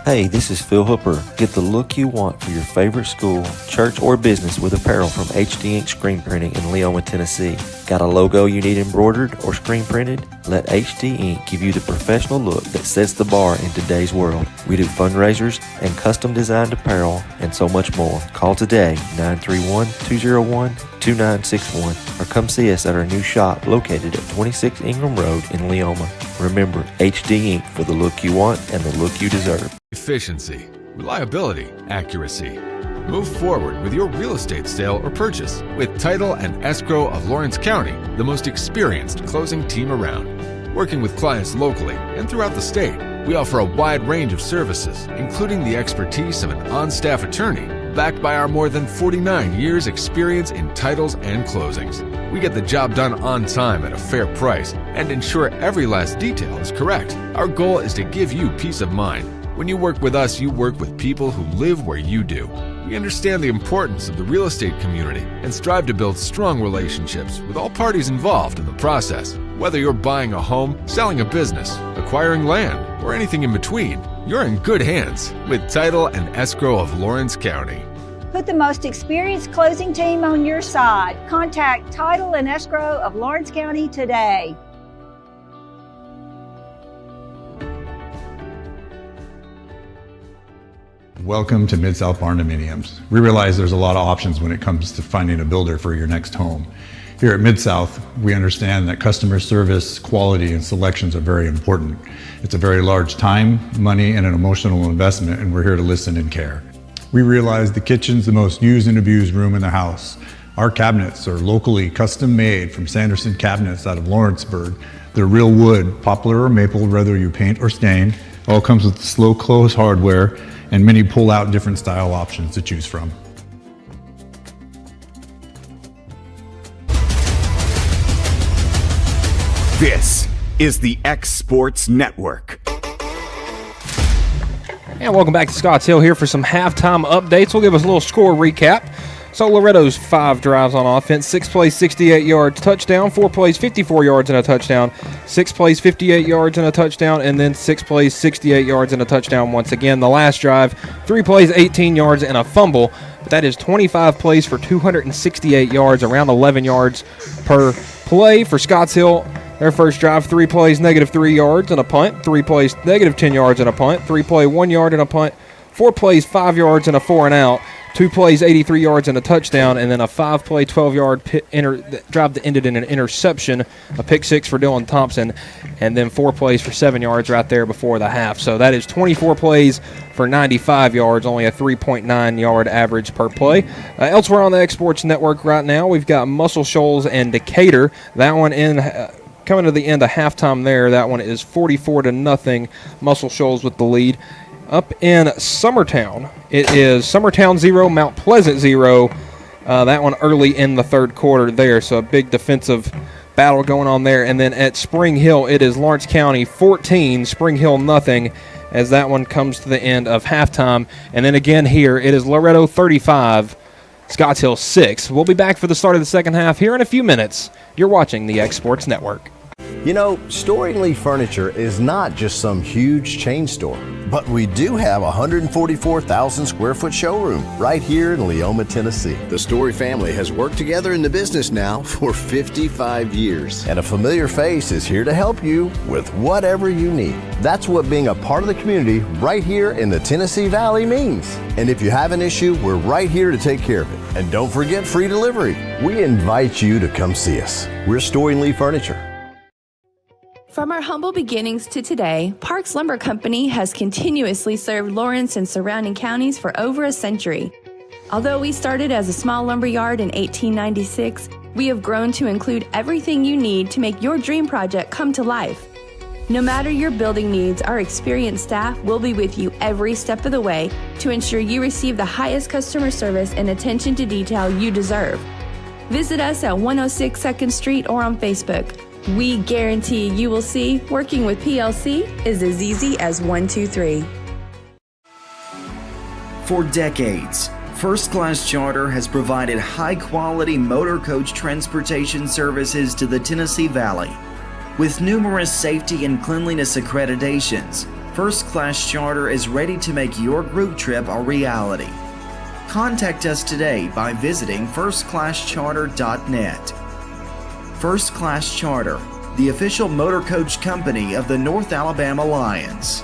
Hey, this is Phil Hooper. Get the look you want for your favorite school, church, or business with apparel from HD Ink Screen Printing in Leoma, Tennessee. Got a logo you need embroidered or screen printed? Let HD Ink give you the professional look that sets the bar in today's world. We do fundraisers and custom designed apparel and so much more. Call today, 931-201-2961, or come see us at our new shop located at 26 Ingram Road in Leoma. Remember, HD Ink for the look you want and the look you deserve. Efficiency, reliability, accuracy. Move forward with your real estate sale or purchase with Title and Escrow of Lawrence County, the most experienced closing team around. Working with clients locally and throughout the state, we offer a wide range of services, including the expertise of an on-staff attorney, backed by our more than 49 years experience in titles and closings. We get the job done on time at a fair price and ensure every last detail is correct. Our goal is to give you peace of mind. When you work with us, you work with people who live where you do. We understand the importance of the real estate community and strive to build strong relationships with all parties involved in the process. Whether you're buying a home, selling a business, acquiring land, or anything in between, you're in good hands with Title and Escrow of Lawrence County. Put the most experienced closing team on your side. Contact Title and Escrow of Lawrence County today. Welcome to Mid-South Barn Dominiums. We realize there's a lot of options when it comes to finding a builder for your next home. Here at Mid-South, we understand that customer service, quality, and selections are very important. It's a very large time, money, and an emotional investment, and we're here to listen and care. We realize the kitchen's the most used and abused room in the house. Our cabinets are locally custom made from Sanderson Cabinets out of Lawrenceburg. They're real wood, poplar or maple, whether you paint or stain. All comes with slow close hardware and many pull-out different style options to choose from. This is the X Sports Network. And welcome back to Scotts Hill here for some halftime updates. We'll give us a little score recap. So Loretto's 5 drives on offense, 6 plays, 68 yards, touchdown, 4 plays, 54 yards and a touchdown, 6 plays, 58 yards and a touchdown, and then 6 plays, 68 yards and a touchdown once again. The last drive, 3 plays, 18 yards and a fumble. But that is 25 plays for 268 yards, around 11 yards per play for Scottshill. Their first drive, 3 plays, -3 yards and a punt, 3 plays, -10 yards and a punt, 3 play, 1 yard and a punt, 4 plays, 5 yards and a 4 and out, 2 plays, 83 yards and a touchdown, and then a 5-play, 12-yard drive that ended in an interception, a pick 6 for Dylan Thompson, and then 4 plays for 7 yards right there before the half. So that is 24 plays for 95 yards, only a 3.9-yard average per play. Elsewhere on the Exports Network right now, we've got Muscle Shoals and Decatur. That one coming to the end of halftime there. That one is 44-0. Muscle Shoals with the lead. Up in Summertown, it is Summertown 0, Mount Pleasant 0. That one early in the third quarter there, so a big defensive battle going on there. And then at Spring Hill, it is Lawrence County 14, Spring Hill 0, as that one comes to the end of halftime. And then again here, it is Loretto 35, Scottshill 6. We'll be back for the start of the second half here in a few minutes. You're watching the Exports Network. You know, Storing Lee Furniture is not just some huge chain store, but we do have a 144,000 square foot showroom right here in Leoma, Tennessee. The Story family has worked together in the business now for 55 years. And a familiar face is here to help you with whatever you need. That's what being a part of the community right here in the Tennessee Valley means. And if you have an issue, we're right here to take care of it. And don't forget free delivery. We invite you to come see us. We're Storing Lee Furniture. From our humble beginnings to today, Parks Lumber Company has continuously served Lawrence and surrounding counties for over a century. Although we started as a small lumber yard in 1896, we have grown to include everything you need to make your dream project come to life. No matter your building needs, our experienced staff will be with you every step of the way to ensure you receive the highest customer service and attention to detail you deserve. Visit us at 106 2nd Street or on Facebook. We guarantee you will see working with PLC is as easy as 1, 2, 3. For decades, First Class Charter has provided high-quality motor coach transportation services to the Tennessee Valley. With numerous safety and cleanliness accreditations, First Class Charter is ready to make your group trip a reality. Contact us today by visiting firstclasscharter.net. First Class Charter, the official motor coach company of the North Alabama Lions.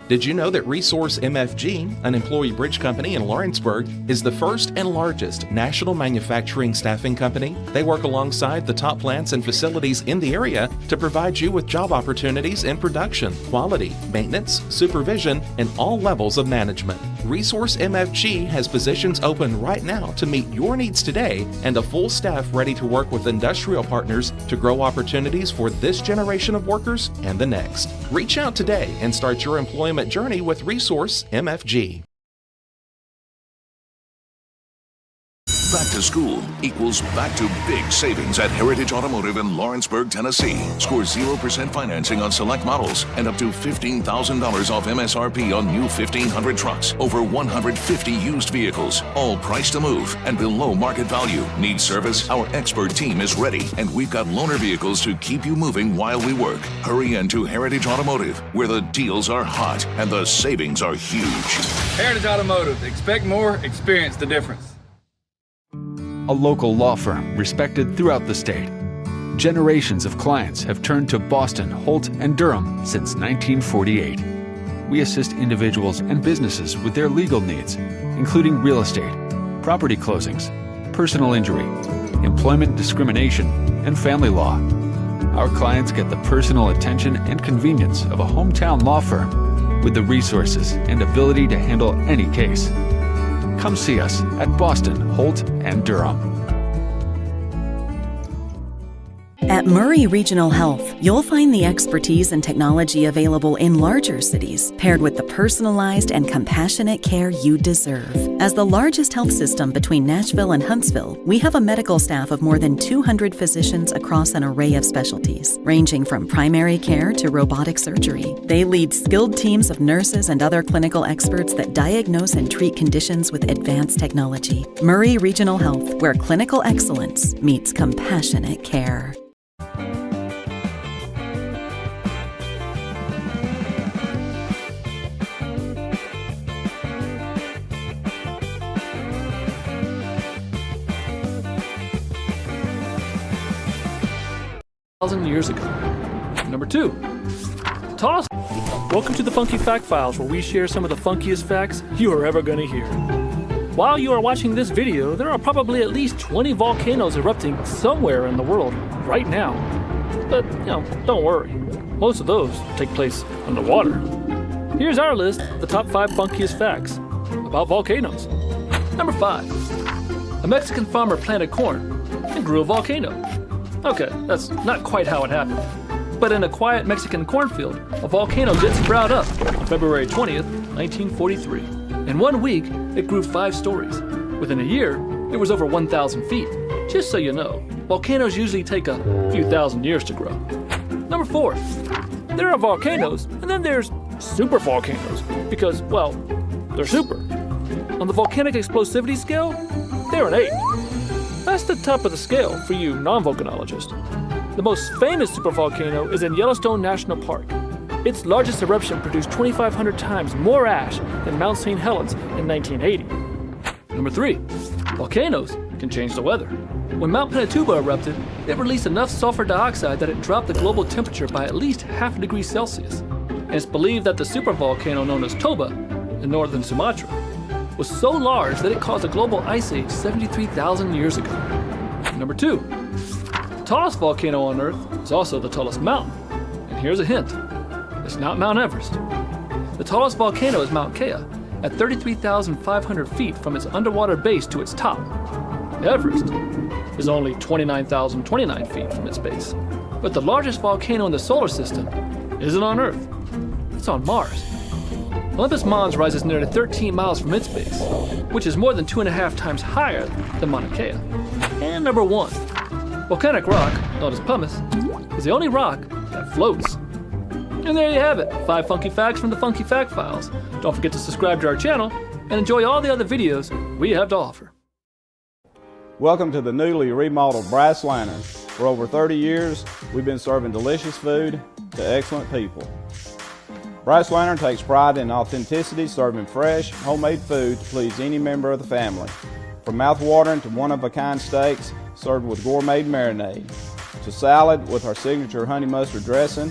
Did you know that Resource MFG, an employee bridge company in Lawrenceburg, is the first and largest national manufacturing staffing company? They work alongside the top plants and facilities in the area to provide you with job opportunities in production, quality, maintenance, supervision, and all levels of management. Resource MFG has positions open right now to meet your needs today and a full staff ready to work with industrial partners to grow opportunities for this generation of workers and the next. Reach out today and start your employment journey with Resource MFG. Back to school equals back to big savings at Heritage Automotive in Lawrenceburg, Tennessee. Score 0% financing on select models and up to $15,000 off MSRP on new 1,500 trucks. Over 150 used vehicles, all priced to move and below market value. Need service? Our expert team is ready, and we've got loaner vehicles to keep you moving while we work. Hurry into Heritage Automotive, where the deals are hot and the savings are huge. Heritage Automotive. Expect more, experience the difference. A local law firm respected throughout the state. Generations of clients have turned to Boston, Holt, and Durham since 1948. We assist individuals and businesses with their legal needs, including real estate, property closings, personal injury, employment discrimination, and family law. Our clients get the personal attention and convenience of a hometown law firm with the resources and ability to handle any case. Come see us at Boston, Holt, and Durham. At Murray Regional Health, you'll find the expertise and technology available in larger cities, paired with the personalized and compassionate care you deserve. As the largest health system between Nashville and Huntsville, we have a medical staff of more than 200 physicians across an array of specialties, ranging from primary care to robotic surgery. They lead skilled teams of nurses and other clinical experts that diagnose and treat conditions with advanced technology. Murray Regional Health, where clinical excellence meets compassionate care. Years ago. Number 2, toss. Welcome to the Funky Fact Files, where we share some of the funkiest facts you are ever going to hear. While you are watching this video, there are probably at least 20 volcanoes erupting somewhere in the world right now. But, don't worry. Most of those take place underwater. Here's our list of the top 5 funkiest facts about volcanoes. Number 5. A Mexican farmer planted corn and grew a volcano. Okay, that's not quite how it happened. But in a quiet Mexican cornfield, a volcano did sprout up on February 20th, 1943. In 1 week, it grew 5 stories. Within a year, it was over 1,000 feet. Just so you know, volcanoes usually take a few thousand years to grow. Number 4. There are volcanoes, and then there's super volcanoes, because, well, they're super. On the volcanic explosivity scale, they're an 8. That's the top of the scale for you non-volcanologists. The most famous supervolcano is in Yellowstone National Park. Its largest eruption produced 2,500 times more ash than Mount St. Helens in 1980. Number 3. Volcanoes can change the weather. When Mount Pinatubo erupted, it released enough sulfur dioxide that it dropped the global temperature by at least ½ degree Celsius. And it's believed that the supervolcano known as Toba in northern Sumatra was so large that it caused a global ice age 73,000 years ago. Number 2. The tallest volcano on Earth is also the tallest mountain. And here's a hint. It's not Mount Everest. The tallest volcano is Mount Kea, at 33,500 feet from its underwater base to its top. Everest is only 29,029 feet from its base. But the largest volcano in the solar system isn't on Earth. It's on Mars. Olympus Mons rises nearly 13 miles from its base, which is more than 2.5 times higher than Mauna Kea. And number 1, volcanic rock, known as pumice, is the only rock that floats. And there you have it, 5 funky facts from the Funky Fact Files. Don't forget to subscribe to our channel and enjoy all the other videos we have to offer. Welcome to the newly remodeled Brass Lantern. For over 30 years, we've been serving delicious food to excellent people. Brass Lantern takes pride in authenticity, serving fresh, homemade food to please any member of the family. From mouth-watering to one-of-a-kind steaks served with gourmet marinade, to salad with our signature honey mustard dressing,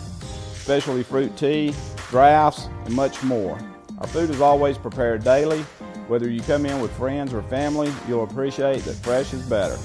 specialty fruit tea, drafts, and much more. Our food is always prepared daily. Whether you come in with friends or family, you'll appreciate that fresh is better.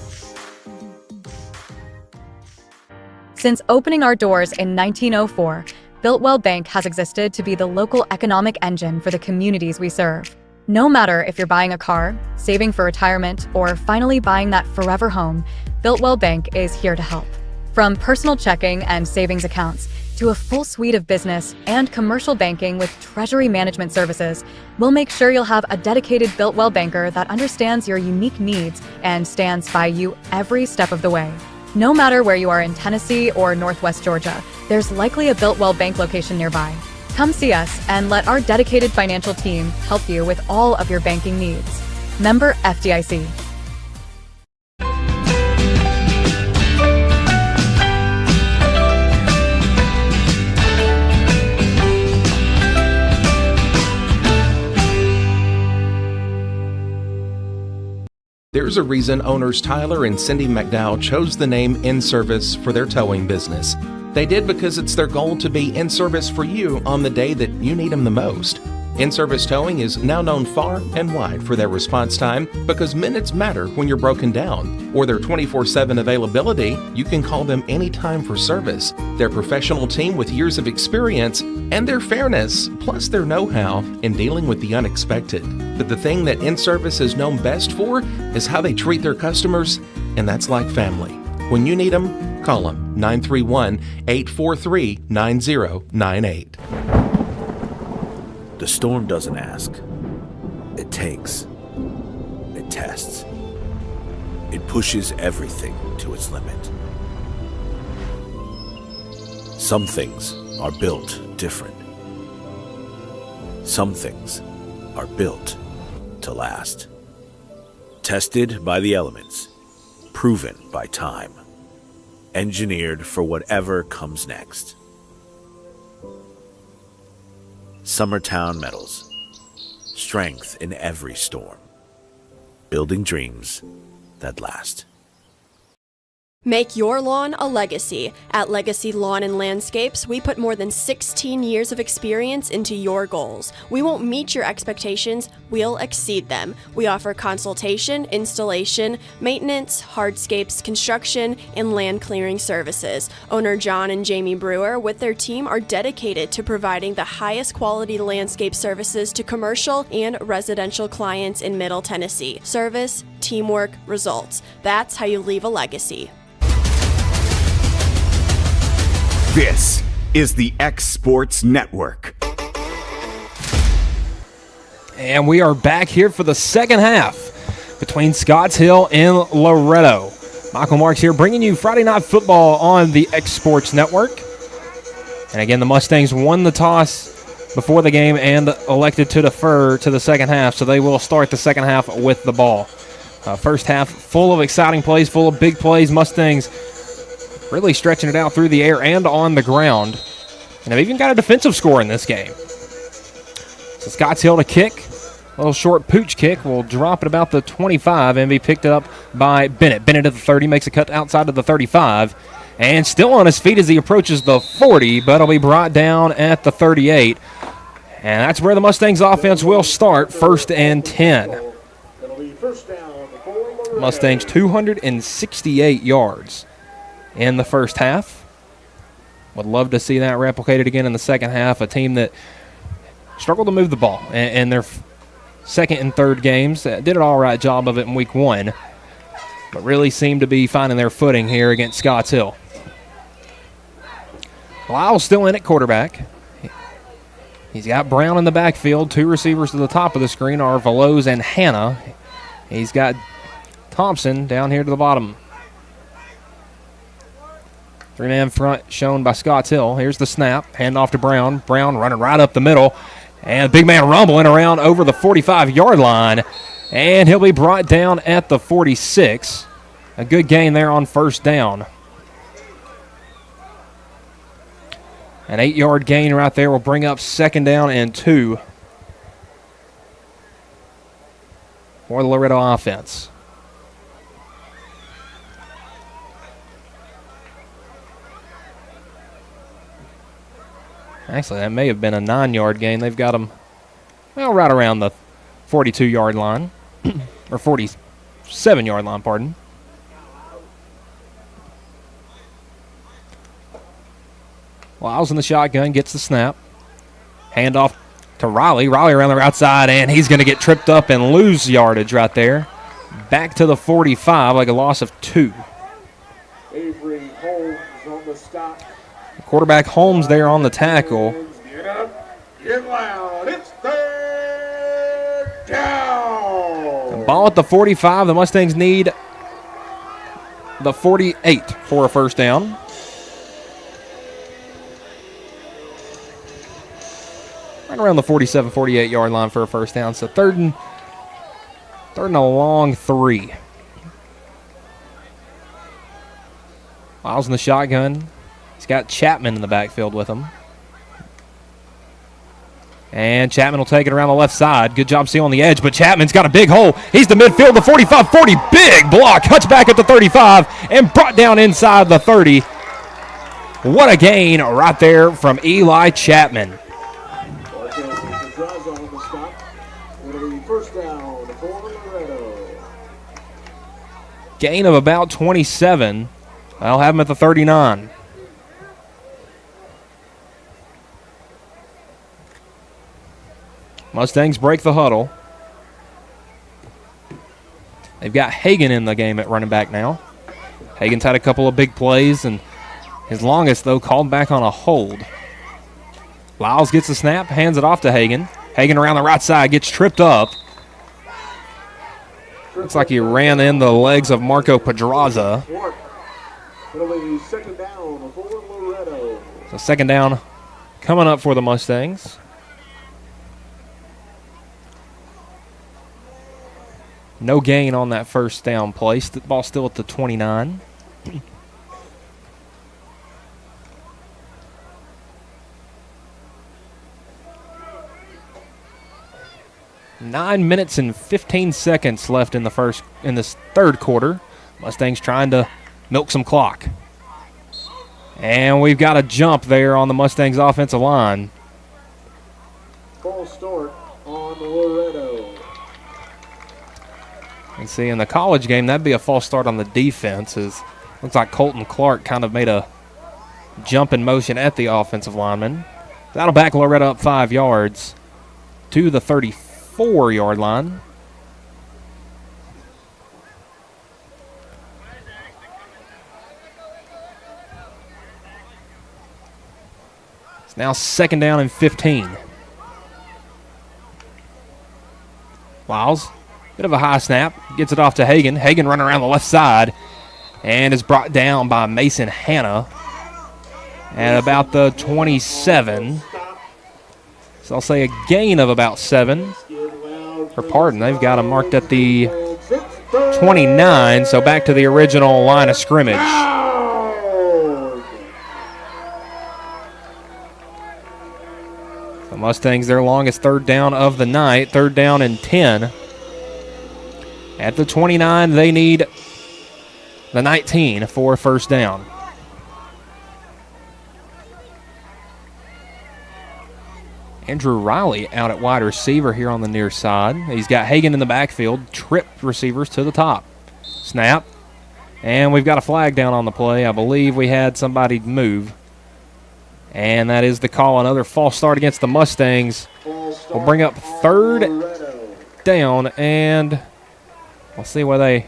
Since opening our doors in 1904, Builtwell Bank has existed to be the local economic engine for the communities we serve. No matter if you're buying a car, saving for retirement, or finally buying that forever home, Builtwell Bank is here to help. From personal checking and savings accounts to a full suite of business and commercial banking with treasury management services, we'll make sure you'll have a dedicated Builtwell banker that understands your unique needs and stands by you every step of the way. No matter where you are in Tennessee or Northwest Georgia, there's likely a Builtwell Bank location nearby. Come see us and let our dedicated financial team help you with all of your banking needs. Member FDIC. There's a reason owners Tyler and Cindy McDowell chose the name In Service for their towing business. They did because it's their goal to be in service for you on the day that you need them the most. In-Service Towing is now known far and wide for their response time because minutes matter when you're broken down. Or their 24/7 availability, you can call them anytime for service. Their professional team with years of experience and their fairness, plus their know-how in dealing with the unexpected. But the thing that In-Service is known best for is how they treat their customers, and that's like family. When you need them, call them 931-843-9098. The storm doesn't ask. It takes. It tests. It pushes everything to its limit. Some things are built different. Some things are built to last. Tested by the elements. Proven by time. Engineered for whatever comes next. Summertown Metals. Strength in every storm. Building dreams that last. Make your lawn a legacy. At Legacy Lawn and Landscapes, we put more than 16 years of experience into your goals. We won't meet your expectations, we'll exceed them. We offer consultation, installation, maintenance, hardscapes, construction, and land clearing services. Owner John and Jamie Brewer, with their team, are dedicated to providing the highest quality landscape services to commercial and residential clients in Middle Tennessee. Service, teamwork, results. That's how you leave a legacy. This is the X Sports Network. And we are back here for the second half between Scotts Hill and Loretto. Michael Marks here bringing you Friday Night Football on the X Sports Network. And again, the Mustangs won the toss before the game and elected to defer to the second half, so they will start the second half with the ball. First half full of exciting plays, full of big plays. Mustangs really stretching it out through the air and on the ground. And they've even got a defensive score in this game. So Scotts Hill to kick. A little short pooch kick will drop at about the 25 and be picked up by Bennett. Bennett at the 30 makes a cut outside of the 35. And still on his feet as he approaches the 40, but it'll be brought down at the 38. And that's where the Mustangs offense will start, 1st and 10. Mustangs 268 yards in the first half. Would love to see that replicated again in the second half. A team that struggled to move the ball in their second and third games. Did an all right job of it in week 1, but really seemed to be finding their footing here against Scotts Hill. Lyle's still in at quarterback. He's got Brown in the backfield. 2 receivers to the top of the screen are Veloz and Hanna. He's got Thompson down here to the bottom. 3-man front shown by Scotts Hill. Here's the snap. Hand off to Brown. Brown running right up the middle. And big man rumbling around over the 45-yard line. And he'll be brought down at the 46. A good gain there on first down. An 8-yard gain right there will bring up 2nd down and 2 for the Loretto offense. Actually, that may have been a 9-yard gain. They've got them, well, right around the 42-yard line, or 47-yard line, pardon. Lyles in the shotgun, gets the snap. Hand off to Riley. Riley around the outside, and he's going to get tripped up and lose yardage right there. Back to the 45, like a loss of 2. Avery Holmes on the stop. Quarterback Holmes there on the tackle. Get up, get loud. It's 3rd down. The ball at the 45. The Mustangs need the 48 for a first down. Right around the 47, 48-yard line for a first down. So third and a long 3. Lyles in the shotgun. He's got Chapman in the backfield with him. And Chapman will take it around the left side. Good job sealing the edge, but Chapman's got a big hole. He's to midfield, the 45-40. Big block. Cuts back at the 35 and brought down inside the 30. What a gain right there from Eli Chapman. Gain of about 27. I'll have him at the 39. Mustangs break the huddle. They've got Hagan in the game at running back now. Hagen's had a couple of big plays, and his longest, though, called back on a hold. Lyles gets the snap, hands it off to Hagen. Hagen around the right side, gets tripped up. Looks like he ran in the legs of Marco Pedraza. It'll be second down for Loretto. So second down coming up for the Mustangs. No gain on that first down play. The ball still at the 29. 9 minutes and 15 seconds left in this third quarter. Mustangs trying to milk some clock. And we've got a jump there on the Mustangs offensive line. False start on Loretto. And see, in the college game, that'd be a false start on the defense. Looks like Colton Clark kind of made a jump in motion at the offensive lineman. That'll back Loretto up 5 yards to the 34-yard line. It's now second down and 15. Lyles, bit of a high snap, gets it off to Hagen. Hagen running around the left side and is brought down by Mason Hanna at about the 27. So I'll say a gain of about 7. Or pardon, they've got him marked at the 29, so back to the original line of scrimmage. The Mustangs, their longest third down of the night, third down and 10. At the 29, they need the 19 for a first down. Andrew Riley out at wide receiver here on the near side. He's got Hagen in the backfield, tripped receivers to the top. Snap, and we've got a flag down on the play. I believe we had somebody move. And that is the call. Another false start against the Mustangs. We'll bring up third down, and we'll see where they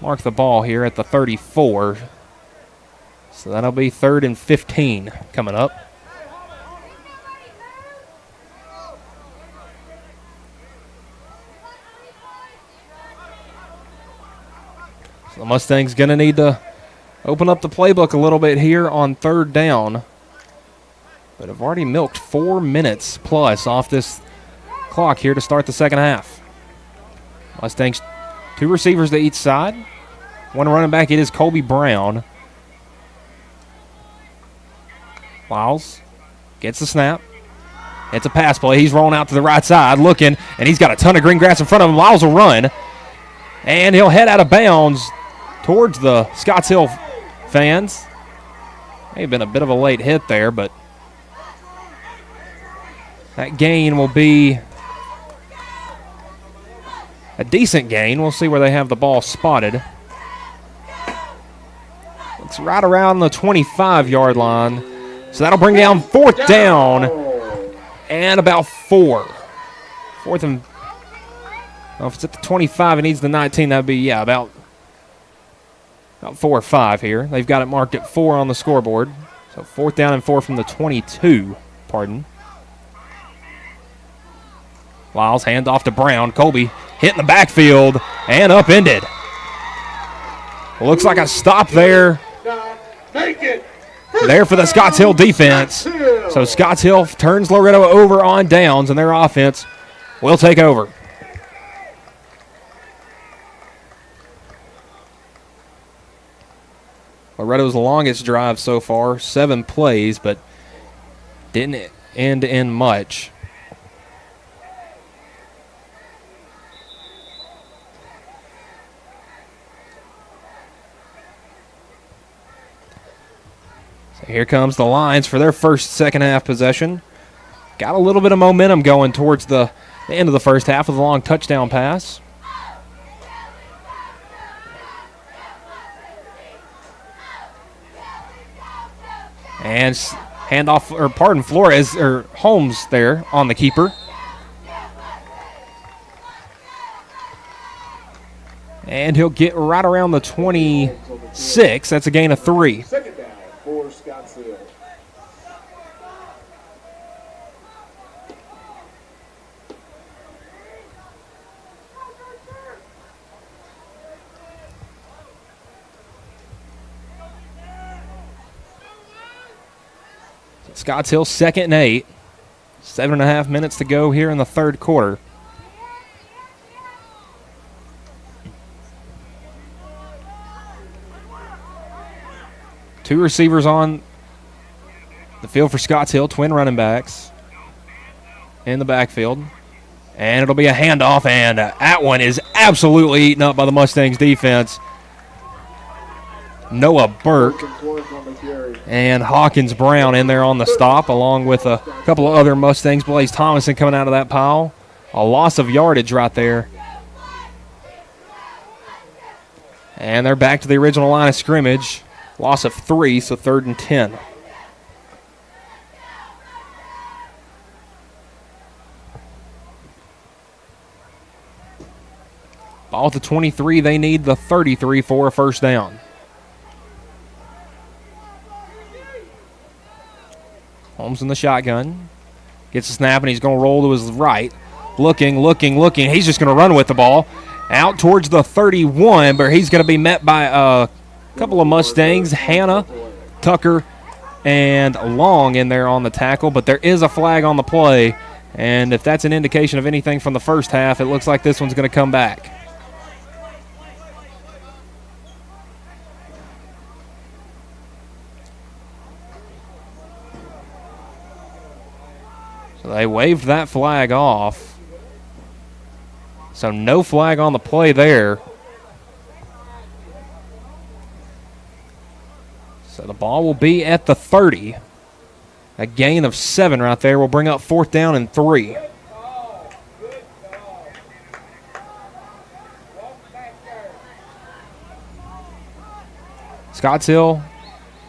mark the ball here at the 34. So that'll be 3rd and 15 coming up. So the Mustangs going to need to open up the playbook a little bit here on third down. But have already milked 4 minutes plus off this clock here to start the second half. Mustangs, 2 receivers to each side. One running back, it is Colby Brown. Lyles gets the snap. It's a pass play. He's rolling out to the right side looking, and he's got a ton of green grass in front of him. Lyles will run, and he'll head out of bounds towards the Scotts Hill fans. May have been a bit of a late hit there, but that gain will be a decent gain. We'll see where they have the ball spotted. It's right around the 25-yard line. So that'll bring down 4th down and about 4. 4th and, well, if it's at the 25, it needs the 19. That'd be, yeah, about 4 or 5 here. They've got it marked at 4 on the scoreboard. So 4th down and 4 from the 22, pardon. Lyles, hand off to Brown. Colby hitting the backfield and upended. Looks like a stop there. There for the Scotts Hill defense. So Scotts Hill turns Loretto over on downs, and their offense will take over. Loretto's longest drive so far, 7 plays, but didn't end in much. So here comes the Lions for their first second half possession. Got a little bit of momentum going towards the end of the first half with a long touchdown pass. And handoff, or pardon, Flores, or Holmes there on the keeper. And he'll get right around the 20. 6. That's a gain of 3. Second down for Scottsdale. Scotts Hill 2nd and 8. 7.5 minutes to go here in the third quarter. Two receivers on the field for Scotts Hill, twin running backs in the backfield. And it'll be a handoff, and that one is absolutely eaten up by the Mustangs defense. Noah Burke and Hawkins Brown in there on the stop, along with a couple of other Mustangs. Blaze Thomason coming out of that pile. A loss of yardage right there. And they're back to the original line of scrimmage. Loss of 3, so 3rd and 10. Ball at the 23. They need the 33 for a first down. Holmes in the shotgun. Gets a snap, and he's going to roll to his right. Looking. He's just going to run with the ball. Out towards the 31, but he's going to be met by a couple of Mustangs. Hannah, Tucker, and Long in there on the tackle, but there is a flag on the play. And if that's an indication of anything from the first half, it looks like this one's going to come back. So they waved that flag off. So no flag on the play there. So the ball will be at the 30. A gain of 7 right there will bring up 4th down and 3. Scotts Hill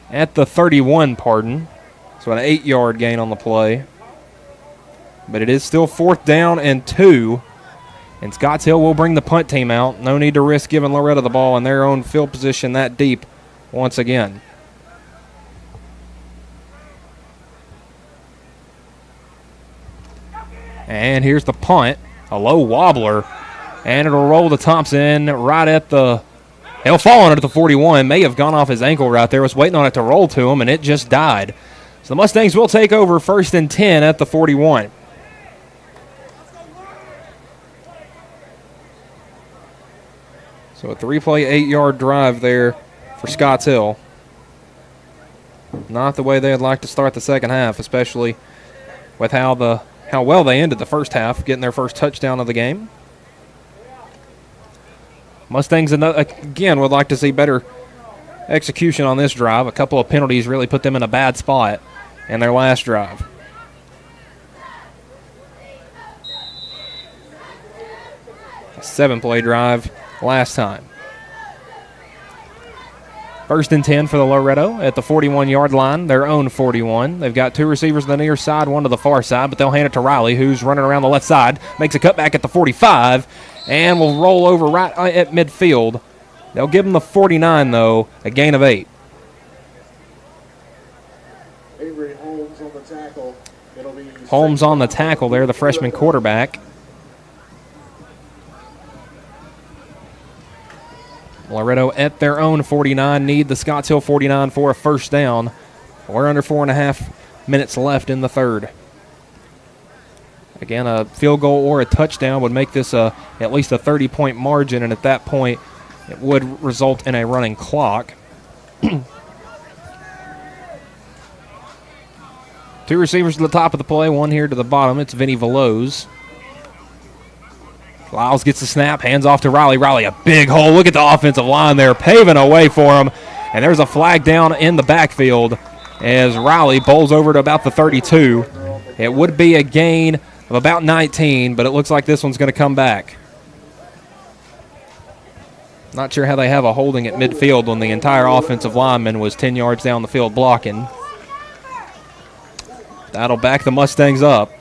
at the 31, pardon. So an 8-yard gain on the play. But it is still 4th down and 2. And Scotts Hill will bring the punt team out. No need to risk giving Loretto the ball in their own field position that deep once again. And here's the punt. A low wobbler. And it'll roll to Thompson right at the... He'll fall on it at the 41. May have gone off his ankle right there. Was waiting on it to roll to him, and it just died. So the Mustangs will take over 1st and 10 at the 41. So a 3-play, 8-yard drive there for Scotts Hill. Not the way they'd like to start the second half, especially with how well they ended the first half, getting their first touchdown of the game. Mustangs, again, would like to see better execution on this drive. A couple of penalties really put them in a bad spot in their last drive. A 7-play drive last time. 1st and 10 for the Loretto at the 41-yard line, their own 41. They've got 2 receivers on the near side, 1 to the far side, but they'll hand it to Riley, who's running around the left side, makes a cutback at the 45, and will roll over right at midfield. They'll give him the 49, though, a gain of 8. Avery Holmes on the tackle. Holmes on the tackle there, the freshman quarterback. Loretto at their own 49 need the Scotts Hill 49 for a first down. We're under 4.5 minutes left in the third. Again, a field goal or a touchdown would make this at least a 30-point margin, and at that point it would result in a running clock. 2 receivers to the top of the play, 1 here to the bottom. It's Vinny Veloz. Lyles gets the snap, hands off to Riley. Riley, a big hole. Look at the offensive line there, paving a way for him. And there's a flag down in the backfield as Riley bowls over to about the 32. It would be a gain of about 19, but it looks like this one's going to come back. Not sure how they have a holding at midfield when the entire offensive lineman was 10 yards down the field blocking. That'll back the Mustangs up.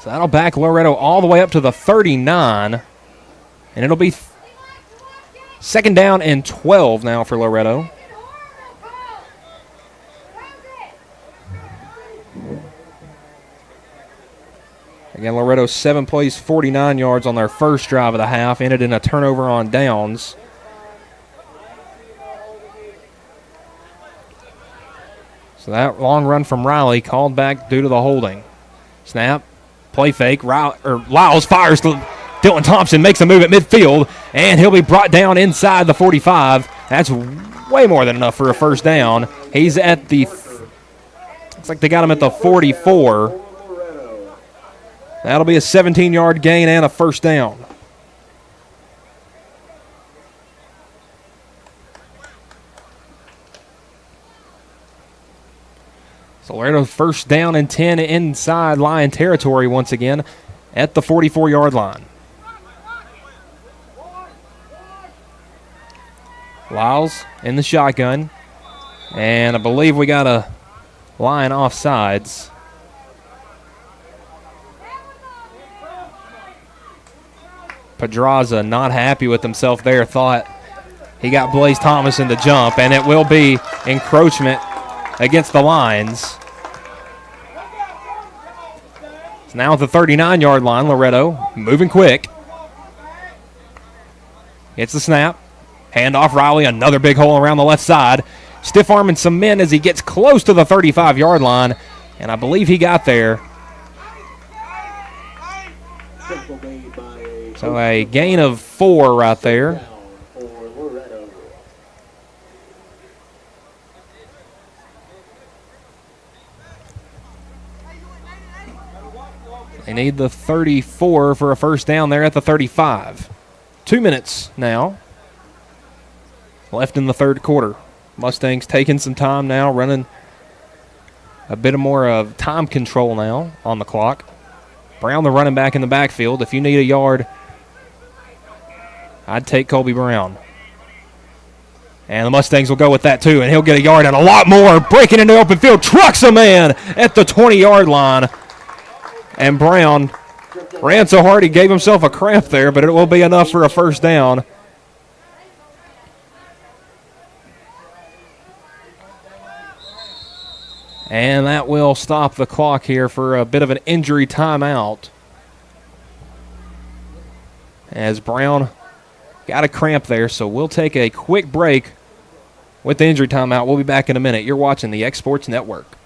So that'll back Loretto all the way up to the 39. And it'll be second down and 12 now for Loretto. Again, Loretto 7 plays, 49 yards on their first drive of the half. Ended in a turnover on downs. So that long run from Riley called back due to the holding. Snap, play fake. Lyles fires to Dylan Thompson, makes a move at midfield, and he'll be brought down inside the 45. That's way more than enough for a first down. He's at the, looks like they got him at the 44. That'll be a 17-yard gain and a first down. So Loretto first down and 10 inside Lion territory once again at the 44-yard line. Lyles in the shotgun. And I believe we got a Lion offsides. Pedraza not happy with himself there. Thought he got Blaze Thomas in the jump, and it will be encroachment against the Lions. So now at the 39-yard line, Loretto moving quick. Gets the snap. Hand off Riley, another big hole around the left side. Stiff arming some men as he gets close to the 35-yard line, and I believe he got there. So a gain of 4 right there. They need the 34 for a first down there at the 35. 2 minutes now left in the third quarter. Mustangs taking some time now, running a bit more of time control now on the clock. Brown, the running back in the backfield. If you need a yard, I'd take Colby Brown. And the Mustangs will go with that too, and he'll get a yard and a lot more. Breaking into open field, trucks a man at the 20-yard line. And Brown ran so hard he gave himself a cramp there, but it will be enough for a first down. And that will stop the clock here for a bit of an injury timeout. As Brown got a cramp there, so we'll take a quick break with the injury timeout. We'll be back in a minute. You're watching the X Sports Network.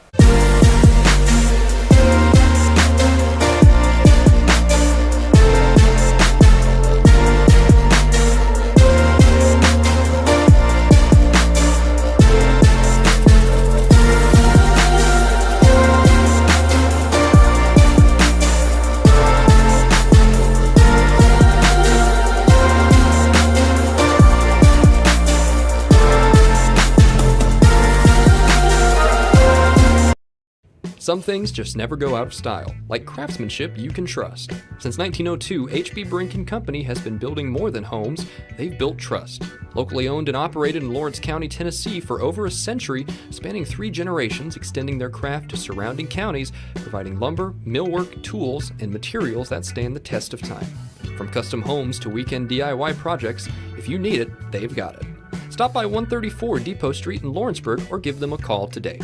Some things just never go out of style, like craftsmanship you can trust. Since 1902, H.B. Brink & Company has been building more than homes, they've built trust. Locally owned and operated in Lawrence County, Tennessee for over a century, spanning 3 generations, extending their craft to surrounding counties, providing lumber, millwork, tools, and materials that stand the test of time. From custom homes to weekend DIY projects, if you need it, they've got it. Stop by 134 Depot Street in Lawrenceburg or give them a call today.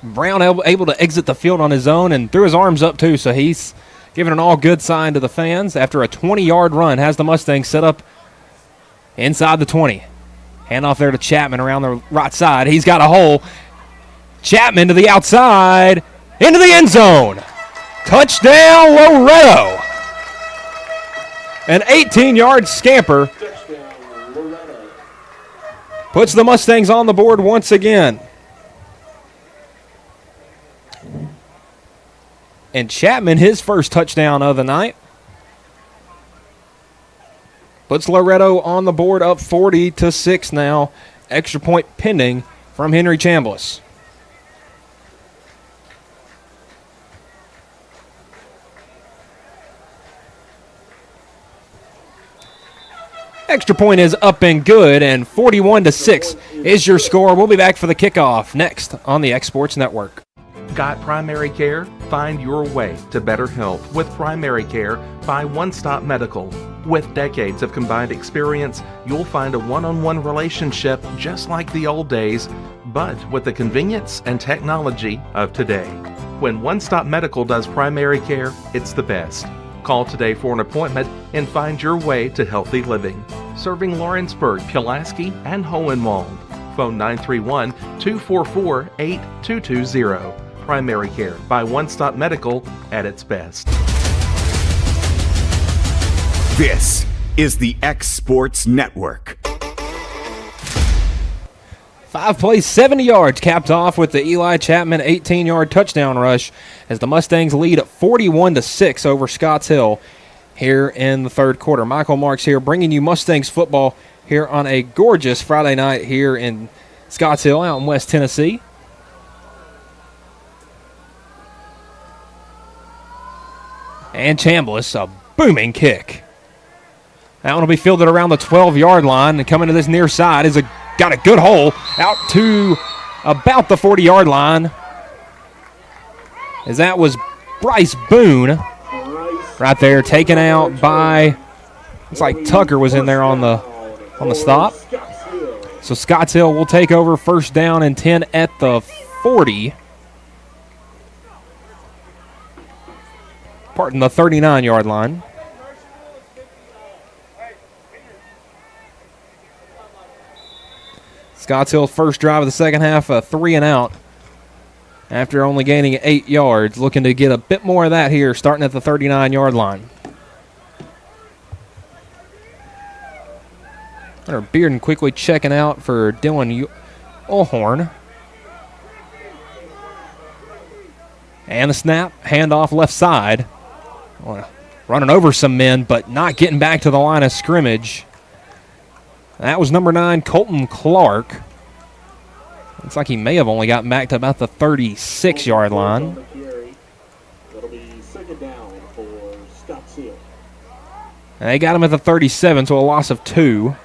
Brown able to exit the field on his own and threw his arms up too, so he's giving an all-good sign to the fans after a 20-yard run. Has the Mustangs set up inside the 20. Handoff there to Chapman around the right side. He's got a hole. Chapman to the outside, into the end zone. Touchdown, Loretto. An 18-yard scamper puts the Mustangs on the board once again. And Chapman, his first touchdown of the night, puts Loretto on the board up 40-6 now. Extra point pending from Henry Chambliss. Extra point is up and good, and 41-6 is your score. We'll be back for the kickoff next on the X Sports Network. Got primary care? Find your way to better health with primary care by One Stop Medical. With decades of combined experience, you'll find a one-on-one relationship just like the old days, but with the convenience and technology of today. When One Stop Medical does primary care, it's the best. Call today for an appointment and find your way to healthy living. Serving Lawrenceburg, Pulaski, and Hohenwald. Phone 931-244-8220. Primary care by One Stop Medical at its best. This is the X Sports Network. 5 plays, 70 yards, capped off with the Eli Chapman 18-yard touchdown rush as the Mustangs lead 41-6 over Scotts Hill here in the third quarter. Michael Marks here bringing you Mustangs football here on a gorgeous Friday night here in Scotts Hill out in West Tennessee. And Chambliss, a booming kick. That one will be fielded around the 12-yard line, and coming to this near side is got a good hole out to about the 40-yard line. As that was Bryce Boone right there, taken out by, looks like Tucker was in there on the stop. So Scotts Hill will take over first down and 10 at the 40. Pardon, the 39-yard line. Scotts Hill first drive of the second half, a 3 and out. After only gaining 8 yards, looking to get a bit more of that here, starting at the 39-yard line. Hunter Bearden quickly checking out for Dylan Olhorn. And the snap, handoff left side. Running over some men, but not getting back to the line of scrimmage. That was number 9, Colton Clark. Looks like he may have only gotten back to about the 36-yard line. That'll be second down for Scotts Hill. And they got him at the 37, so a loss of 2.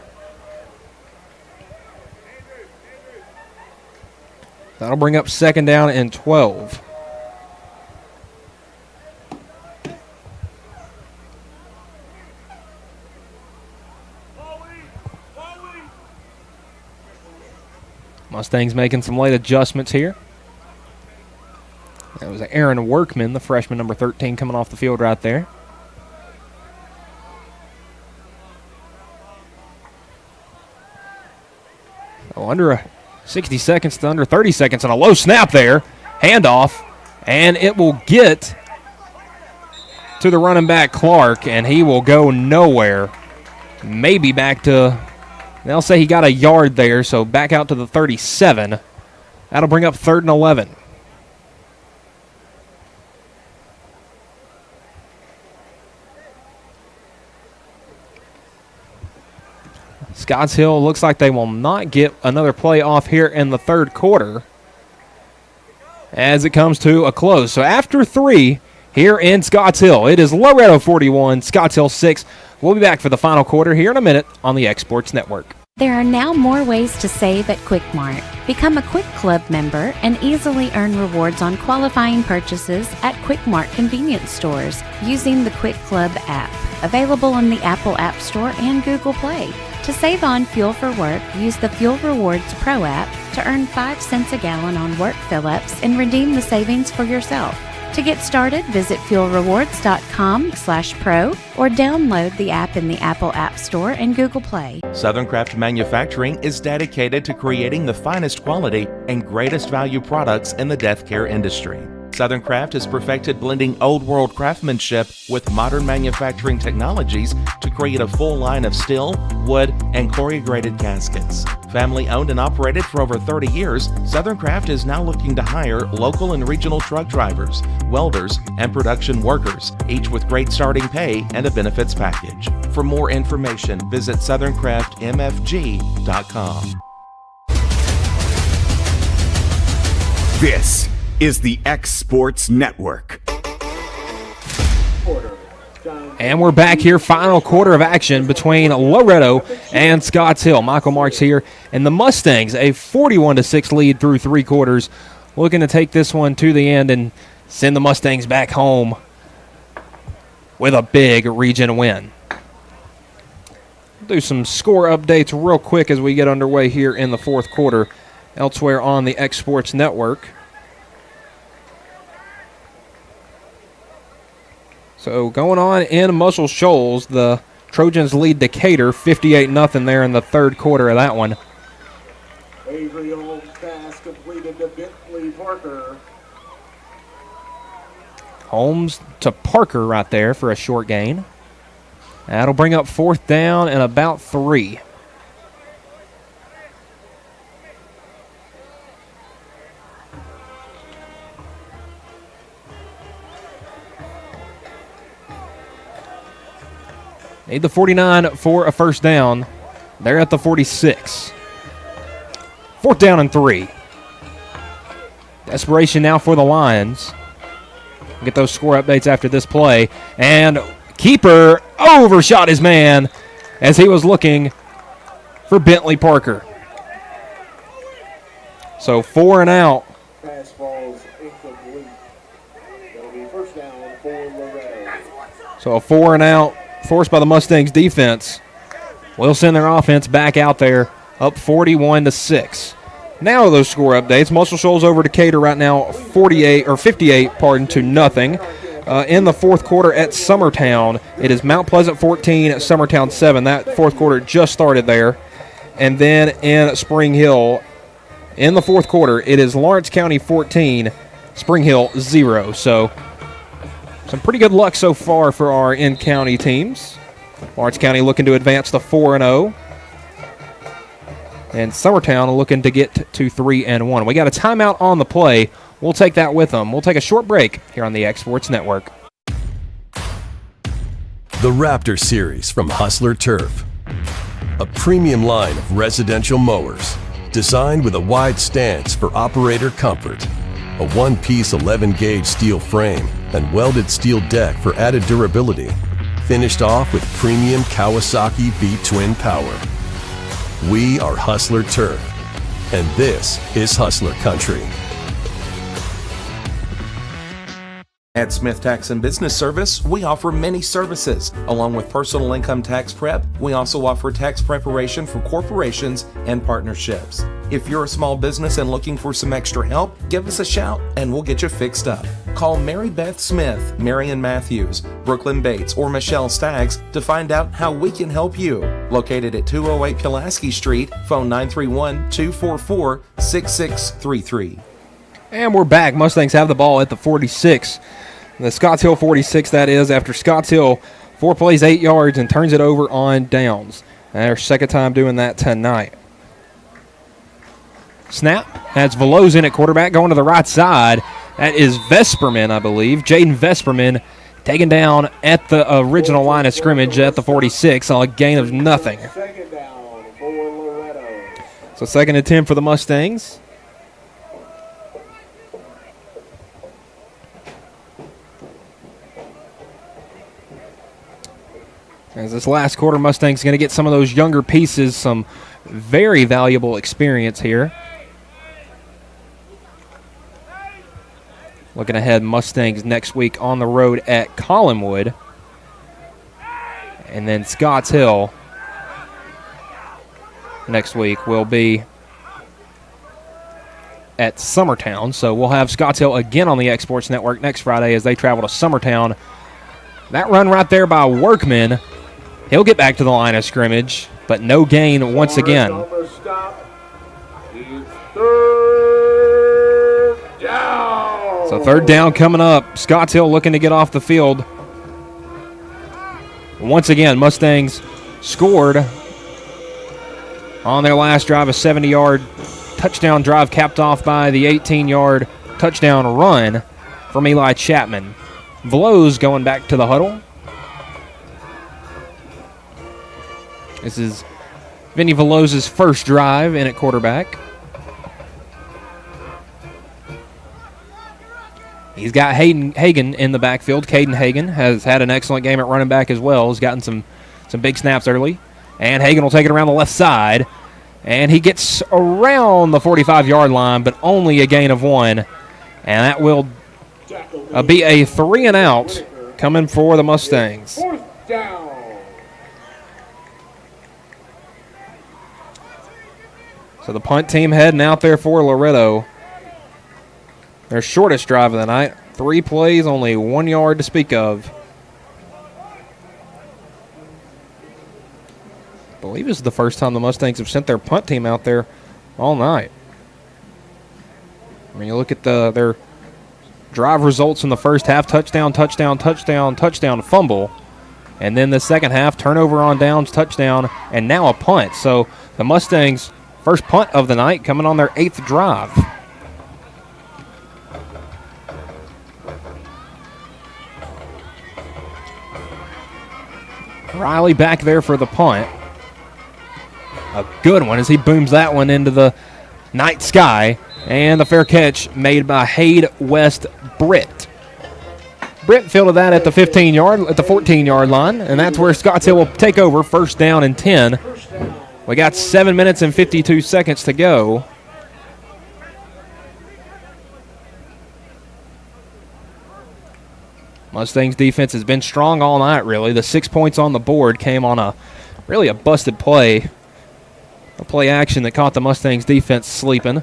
That'll bring up second down and 12. Mustangs making some late adjustments here. That was Aaron Workman, the freshman, number 13, coming off the field right there. Under 60 seconds to under 30 seconds, and a low snap there. Handoff, and it will get to the running back Clark, and he will go nowhere. Maybe back to, they'll say he got a yard there, so back out to the 37. That'll bring up 3rd and 11. Scotts Hill looks like they will not get another play off here in the third quarter as it comes to a close. So after 3 here in Scotts Hill, it is Loretto 41, Scotts Hill 6. We'll be back for the final quarter here in a minute on the X Sports Network. There are now more ways to save at Quick Mart. Become a Quick Club member and easily earn rewards on qualifying purchases at Quick Mart convenience stores using the Quick Club app, available on the Apple App Store and Google Play. To save on fuel for work, use the Fuel Rewards Pro app to earn 5 cents a gallon on work fill-ups and redeem the savings for yourself. To get started, visit fuelrewards.com/pro or download the app in the Apple App Store and Google Play. Southern Craft Manufacturing is dedicated to creating the finest quality and greatest value products in the death care industry. Southern Craft has perfected blending old world craftsmanship with modern manufacturing technologies to create a full line of steel, wood, and corrugated caskets. Family owned and operated for over 30 years, Southern Craft is now looking to hire local and regional truck drivers, welders, and production workers, each with great starting pay and a benefits package. For more information, visit southerncraftmfg.com. This is the X Sports Network. And we're back here, final quarter of action between Loretto and Scotts Hill. Michael Marks here, and the Mustangs, a 41-6 lead through 3 quarters looking to take this one to the end and send the Mustangs back home with a big region win. Do some score updates real quick as we get underway here in the fourth quarter elsewhere on the X Sports Network. So going on in Muscle Shoals, the Trojans lead Decatur 58-0 there in the third quarter of that one. Aerial pass completed to Bentley Parker. Holmes to Parker right there for a short gain. That'll bring up fourth down and about 3. Need the 49 for a first down. They're at the 46. Fourth down and 3. Desperation now for the Lions. We'll get those score updates after this play. And keeper overshot his man as he was looking for Bentley Parker. So 4 and out. Pass falls incomplete. That'll be first down for Loretto. So a 4 and out forced by the Mustangs defense. Will send their offense back out there, up 41-6. Now those score updates. Muscle Shoals over Decatur right now 58 to nothing. In the fourth quarter at Summertown, it is Mount Pleasant 14, Summertown 7. That fourth quarter just started there. And then in Spring Hill, in the fourth quarter, it is Lawrence County 14, Spring Hill 0. So some pretty good luck so far for our in-county teams. Lawrence County looking to advance to 4-0. And Summertown looking to get to 3-1. We got a timeout on the play. We'll take that with them. We'll take a short break here on the X Sports Network. The Raptor Series from Hustler Turf. A premium line of residential mowers designed with a wide stance for operator comfort. A one-piece 11-gauge steel frame and welded steel deck for added durability. Finished off with premium Kawasaki V-twin power. We are Hustler Turf, and this is Hustler Country. At Smith Tax and Business Service, we offer many services. Along with personal income tax prep, we also offer tax preparation for corporations and partnerships. If you're a small business and looking for some extra help, give us a shout and we'll get you fixed up. Call Mary Beth Smith, Marion Matthews, Brooklyn Bates, or Michelle Staggs to find out how we can help you. Located at 208 Pulaski Street, phone 931-244-6633. And we're back. Mustangs have the ball at the 46. The Scotts Hill 46, that is, after Scotts Hill 4 plays 8 yards and turns it over on downs. Their second time doing that tonight. Snap has Veloz in at quarterback, going to the right side. That is Vesperman, I believe. Jaden Vesperman taken down at the original line of scrimmage at the 46 on a gain of nothing. Second down for Loretto. So 2nd and 10 for the Mustangs. As this last quarter, Mustangs going to get some of those younger pieces, some very valuable experience here. Looking ahead, Mustangs next week on the road at Collinwood. And then Scotts Hill next week will be at Summertown. So we'll have Scotts Hill again on the X Sports Network next Friday as they travel to Summertown. That run right there by Workman. He'll get back to the line of scrimmage, but no gain once again. So 3rd down coming up. Scotts Hill looking to get off the field. Once again, Mustangs scored on their last drive, a 70-yard touchdown drive capped off by the 18-yard touchdown run from Eli Chapman. Veloz going back to the huddle. This is Vinny Veloz's first drive in at quarterback. He's got Hagen in the backfield. Caden Hagen has had an excellent game at running back as well. He's gotten some big snaps early. And Hagen will take it around the left side. And he gets around the 45-yard line, but only a gain of 1. And that will be a 3-and-out coming for the Mustangs. Fourth down. So the punt team heading out there for Loretto. Their shortest drive of the night. 3 plays, only 1 yard to speak of. I believe this is the first time the Mustangs have sent their punt team out there all night. I mean, you look at their drive results in the first half: touchdown, touchdown, touchdown, touchdown, fumble. And then the second half, turnover on downs, touchdown, and now a punt. So the Mustangs' first punt of the night coming on their 8th drive. Riley back there for the punt. A good one as he booms that one into the night sky. And the fair catch made by Hade West Britt. Britt fielded that at the 14-yard line, and that's where Scotts Hill will take over, first down and 10. We got 7 minutes and 52 seconds to go. Mustangs defense has been strong all night, really. The 6 points on the board came on a busted play. A play action that caught the Mustangs defense sleeping.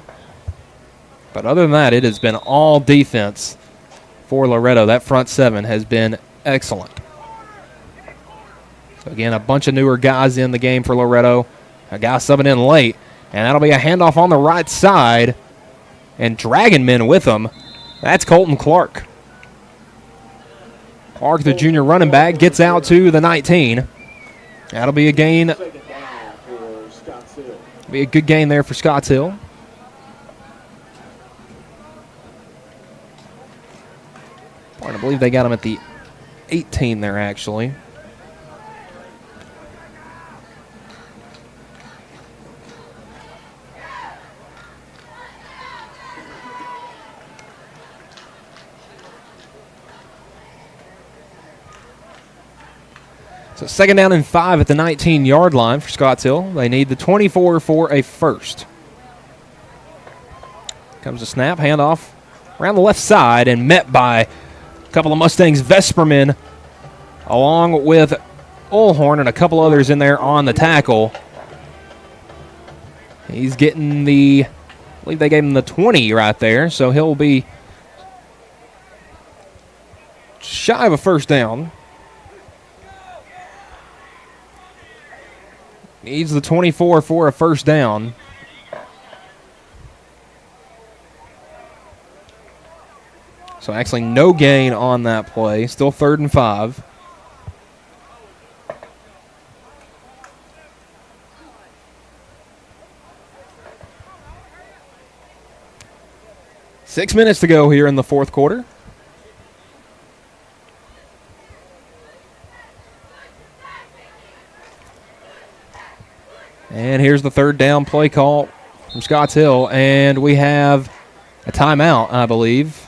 But other than that, it has been all defense for Loretto. That front 7 has been excellent. So again, a bunch of newer guys in the game for Loretto. A guy subbing in late. And that'll be a handoff on the right side. And dragging men with him. That's Colton Clark. Clark, the junior running back, gets out to the 19. That'll be a gain. Be a good gain there for Scotts Hill. I believe they got him at the 18 there, actually. So second down and 5 at the 19-yard line for Scotts Hill. They need the 24 for a first. Comes a snap, handoff around the left side and met by a couple of Mustangs Vespermen along with Olhorn and a couple others in there on the tackle. He's getting I believe they gave him the 20 right there, so he'll be shy of a first down. Needs the 24 for a first down. So actually no gain on that play. Still 3rd and 5. Six minutes to go here in the fourth quarter. And here's the third down play call from Scotts Hill. And we have a timeout, I believe.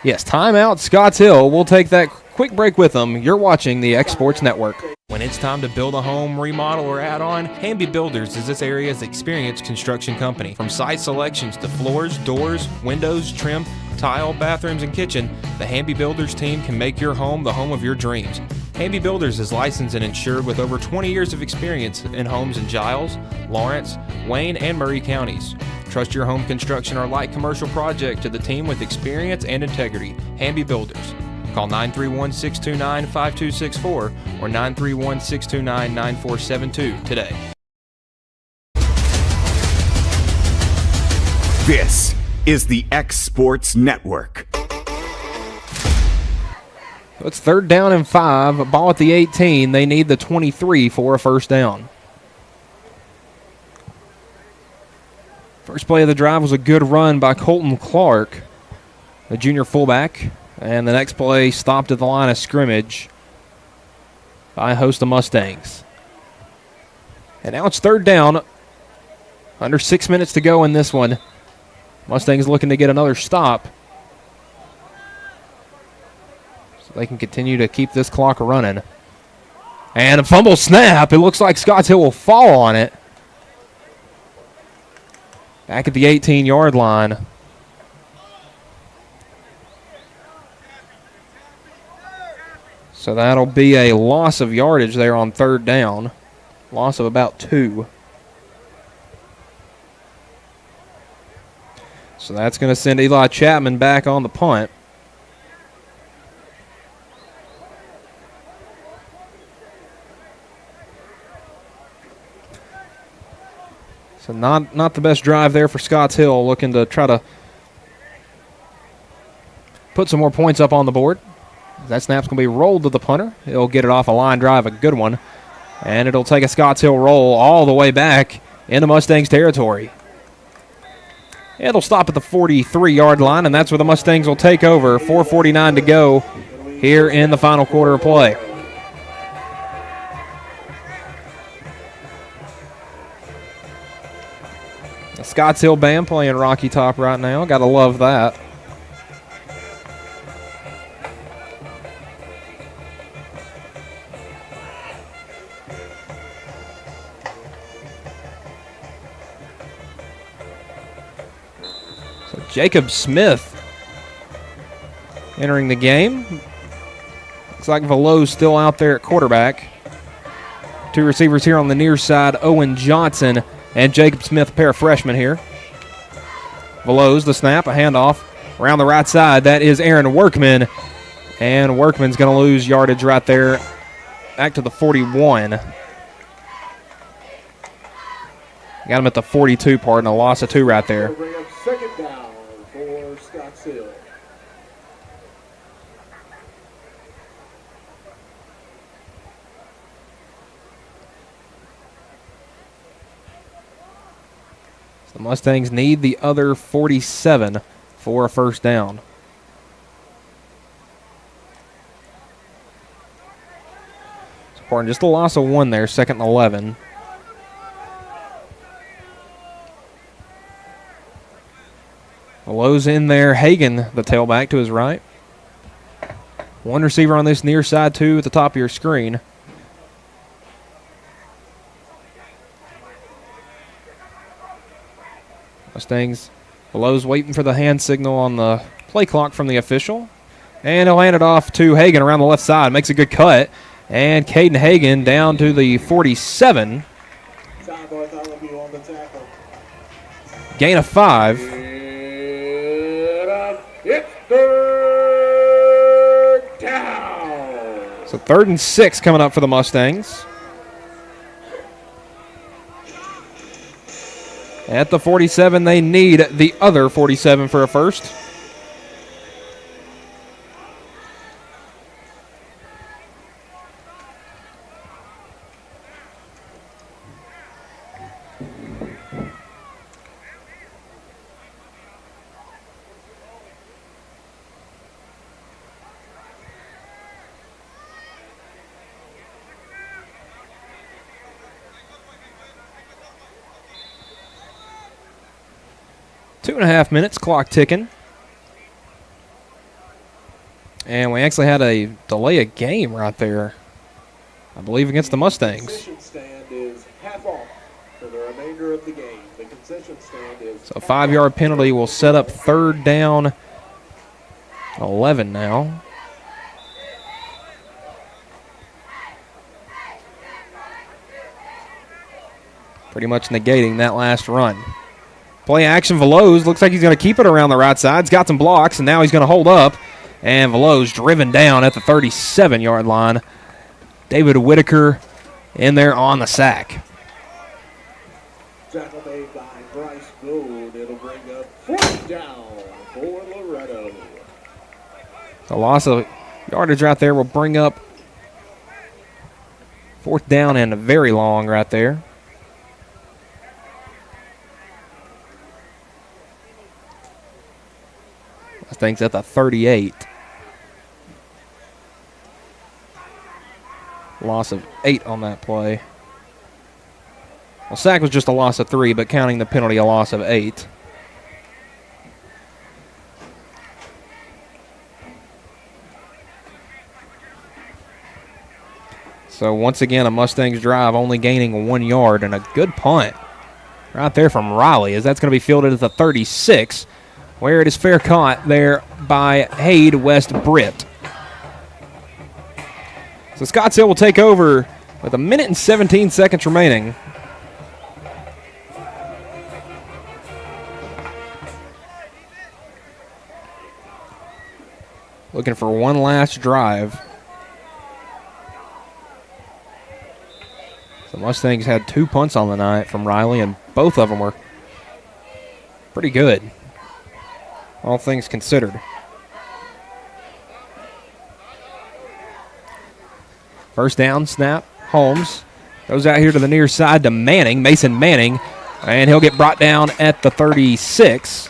Yes, timeout, Scotts Hill. We'll take that quick break with them. You're watching the X Sports Network. When it's time to build a home, remodel, or add on, Hamby Builders is this area's experienced construction company. From site selections to floors, doors, windows, trim, tile, bathrooms, and kitchen, the Hamby Builders team can make your home the home of your dreams. Hamby Builders is licensed and insured with over 20 years of experience in homes in Giles, Lawrence, Wayne, and Murray counties. Trust your home construction or light commercial project to the team with experience and integrity. Hamby Builders. Call 931-629-5264 or 931-629-9472 today. This is the X Sports Network. It's 3rd down and 5. Ball at the 18. They need the 23 for a first down. First play of the drive was a good run by Colton Clark, the junior fullback. And the next play stopped at the line of scrimmage by a host of Mustangs. And now it's 3rd down. Under 6 minutes to go in this one. Mustangs looking to get another stop. So they can continue to keep this clock running. And a fumble snap. It looks like Scotts Hill will fall on it. Back at the 18-yard line. So that'll be a loss of yardage there on third down. Loss of about 2. So that's going to send Eli Chapman back on the punt. So not the best drive there for Scotts Hill, looking to try to put some more points up on the board. That snap's going to be rolled to the punter. He'll get it off a line drive, a good one. And it'll take a Scotts Hill roll all the way back into Mustangs territory. It'll stop at the 43-yard line, and that's where the Mustangs will take over. 4:49 to go here in the final quarter of play. The Scotts Hill band playing Rocky Top right now. Got to love that. So Jacob Smith entering the game. Looks like Velo's still out there at quarterback. 2 receivers here on the near side, Owen Johnson and Jacob Smith, a pair of freshmen here. Velo's the snap, a handoff around the right side. That is Aaron Workman. And Workman's going to lose yardage right there back to the 41. Got him at the 42, pardon, a loss of 2 right there. Bring up second down for Scotts Hill. The Mustangs need the other 47 for a first down. So pardon, just a loss of 1 there, 2nd and 11. Lowe's in there. Hagan, the tailback, to his right. 1 receiver on this near side, 2 at the top of your screen. Mustangs. Lowe's waiting for the hand signal on the play clock from the official. And he'll hand it off to Hagan around the left side. Makes a good cut. And Caden Hagan down to the 47. Gain of 5. It's third down. So 3rd and 6 coming up for the Mustangs. At the 47, they need the other 47 for a first. Two and a half minutes, clock ticking. And we actually had a delay of game right there, I believe, against the Mustangs. Concession stand is half off for the remainder of the game. The concession stand is So a 5-yard penalty will set up 3rd down, 11 now. Pretty much negating that last run. Play action, Veloz. Looks like he's going to keep it around the right side. He's got some blocks, and now he's going to hold up. And Veloz driven down at the 37-yard line. David Whitaker in there on the sack. tackle made by Bryce Gould. It'll bring up 4th down for Loretto. A loss of yardage right there will bring up 4th down and very long right there. I think at the 38. Loss of 8 on that play. Well, sack was just a loss of 3, but counting the penalty, a loss of 8. So once again, a Mustangs drive only gaining 1 yard and a good punt right there from Riley, as that's going to be fielded at the 36, where it is fair caught there by Hade West Britt. So Scottsdale will take over with 1 minute and 17 seconds remaining. Looking for one last drive. The Mustangs had 2 punts on the night from Riley, and both of them were pretty good, all things considered. First down, snap, Holmes goes out here to the near side to Manning, Mason Manning, and he'll get brought down at the 36.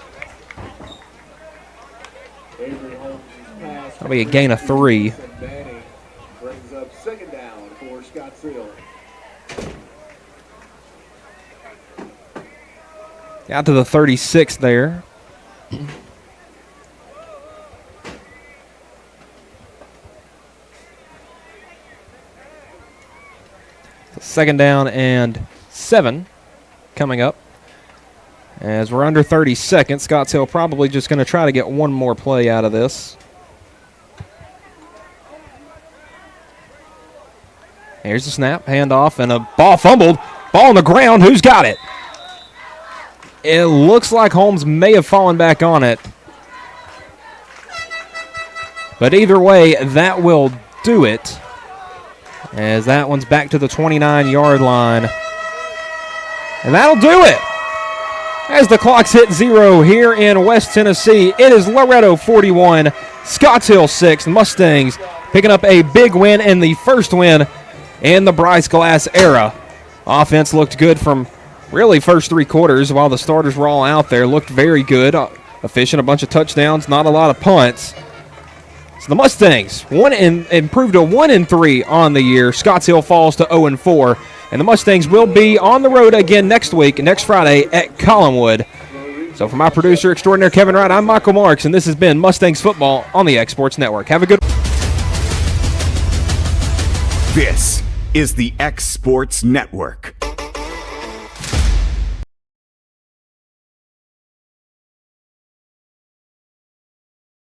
That'll be a gain of 3. Manning brings up second down for Scottsdale. Out to the 36 there. Second down and 7 coming up. As we're under 30 seconds, Scottsdale probably just going to try to get one more play out of this. Here's the snap, handoff, and a ball fumbled. Ball on the ground. Who's got it? It looks like Holmes may have fallen back on it. But either way, that will do it. As that one's back to the 29-yard line. And that'll do it. As the clock's hit 0 here in West Tennessee, it is Loretto 41, Scottsdale 6. The Mustangs picking up a big win and the first win in the Bryce Glass era. Offense looked good from really first 3 quarters while the starters were all out there. Looked very good, efficient, a bunch of touchdowns, not a lot of punts. So the Mustangs improved to 1-3 on the year. Scottsdale falls to 0-4. And the Mustangs will be on the road again next week, next Friday at Collinwood. So for my producer extraordinaire, Kevin Wright, I'm Michael Marks, and this has been Mustangs Football on the X Sports Network. Have a good This is the X Sports Network.